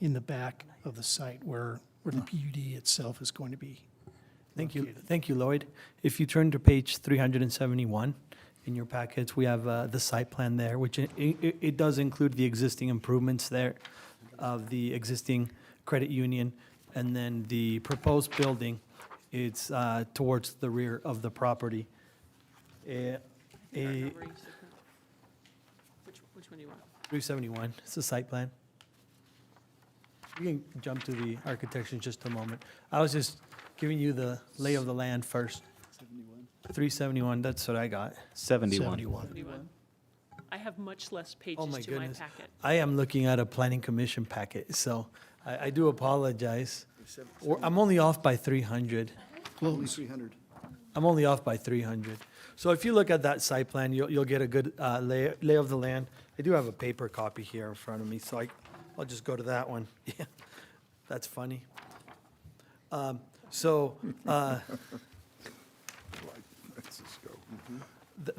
in the back of the site where the PUD itself is going to be. Thank you, Lloyd. If you turn to page 371 in your packets, we have the site plan there, which it does include the existing improvements there of the existing credit union, and then the proposed building, it's towards the rear of the property. Which one do you want? 371, it's the site plan. You can jump to the architecture in just a moment. I was just giving you the lay of the land first. 371, that's what I got. 71. I have much less pages Oh, my to my goodness. packet. I am looking at a planning commission packet, so I do apologize. I'm only off by 300. Only 300. I'm only off by 300. So if you look at that site plan, you'll get a good lay of the land. I do have a paper copy here in front of me, so I'll just go to that one. Yeah, that's funny.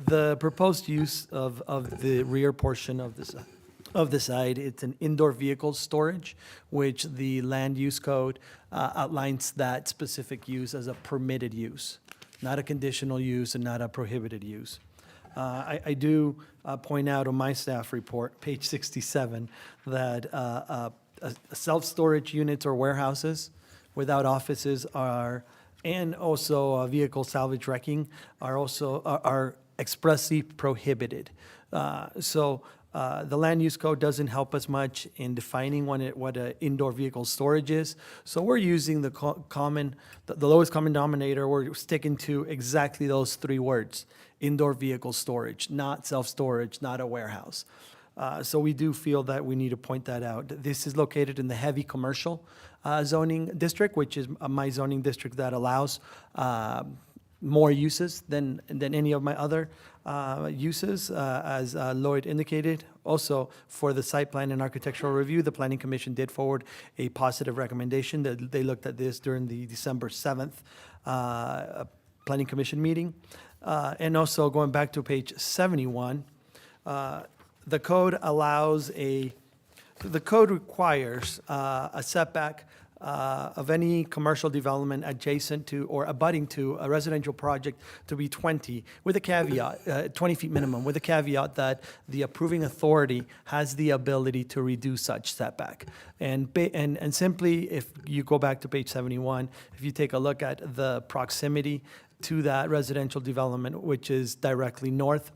The proposed use of the rear portion of the site, it's an indoor vehicle storage, which the land use code outlines that specific use as a permitted use, not a conditional use and not a prohibited use. I do point out on my staff report, page 67, that self-storage units or warehouses without offices and also vehicle salvage wrecking are expressly prohibited. The land use code doesn't help us much in defining what an indoor vehicle storage is. So we're using the lowest common denominator. We're sticking to exactly those 3 words: indoor vehicle storage, not self-storage, not a warehouse. So we do feel that we need to point that out. This is located in the heavy commercial zoning district, which is my zoning district that allows more uses than any of my other uses, as Lloyd indicated. Also, for the site plan and architectural review, the Planning Commission did forward a positive recommendation. That they looked at this during the December 7th Planning Commission meeting. And also, going back to page 71, the code requires a setback of any commercial development adjacent to or abutting to a residential project to be 20, with a caveat, 20 feet minimum, with a caveat that the approving authority has the ability to reduce such setback. And simply, if you go back to page 71, if you take a look at the proximity to that residential development, which is directly north,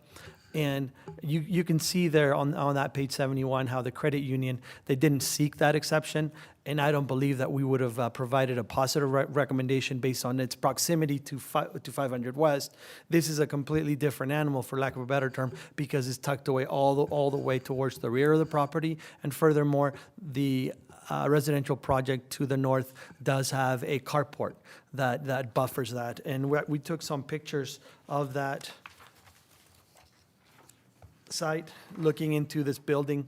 And you can see there on that page 71 how the credit union, they didn't seek that exception. And I don't believe that we would have provided a positive recommendation based on its proximity to 500 West. This is a completely different animal, for lack of a better term, because it's tucked away all the way towards the rear of the property. And furthermore, the residential project to the north does have a carport that buffers that. And we took some pictures of that site looking into this building,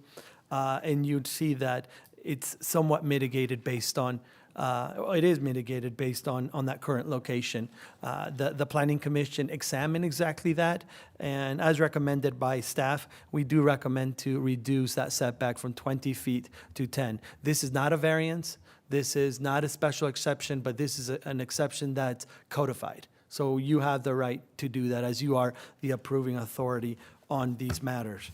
and you'd see that it's somewhat mitigated based on, it is mitigated based on that current location. The Planning Commission examined exactly that, and as recommended by staff, we do recommend to reduce that setback from 20 feet to 10. This is not a variance, this is not a special exception, but this is an exception that's codified. So you have the right to do that as you are the approving authority on these matters.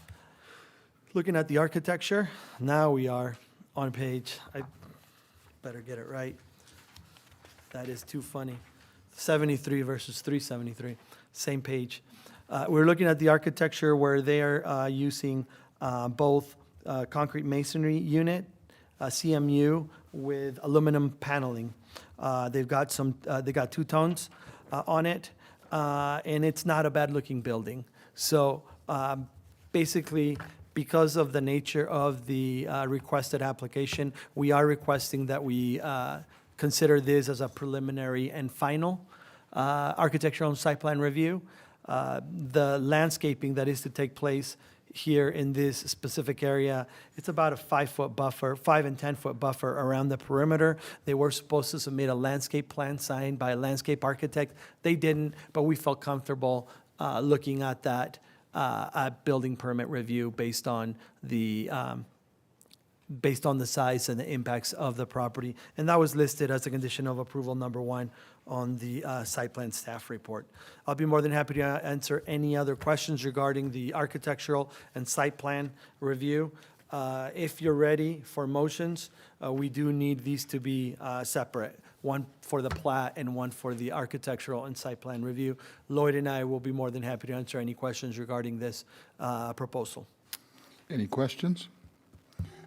Looking at the architecture, now we are on page, I better get it right. That is too funny. 73 versus 373, same page. We're looking at the architecture where they're using both concrete masonry unit, CMU, with aluminum paneling. They've got two tones on it, and it's not a bad-looking building. So basically, because of the nature of the requested application, we are requesting that we consider this as a preliminary and final architectural and site plan review. The landscaping that is to take place here in this specific area, it's about a 5-foot buffer, 5 and 10-foot buffer around the perimeter. They were supposed to submit a landscape plan signed by a landscape architect. They didn't, but we felt comfortable looking at that building permit review based on the size and the impacts of the property. And that was listed as a condition of approval number 1 on the site plan staff report. I'll be more than happy to answer any other questions regarding the architectural and site plan review. If you're ready for motions, we do need these to be separate, one for the plat and one for the architectural and site plan review. Lloyd and I will be more than happy to answer any questions regarding this proposal. Any questions?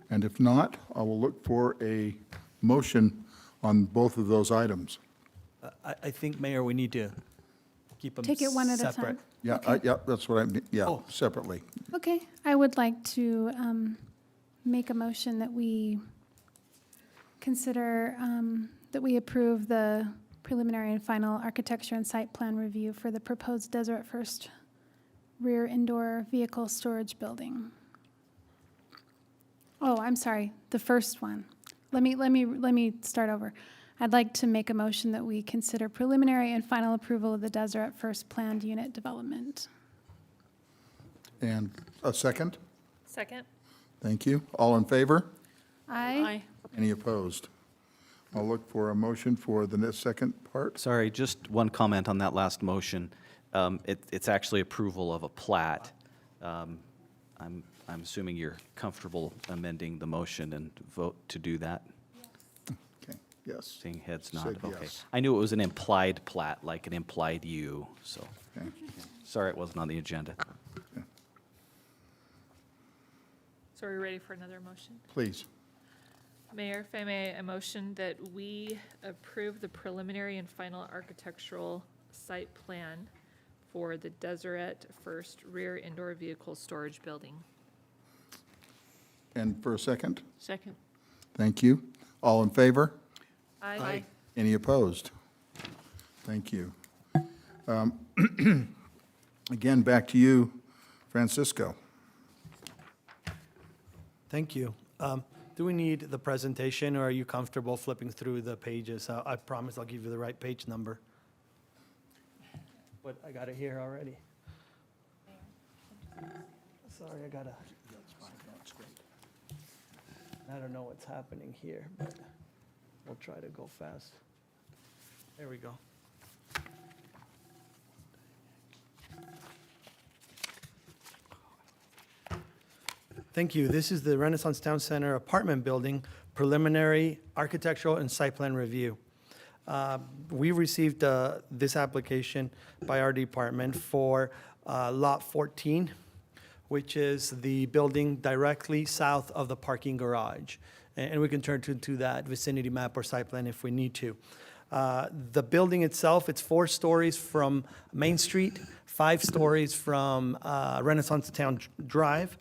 And if not, I will look for a motion on both of those items. I think, Mayor, we need to keep them separate. Take it one at a time. Yeah, Okay. that's what I mean, yeah, separately. Okay, I would like to make a motion that we consider, that we approve the preliminary and final architecture and site plan review for the proposed Deseret First rear indoor vehicle storage building. Oh, I'm sorry, the first one. Let me start over. I'd like to make a motion that we consider preliminary and final approval of the Deseret First planned unit development. And a second? Second? Thank you. All in favor? Aye. Any opposed? I'll look for a motion for the second part. Sorry, just one comment on that last motion. It's actually approval of a plat. I'm assuming you're comfortable amending the motion and vote to do that? Okay, yes. Seeing heads Said nod, okay. yes. I knew it was an implied plat, like an implied U, so. Okay. Sorry it wasn't on the agenda. So are we ready for another motion? Please. Mayor, if I may, a motion that we approve the preliminary and final architectural site plan for the Deseret First rear indoor vehicle storage building. And for a second? Second. Thank you. All in favor? Aye. Any opposed? Thank you. Again, back to you, Francisco. Thank you. Do we need the presentation, or are you comfortable flipping through the pages? I promise I'll give you the right page number. But I got it here already. Sorry, I gotta. I don't know what's happening here, but we'll try to go fast. There we go. Thank you. This is the Renaissance Town Center apartment building preliminary architectural and site plan review. We received this application by our department for Lot 14 which is the building directly south of the parking garage. And we can turn to that vicinity map or site plan if we need to. The building itself, it's 4 stories from Main Street, 5 stories from Renaissance Town Drive.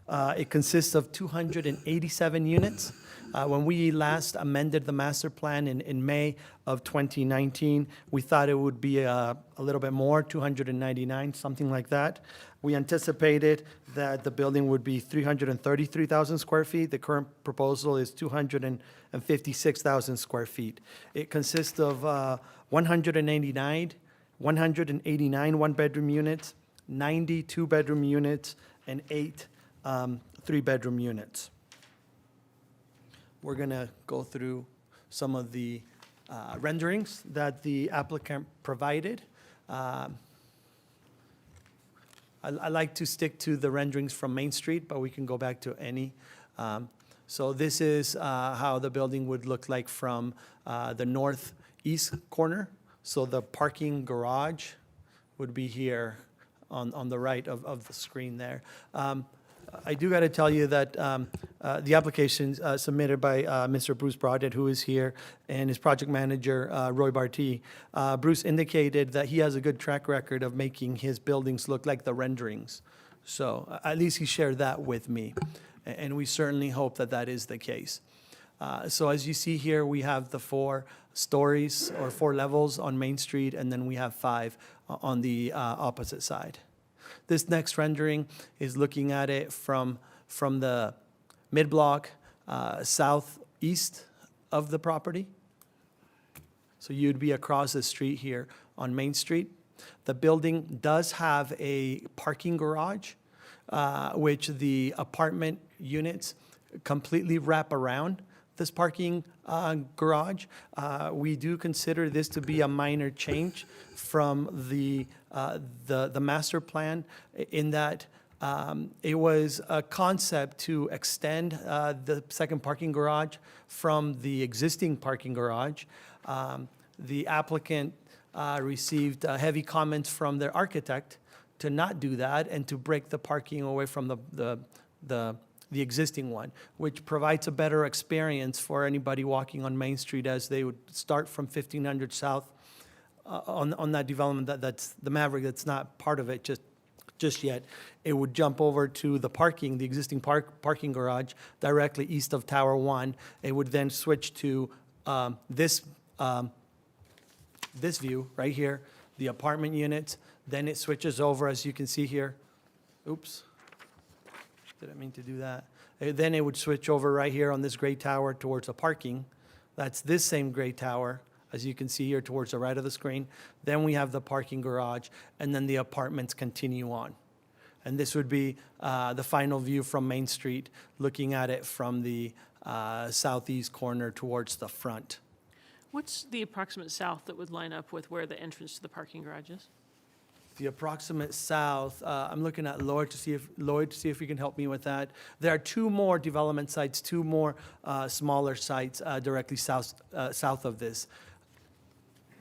It consists of 287 units. When we last amended the master plan in May of 2019, we thought it would be a little bit more, 299, something like that. We anticipated that the building would be 333,000 square feet. The current proposal is 256,000 square feet. It consists of 189 one-bedroom units, 90 two-bedroom units, and 8 three-bedroom units. We're going to go through some of the renderings that the applicant provided. I like to stick to the renderings from Main Street, but we can go back to any. So this is how the building would look like from the northeast corner. So the parking garage would be here on the right of the screen there. I do got to tell you that the application submitted by Mr. Bruce Broadhead, who is here, and his project manager, Roy Barty. Bruce indicated that he has a good track record of making his buildings look like the renderings. So at least he shared that with me, and we certainly hope that that is the case. So as you see here, we have the 4 stories or 4 levels on Main Street, and then we have 5 on the opposite side. This next rendering is looking at it from the mid-block southeast of the property. So you'd be across the street here on Main Street. The building does have a parking garage, which the apartment units completely wrap around this parking garage. We do consider this to be a minor change from the master plan, in that it was a concept to extend the second parking garage from the existing parking garage. The applicant received heavy comments from their architect to not do that and to break the parking away from the existing one, which provides a better experience for anybody walking on Main Street, as they would start from 1500 South on that development that's the Maverick, that's not part of it just yet. It would jump over to the existing parking garage directly east of Tower 1. It would then switch to this view right here, the apartment units. Then it switches over, as you can see here. Oops. Didn't mean to do that. Then it would switch over right here on this gray tower towards the parking. That's this same gray tower, as you can see here towards the right of the screen. Then we have the parking garage, and then the apartments continue on. And this would be the final view from Main Street, looking at it from the southeast corner towards the front. What's the approximate south that would line up with where the entrance to the parking garage is? The approximate south, I'm looking at Lloyd to see if he can help me with that. There are 2 more development sites, 2 more smaller sites directly south of this.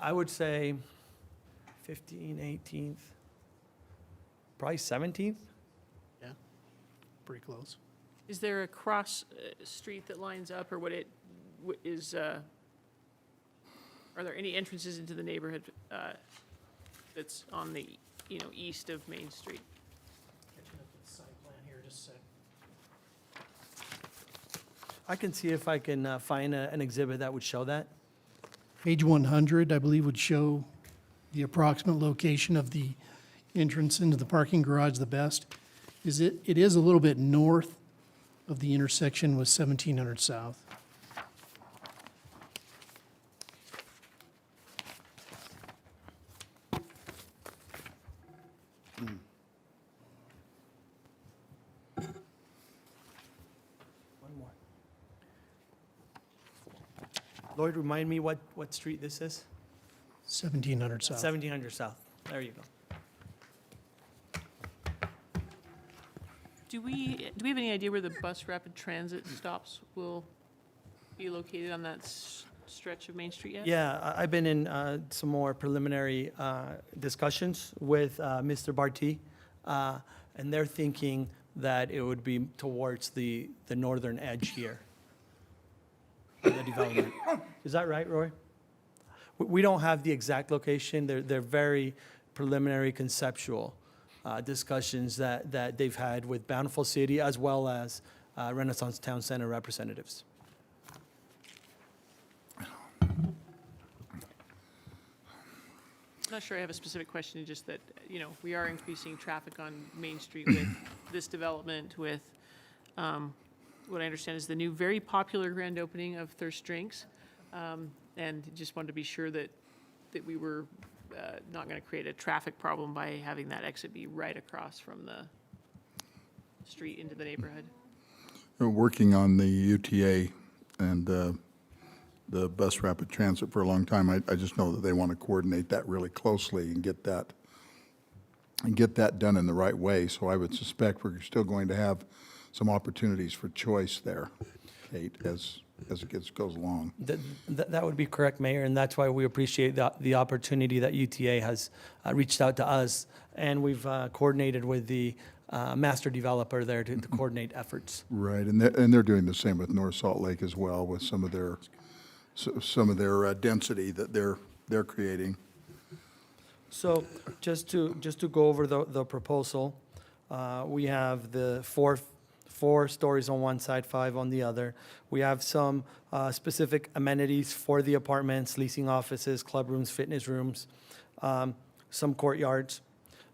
I would say 15th, 18th, probably 17th. Yeah, pretty close. Is there a cross street that lines up, or are there any entrances into the neighborhood that's on the east of Main Street? Catching up with the site plan here, just a sec. I can see if I can find an exhibit that would show that. Page 100, I believe, would show the approximate location of the entrance into the parking garage the best. It is a little bit north of the intersection with 1700 South. Lloyd, remind me what street this is? 1700 South. 1700 South. There you go. Do we have any idea where the bus rapid transit stops will be located on that stretch of Main Street yet? Yeah, I've been in some more preliminary discussions with Mr. Barty, And they're thinking that it would be towards the northern edge here of the development. Is that right, Roy? We don't have the exact location. They're very preliminary conceptual discussions that they've had with Bountiful City as well as Renaissance Town Center representatives. I'm not sure I have a specific question, just that, we are increasing traffic on Main Street with this development, with what I understand is the new very popular grand opening of Thirst Drinks. And just wanted to be sure that we were not going to create a traffic problem by having that exit be right across from the street into the neighborhood. We're working on the UTA and the bus rapid transit for a long time. I just know that they want to coordinate that really closely and get that done in the right way. So I would suspect we're still going to have some opportunities for choice there, Kate, as it goes along. That would be correct, Mayor, and that's why we appreciate the opportunity that UTA has reached out to us, and we've coordinated with the master developer there to coordinate efforts. Right, and they're doing the same with North Salt Lake as well, with some of their density that they're creating. So just to go over the proposal, we have the four stories on one side, 5 on the other. We have some specific amenities for the apartments, leasing offices, club rooms, fitness rooms, some courtyards.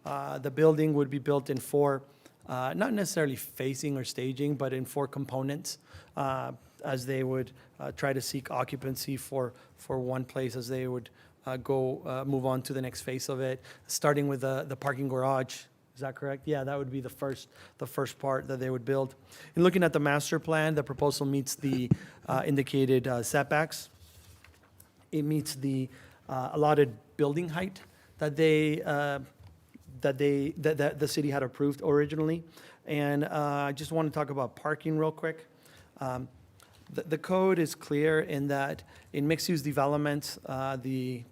The building would be built in 4, not necessarily facing or staging, but in 4 components, as they would try to seek occupancy for one place as they would move on to the next phase of it, starting with the parking garage. Is that correct? Yeah, that would be the first part that they would build. In looking at the master plan, the proposal meets the indicated setbacks. It meets the allotted building height that the city had approved originally. And I just want to talk about parking real quick. The code is clear in that in mixed-use developments, the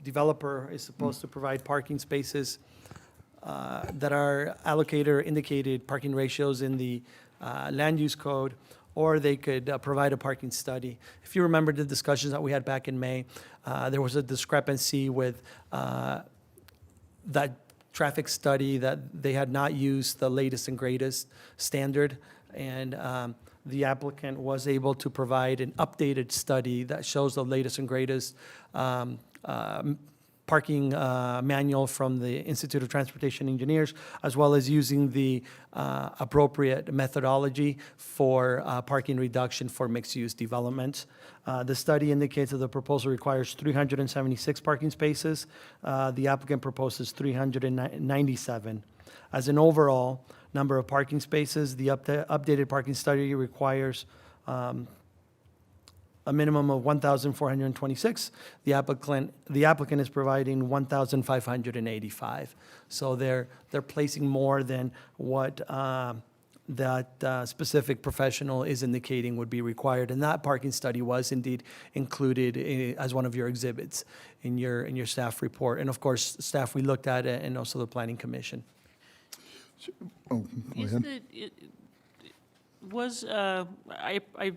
developer is supposed to provide parking spaces that are allocated or indicated parking ratios in the land use code, or they could provide a parking study. If you remember the discussions that we had back in May, there was a discrepancy with that traffic study that they had not used the latest and greatest standard, and the applicant was able to provide an updated study that shows the latest and greatest parking manual from the Institute of Transportation Engineers, as well as using the appropriate methodology for parking reduction for mixed-use developments. The study indicates that the proposal requires 376 parking spaces. The applicant proposes 397. As an overall number of parking spaces, the updated parking study requires a minimum of 1,426. The applicant is providing 1,585. So they're placing more than what that specific professional is indicating would be required. And that parking study was indeed included as one of your exhibits in your staff report. And of course, staff, we looked at it, and also the Planning Commission. Oh, go ahead. I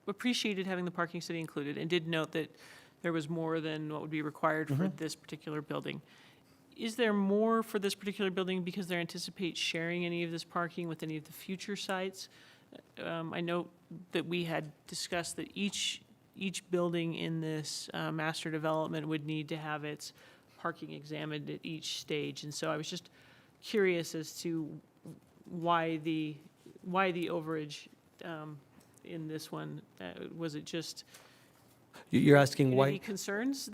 appreciated having the parking study included and did note that there was more than what would be required for this particular building. Is there more for this particular building because they anticipate sharing any of this parking with any of the future sites? I know that we had discussed that each building in this master development would need to have its parking examined at each stage, and so I was just curious as to why the overage in this one. Was it just You're asking why? any concerns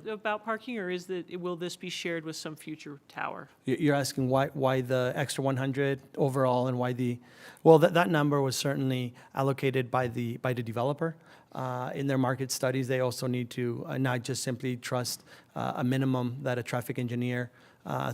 about parking, or will this be shared with some future tower? You're asking why the extra 100 overall, and why that number was certainly allocated by the developer. In their market studies, they also need to not just simply trust a minimum that a traffic engineer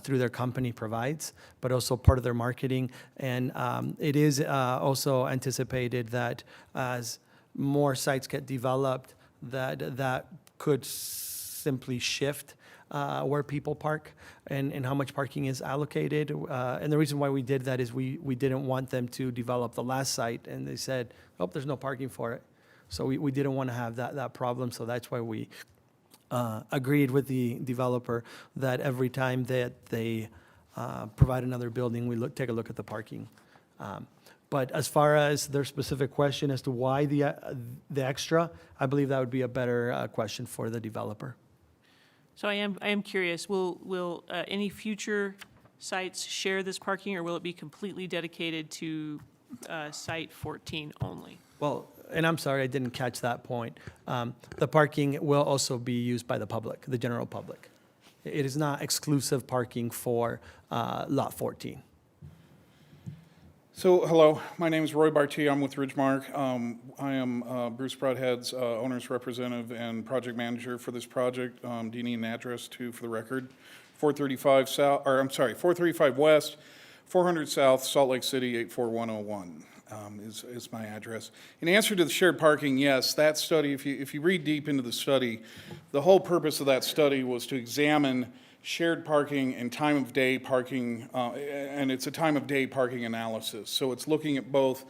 through their company provides, but also part of their marketing. And it is also anticipated that as more sites get developed, that could simply shift where people park and how much parking is allocated. And the reason why we did that is we didn't want them to develop the last site, and they said, oh, there's no parking for it. So we didn't want to have that problem, so that's why we agreed with the developer that every time that they provide another building, we take a look at the parking. But as far as their specific question as to why the extra, I believe that would be a better question for the developer. So I am curious, will any future sites share this parking, or will it be completely dedicated to site 14 only? Well, and I'm sorry, I didn't catch that point. The parking will also be used by the public, the general public. It is not exclusive parking for Lot 14. So, hello, my name is Roy Barty. I'm with Ridgemark. I am Bruce Broadhead's owner's representative and project manager for this project. Do you need an address too, for the record? 435 South, or I'm sorry, 435 West, 400 South, Salt Lake City, 84101 is my address. In answer to the shared parking, yes, that study, if you read deep into the study, the whole purpose of that study was to examine shared parking and time of day parking, and it's a time of day parking analysis. So it's looking at both,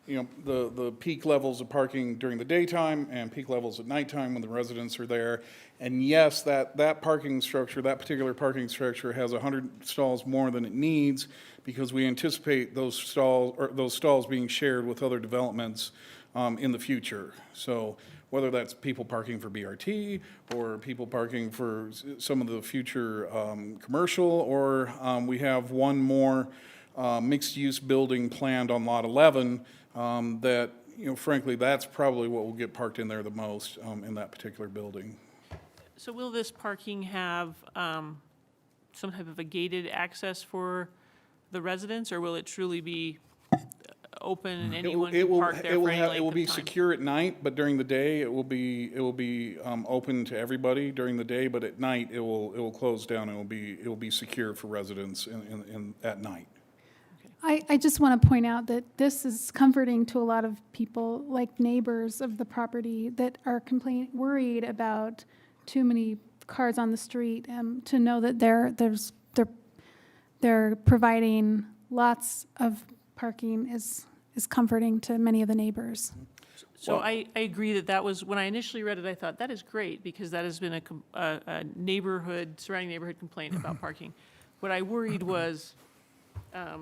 the peak levels of parking during the daytime and peak levels at nighttime when the residents are there. And yes, that parking structure, that particular parking structure has 100 stalls more than it needs because we anticipate those stalls being shared with other developments in the future. So whether that's people parking for BRT or people parking for some of the future commercial, or we have one more mixed-use building planned on Lot 11 that, frankly, that's probably what will get parked in there the most in that particular building. So will this parking have some type of a gated access for the residents, or will it truly be open and anyone can park there for any length of time? It will be secure at night, but during the day it will be open to everybody during the day. But at night it will close down. It will be secure for residents at night. I just want to point out that this is comforting to a lot of people, like neighbors of the property, that are worried about too many cars on the street, to know that they're providing lots of parking is comforting to many of the neighbors. So I agree that was, when I initially read it, I thought, that is great, because that has been a surrounding neighborhood complaint about parking. What I worried was, are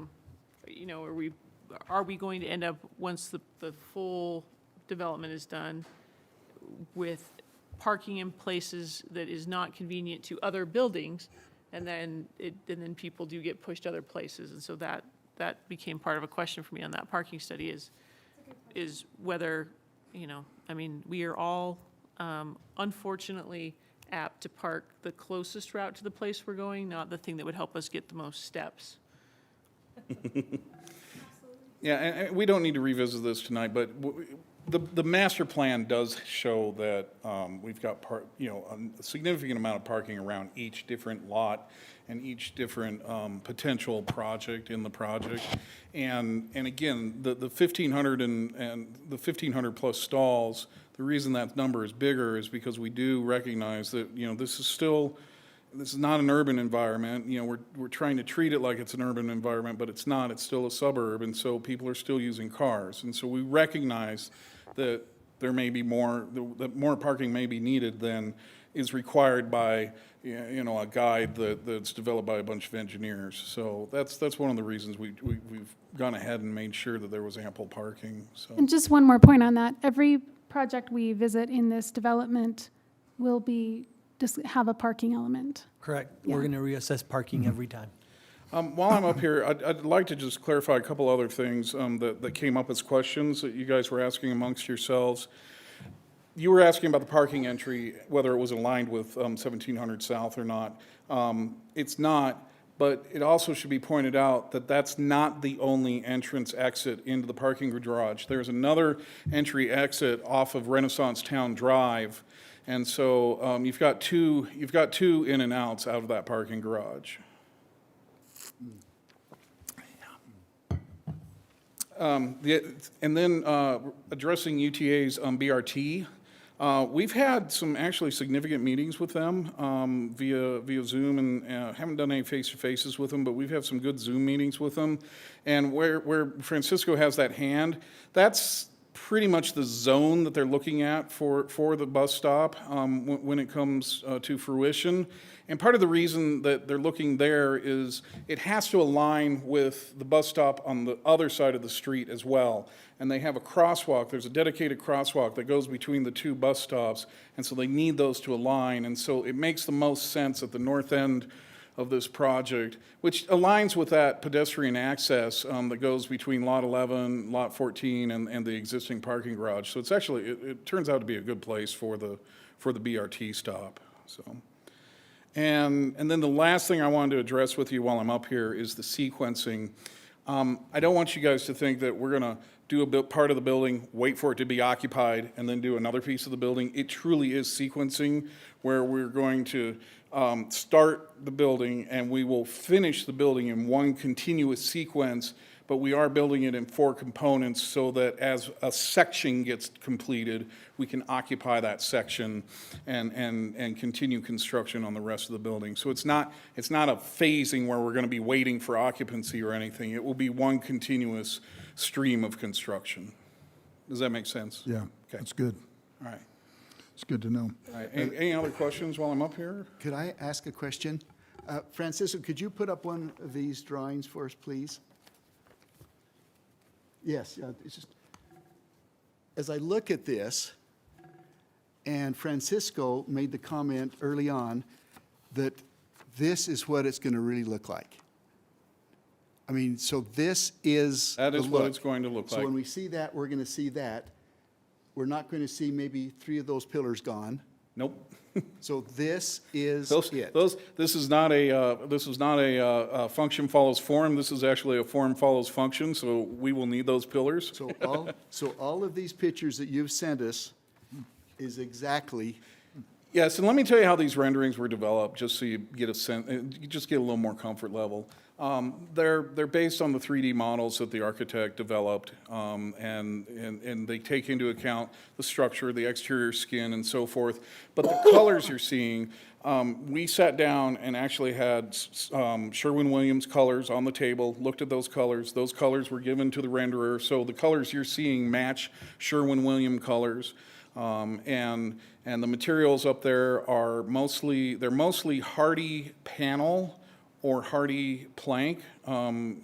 we going to end up, once the full development is done, with parking in places that is not convenient to other buildings, and then people do get pushed other places, and so that became part of a question for me on that parking study is whether, we are all unfortunately apt to park the closest route to the place we're going, not the thing that would help us get the most steps. Yeah, and we don't need to revisit this tonight, but the master plan does show that we've got a significant amount of parking around each different lot and each different potential project in the project. And again, the 1,500 and the 1,500 plus stalls, the reason that number is bigger is because we do recognize that, this is not an urban environment. We're trying to treat it like it's an urban environment, but it's not. It's still a suburb, and so people are still using cars. And so we recognize that there may be that more parking may be needed than is required by, a guide that's developed by a bunch of engineers. So that's one of the reasons we've gone ahead and made sure that there was ample parking. So. And just one more point on that. Every project we visit in this development will just have a parking element. Correct. Yeah. We're going to reassess parking every time. While I'm up here, I'd like to just clarify a couple other things that came up as questions that you guys were asking amongst yourselves. You were asking about the parking entry, whether it was aligned with 1700 South or not. It's not, but it also should be pointed out that that's not the only entrance exit into the parking garage. There's another entry exit off of Renaissance Town Drive, and so you've got two in and outs out of that parking garage. And then addressing UTA's BRT, We've had some actually significant meetings with them via Zoom, and haven't done any face-to-faces with them, but we've had some good Zoom meetings with them. And where Francisco has that hand, that's pretty much the zone that they're looking at for the bus stop when it comes to fruition. And part of the reason that they're looking there is it has to align with the bus stop on the other side of the street as well. And they have a crosswalk, there's a dedicated crosswalk that goes between the two bus stops, and so they need those to align. And so it makes the most sense at the north end of this project, which aligns with that pedestrian access that goes between Lot 11, Lot 14, and the existing parking garage. So it's actually, it turns out to be a good place for the BRT stop, so. And then the last thing I wanted to address with you while I'm up here is the sequencing. I don't want you guys to think that we're going to do a part of the building, wait for it to be occupied, and then do another piece of the building. It truly is sequencing, where we're going to start the building and we will finish the building in one continuous sequence, but we are building it in 4 components so that as a section gets completed, we can occupy that section and continue construction on the rest of the building. So it's not a phasing where we're going to be waiting for occupancy or anything. It will be one continuous stream of construction. Does that make sense? Yeah, Okay. that's good. All right. It's good to know. All right. Any other questions while I'm up here? Could I ask a question? Francisco, could you put up one of these drawings for us, please? Yes, it's just, as I look at this, and Francisco made the comment early on that this is what it's going to really look like. I mean, so this is That is the what look. it's going to look So like. when we see that, we're going to see that. We're not going to see maybe 3 of those pillars gone. Nope. So this is it. This is not a function follows form. This is actually a form follows function, so we will need those pillars. So all of these pictures that you've sent us is exactly. Yes, and let me tell you how these renderings were developed, just so you get a sense, you just get a little more comfort level. They're based on the 3D models that the architect developed, and they take into account the structure, the exterior skin, and so forth. But the colors you're seeing, we sat down and actually had Sherwin-Williams colors on the table, looked at those colors. Those colors were given to the renderer, so the colors you're seeing match Sherwin-Williams colors. And the materials up there are mostly Hardy panel or Hardy plank,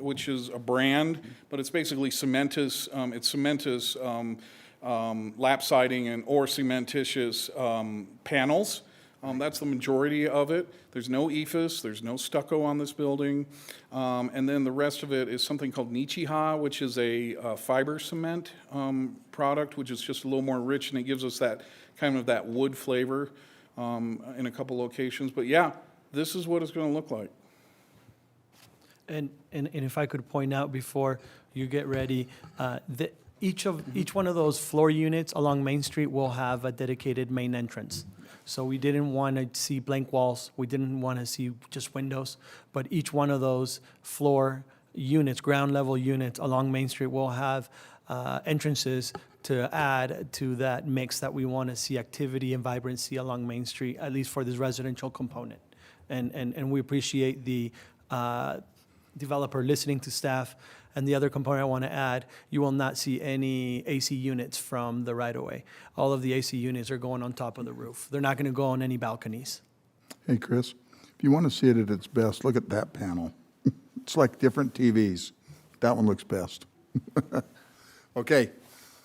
which is a brand, but it's basically cementous. It's cementous lap siding or cementitious panels. That's the majority of it. There's no ephes, there's no stucco on this building. And then the rest of it is something called Nichiha, which is a fiber cement product, which is just a little more rich, and it gives us that kind of that wood flavor in a couple locations. But yeah, this is what it's going to look like. And if I could point out before you get ready, each one of those floor units along Main Street will have a dedicated main entrance. So we didn't want to see blank walls. We didn't want to see just windows. But each one of those floor units, ground level units along Main Street will have entrances to add to that mix that we want to see activity and vibrancy along Main Street, at least for this residential component. And we appreciate the developer listening to staff. And the other component I want to add, you will not see any AC units from the right-of-way. All of the AC units are going on top of the roof. They're not going to go on any balconies. Hey, Chris, if you want to see it at its best, look at that panel. It's like different TVs. That one looks best. Okay.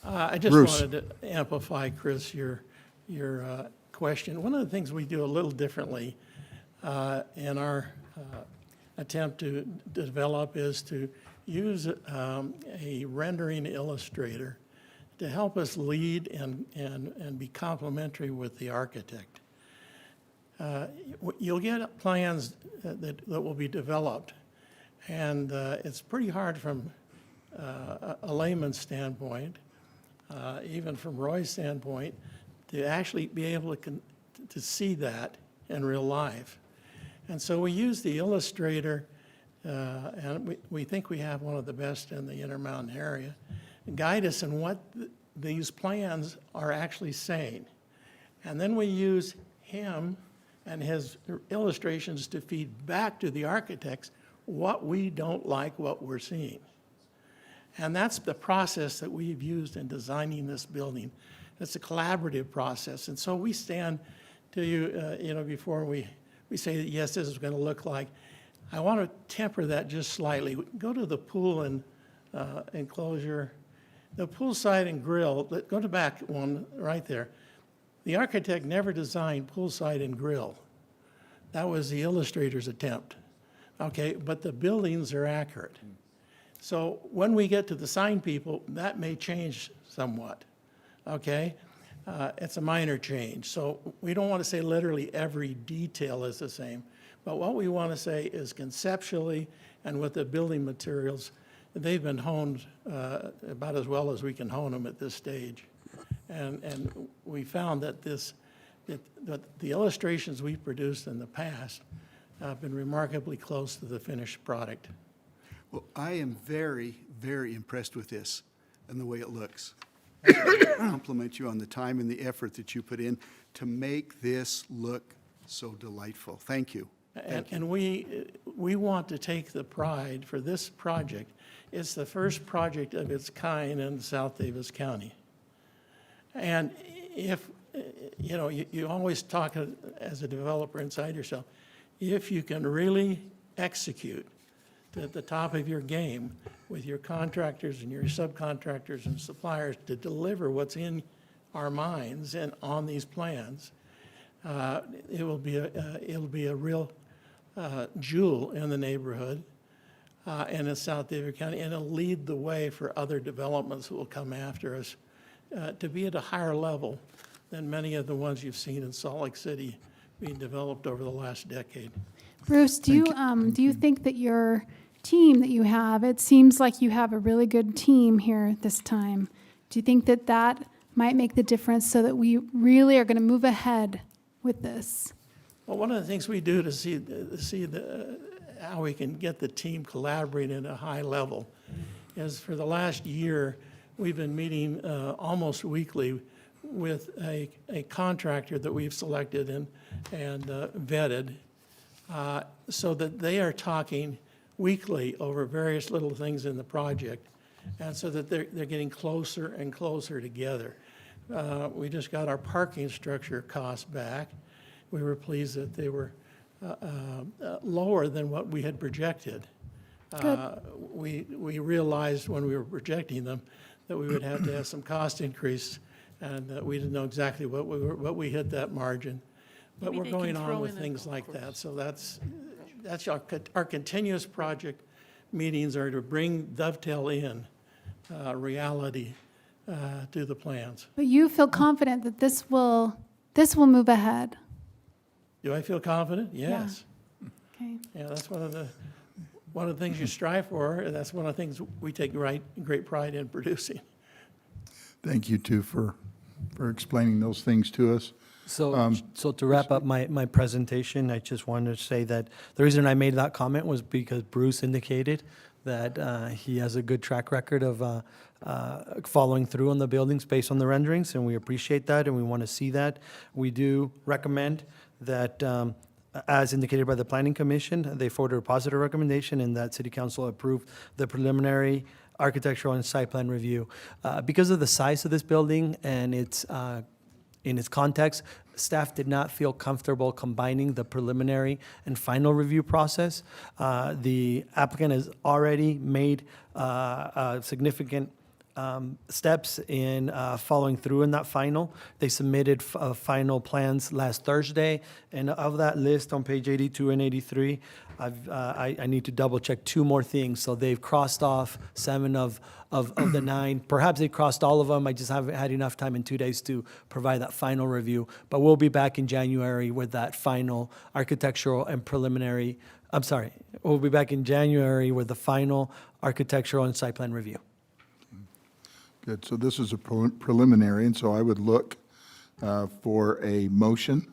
I just Bruce. wanted to amplify, Chris, your question. One of the things we do a little differently in our attempt to develop is to use a rendering illustrator to help us lead and be complementary with the architect. You'll get plans that will be developed, and it's pretty hard from a layman's standpoint, even from Roy's standpoint, to actually be able to see that in real life. And so we use the illustrator, and we think we have one of the best in the Intermountain area, guide us in what these plans are actually saying. And then we use him and his illustrations to feed back to the architects what we don't like, what we're seeing. And that's the process that we've used in designing this building. It's a collaborative process. And so we stand to you, before we say that, yes, this is going to look like. I want to temper that just slightly. Go to the pool and enclosure. The poolside and grill, go to back one right there. The architect never designed poolside and grill. That was the illustrator's attempt. Okay, but the buildings are accurate. So when we get to the sign people, that may change somewhat, okay? It's a minor change. So we don't want to say literally every detail is the same. But what we want to say is conceptually and with the building materials, they've been honed about as well as we can hone them at this stage. And we found that the illustrations we've produced in the past have been remarkably close to the finished product. Well, I am very, very impressed with this and the way it looks. I compliment you on the time and the effort that you put in to make this look so delightful. Thank you. And we want to take the pride for this project. It's the first project of its kind in South Davis County. And if, you always talk as a developer inside yourself, if you can really execute at the top of your game with your contractors and your subcontractors and suppliers to deliver what's in our minds and on these plans, it'll be a real jewel in the neighborhood and in South Davis County, and it'll lead the way for other developments that will come after us to be at a higher level than many of the ones you've seen in Salt Lake City being developed over the last decade. Bruce, do you think that your team that you have, it seems like you have a really good team here this time. Do you think that that might make the difference so that we really are going to move ahead with this? Well, one of the things we do to see how we can get the team collaborating at a high level is for the last year, we've been meeting almost weekly with a contractor that we've selected and vetted so that they are talking weekly over various little things in the project, and so that they're getting closer and closer together. We just got our parking structure costs back. We were pleased that they were lower than what we had projected. We realized when we were projecting them that we would have to have some cost increase, and we didn't know exactly what we hit that margin. But Maybe we're they can going on throw with in a things like golf that. So that's our continuous project meetings are to dovetail in reality to the plans. But you feel confident that this will move ahead? Do I feel confident? Yes. Okay. Yeah, that's one of the things you strive for, and that's one of the things we take great pride in producing. Thank you, too, for explaining those things to us. So to wrap up my presentation, I just wanted to say that the reason I made that comment was because Bruce indicated that he has a good track record of following through on the buildings based on the renderings, and we appreciate that, and we want to see that. We do recommend that, as indicated by the Planning Commission, they forwarded a positive recommendation and that City Council approved the preliminary architectural and site plan review. Because of the size of this building and in its context, staff did not feel comfortable combining the preliminary and final review process. The applicant has already made significant steps in following through in that final. They submitted final plans last Thursday, and of that list on page 82 and 83, I need to double check 2 more things. So they've crossed off 7 of the 9. Perhaps they crossed all of them. I just haven't had enough time in 2 days to provide that final review. But we'll be back in January with that final architectural and preliminary. We'll be back in January with the final architectural and site plan review. Good, so this is a preliminary, and so I would look for a motion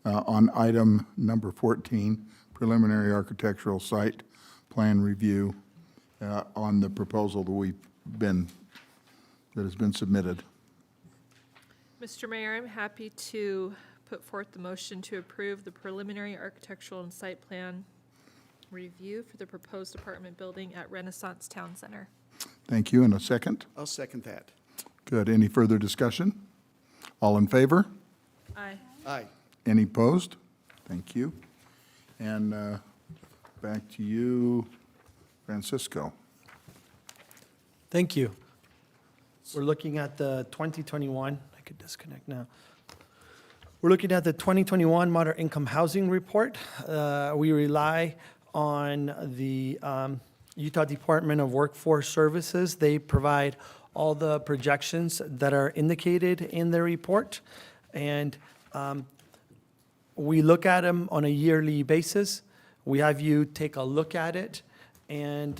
on item number 14, preliminary architectural site plan review on the proposal that has been submitted. Mr. Mayor, I'm happy to put forth the motion to approve the preliminary architectural and site plan review for the proposed apartment building at Renaissance Town Center. Thank you. And a second? I'll second that. Good. Any further discussion? All in favor? Aye. Aye. Any opposed? Thank you. And back to you, Francisco. Thank you. We're looking at the 2021, I could disconnect now. We're looking at the 2021 Moderate Income Housing Report. We rely on the Utah Department of Workforce Services. They provide all the projections that are indicated in the report. And we look at them on a yearly basis. We have you take a look at it, and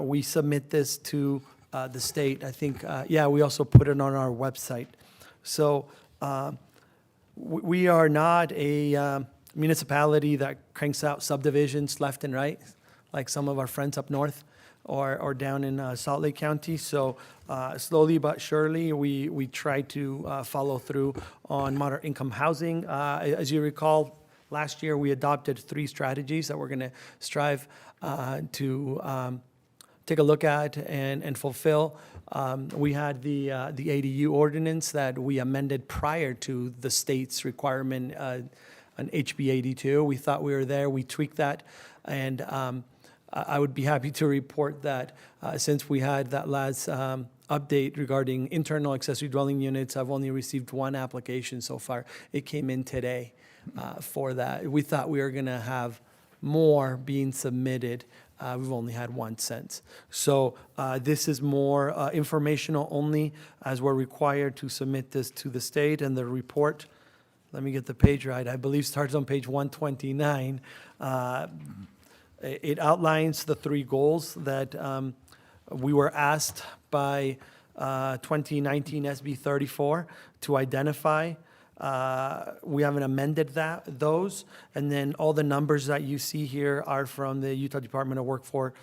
we submit this to the state. I think, we also put it on our website. So we are not a municipality that cranks out subdivisions left and right, like some of our friends up north or down in Salt Lake County. So slowly but surely, we try to follow through on moderate income housing. As you recall, last year we adopted 3 strategies that we're going to strive to take a look at and fulfill. We had the ADU ordinance that we amended prior to the state's requirement, an HB 82. We thought we were there. We tweaked that. And I would be happy to report that since we had that last update regarding internal accessory dwelling units, I've only received 1 application so far. It came in today for that. We thought we were going to have more being submitted. We've only had 1 since. So this is more informational only, as we're required to submit this to the state. And the report, let me get the page right, I believe starts on page 129. It outlines the 3 goals that we were asked by 2019 SB 34 to identify. We haven't amended those, and then all the numbers that you see here are from the Utah Department of Workforce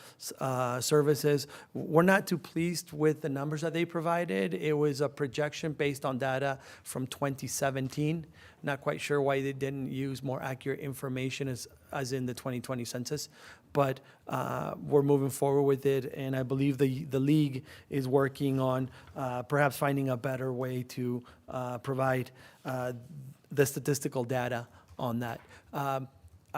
Services. We're not too pleased with the numbers that they provided. It was a projection based on data from 2017. Not quite sure why they didn't use more accurate information as in the 2020 census, but we're moving forward with it, and I believe the league is working on perhaps finding a better way to provide the statistical data on that. I'm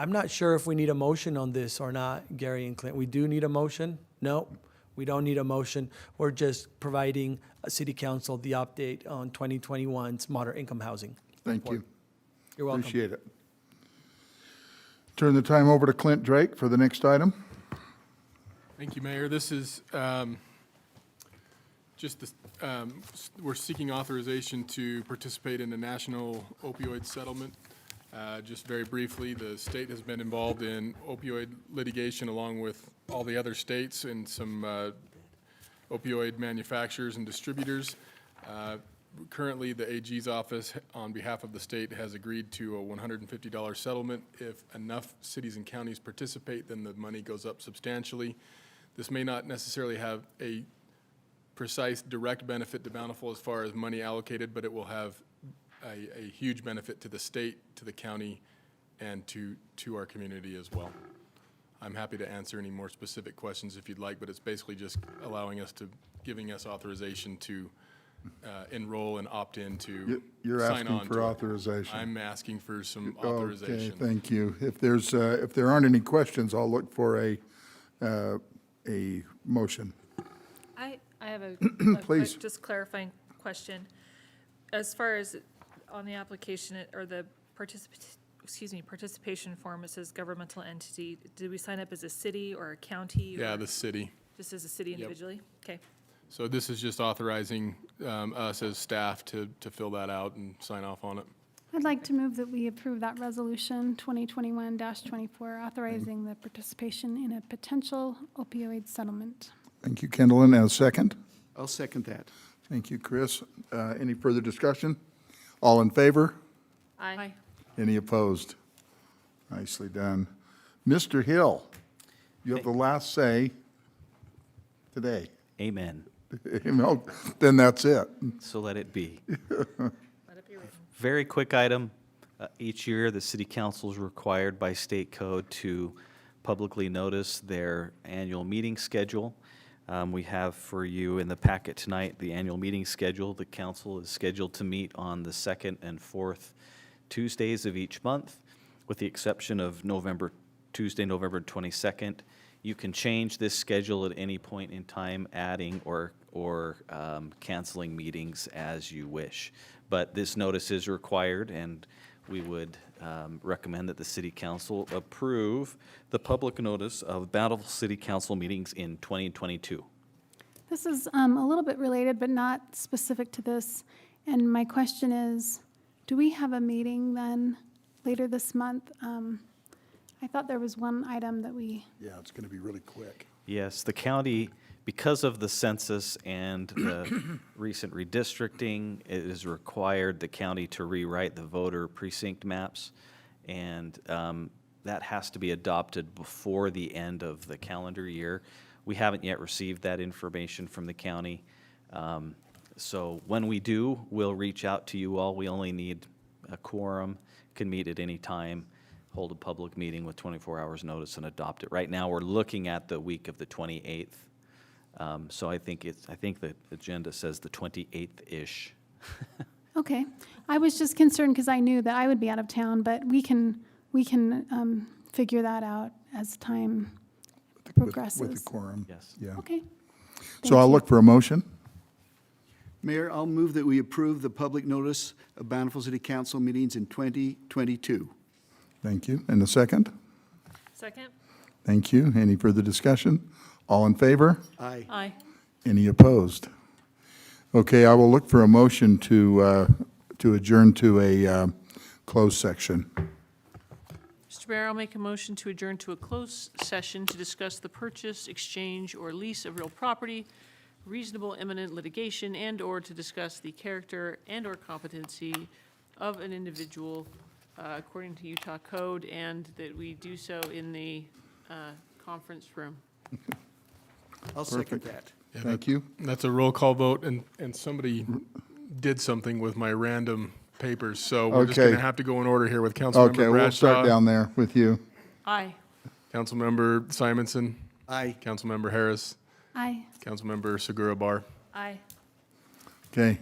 not sure if we need a motion on this or not, Gary and Clint. We do need a motion? No, we don't need a motion. We're just providing City Council the update on 2021's moderate income housing. Thank you. You're welcome. Appreciate it. Turn the time over to Clint Drake for the next item. Thank you, Mayor. This is we're seeking authorization to participate in the national opioid settlement. Just very briefly, the state has been involved in opioid litigation along with all the other states and some opioid manufacturers and distributors. Currently, the AG's office, on behalf of the state, has agreed to a $150 settlement. If enough cities and counties participate, then the money goes up substantially. This may not necessarily have a precise direct benefit to Bountiful as far as money allocated, but it will have a huge benefit to the state, to the county, and to our community as well. I'm happy to answer any more specific questions if you'd like, but it's basically just giving us authorization to enroll and opt in to You're sign asking on for to it. authorization. I'm asking for some authorization. Okay, thank you. If there aren't any questions, I'll look for a motion. I have a Please. quick, just clarifying question. As far as on the application or the participation form, it says governmental entity. Did we sign up as a city or a county? Yeah, or the city. just as a city individually? Okay. So this is just authorizing us as staff to fill that out and sign off on it. I'd like to move that we approve that resolution 2021-24, authorizing the participation in a potential opioid settlement. Thank you, Kendallin. And a second? I'll second that. Thank you, Chris. Any further discussion? All in favor? Aye. Any opposed? Nicely done. Mr. Hill, you have the last say today. Amen. Then that's it. So let it be. Let it Very quick item. Each year, the city council is required by state code to publicly notice their annual meeting schedule. We have for you in the packet tonight the annual meeting schedule. The council is scheduled to meet on the second and fourth Tuesdays of each month, with the exception of Tuesday, November 22nd. You can change this schedule at any point in time, adding or canceling meetings as you wish. But this notice is required, and we would recommend that the city council approve the public notice of Bountiful City Council meetings in 2022. This is a little bit related, but not specific to this. And my question is, do we have a meeting then later this month? I thought there was one item that we, Yeah, it's going to be really quick. Yes, the county, because of the census and the recent redistricting, it is required the county to rewrite the voter precinct maps, and that has to be adopted before the end of the calendar year. We haven't yet received that information from the county. So when we do, we'll reach out to you all. We only need a quorum, can meet at any time, hold a public meeting with 24 hours notice and adopt it. Right now, we're looking at the week of the 28th. So I think the agenda says the 28th-ish. okay. I was just concerned because I knew that I would be out of town, but we can figure that out as time progresses. With the quorum. Yes. Yeah. Okay. So I'll look for a motion. Mayor, I'll move that we approve the public notice of Bountiful City Council meetings in 2022. Thank you. And a second? Second? Thank you. Any further discussion? All in favor? Aye. Aye. Any opposed? Okay, I will look for a motion to adjourn to a closed section. Mr. Mayor, I'll make a motion to adjourn to a closed session to discuss the purchase, exchange, or lease of real property, reasonable imminent litigation, and/or to discuss the character and/or competency of an individual according to Utah code, and that we do so in the conference room. I'll second that. Yeah, Thank you. That's a roll call vote, and somebody did something with my random papers, so we're just Okay. going to have to go in order here with Councilmember Okay, we'll start Bradshaw, down there with you. Aye. Councilmember Simonson, Aye. Councilmember Harris, Aye. Councilmember Segura Bar. Aye. Okay.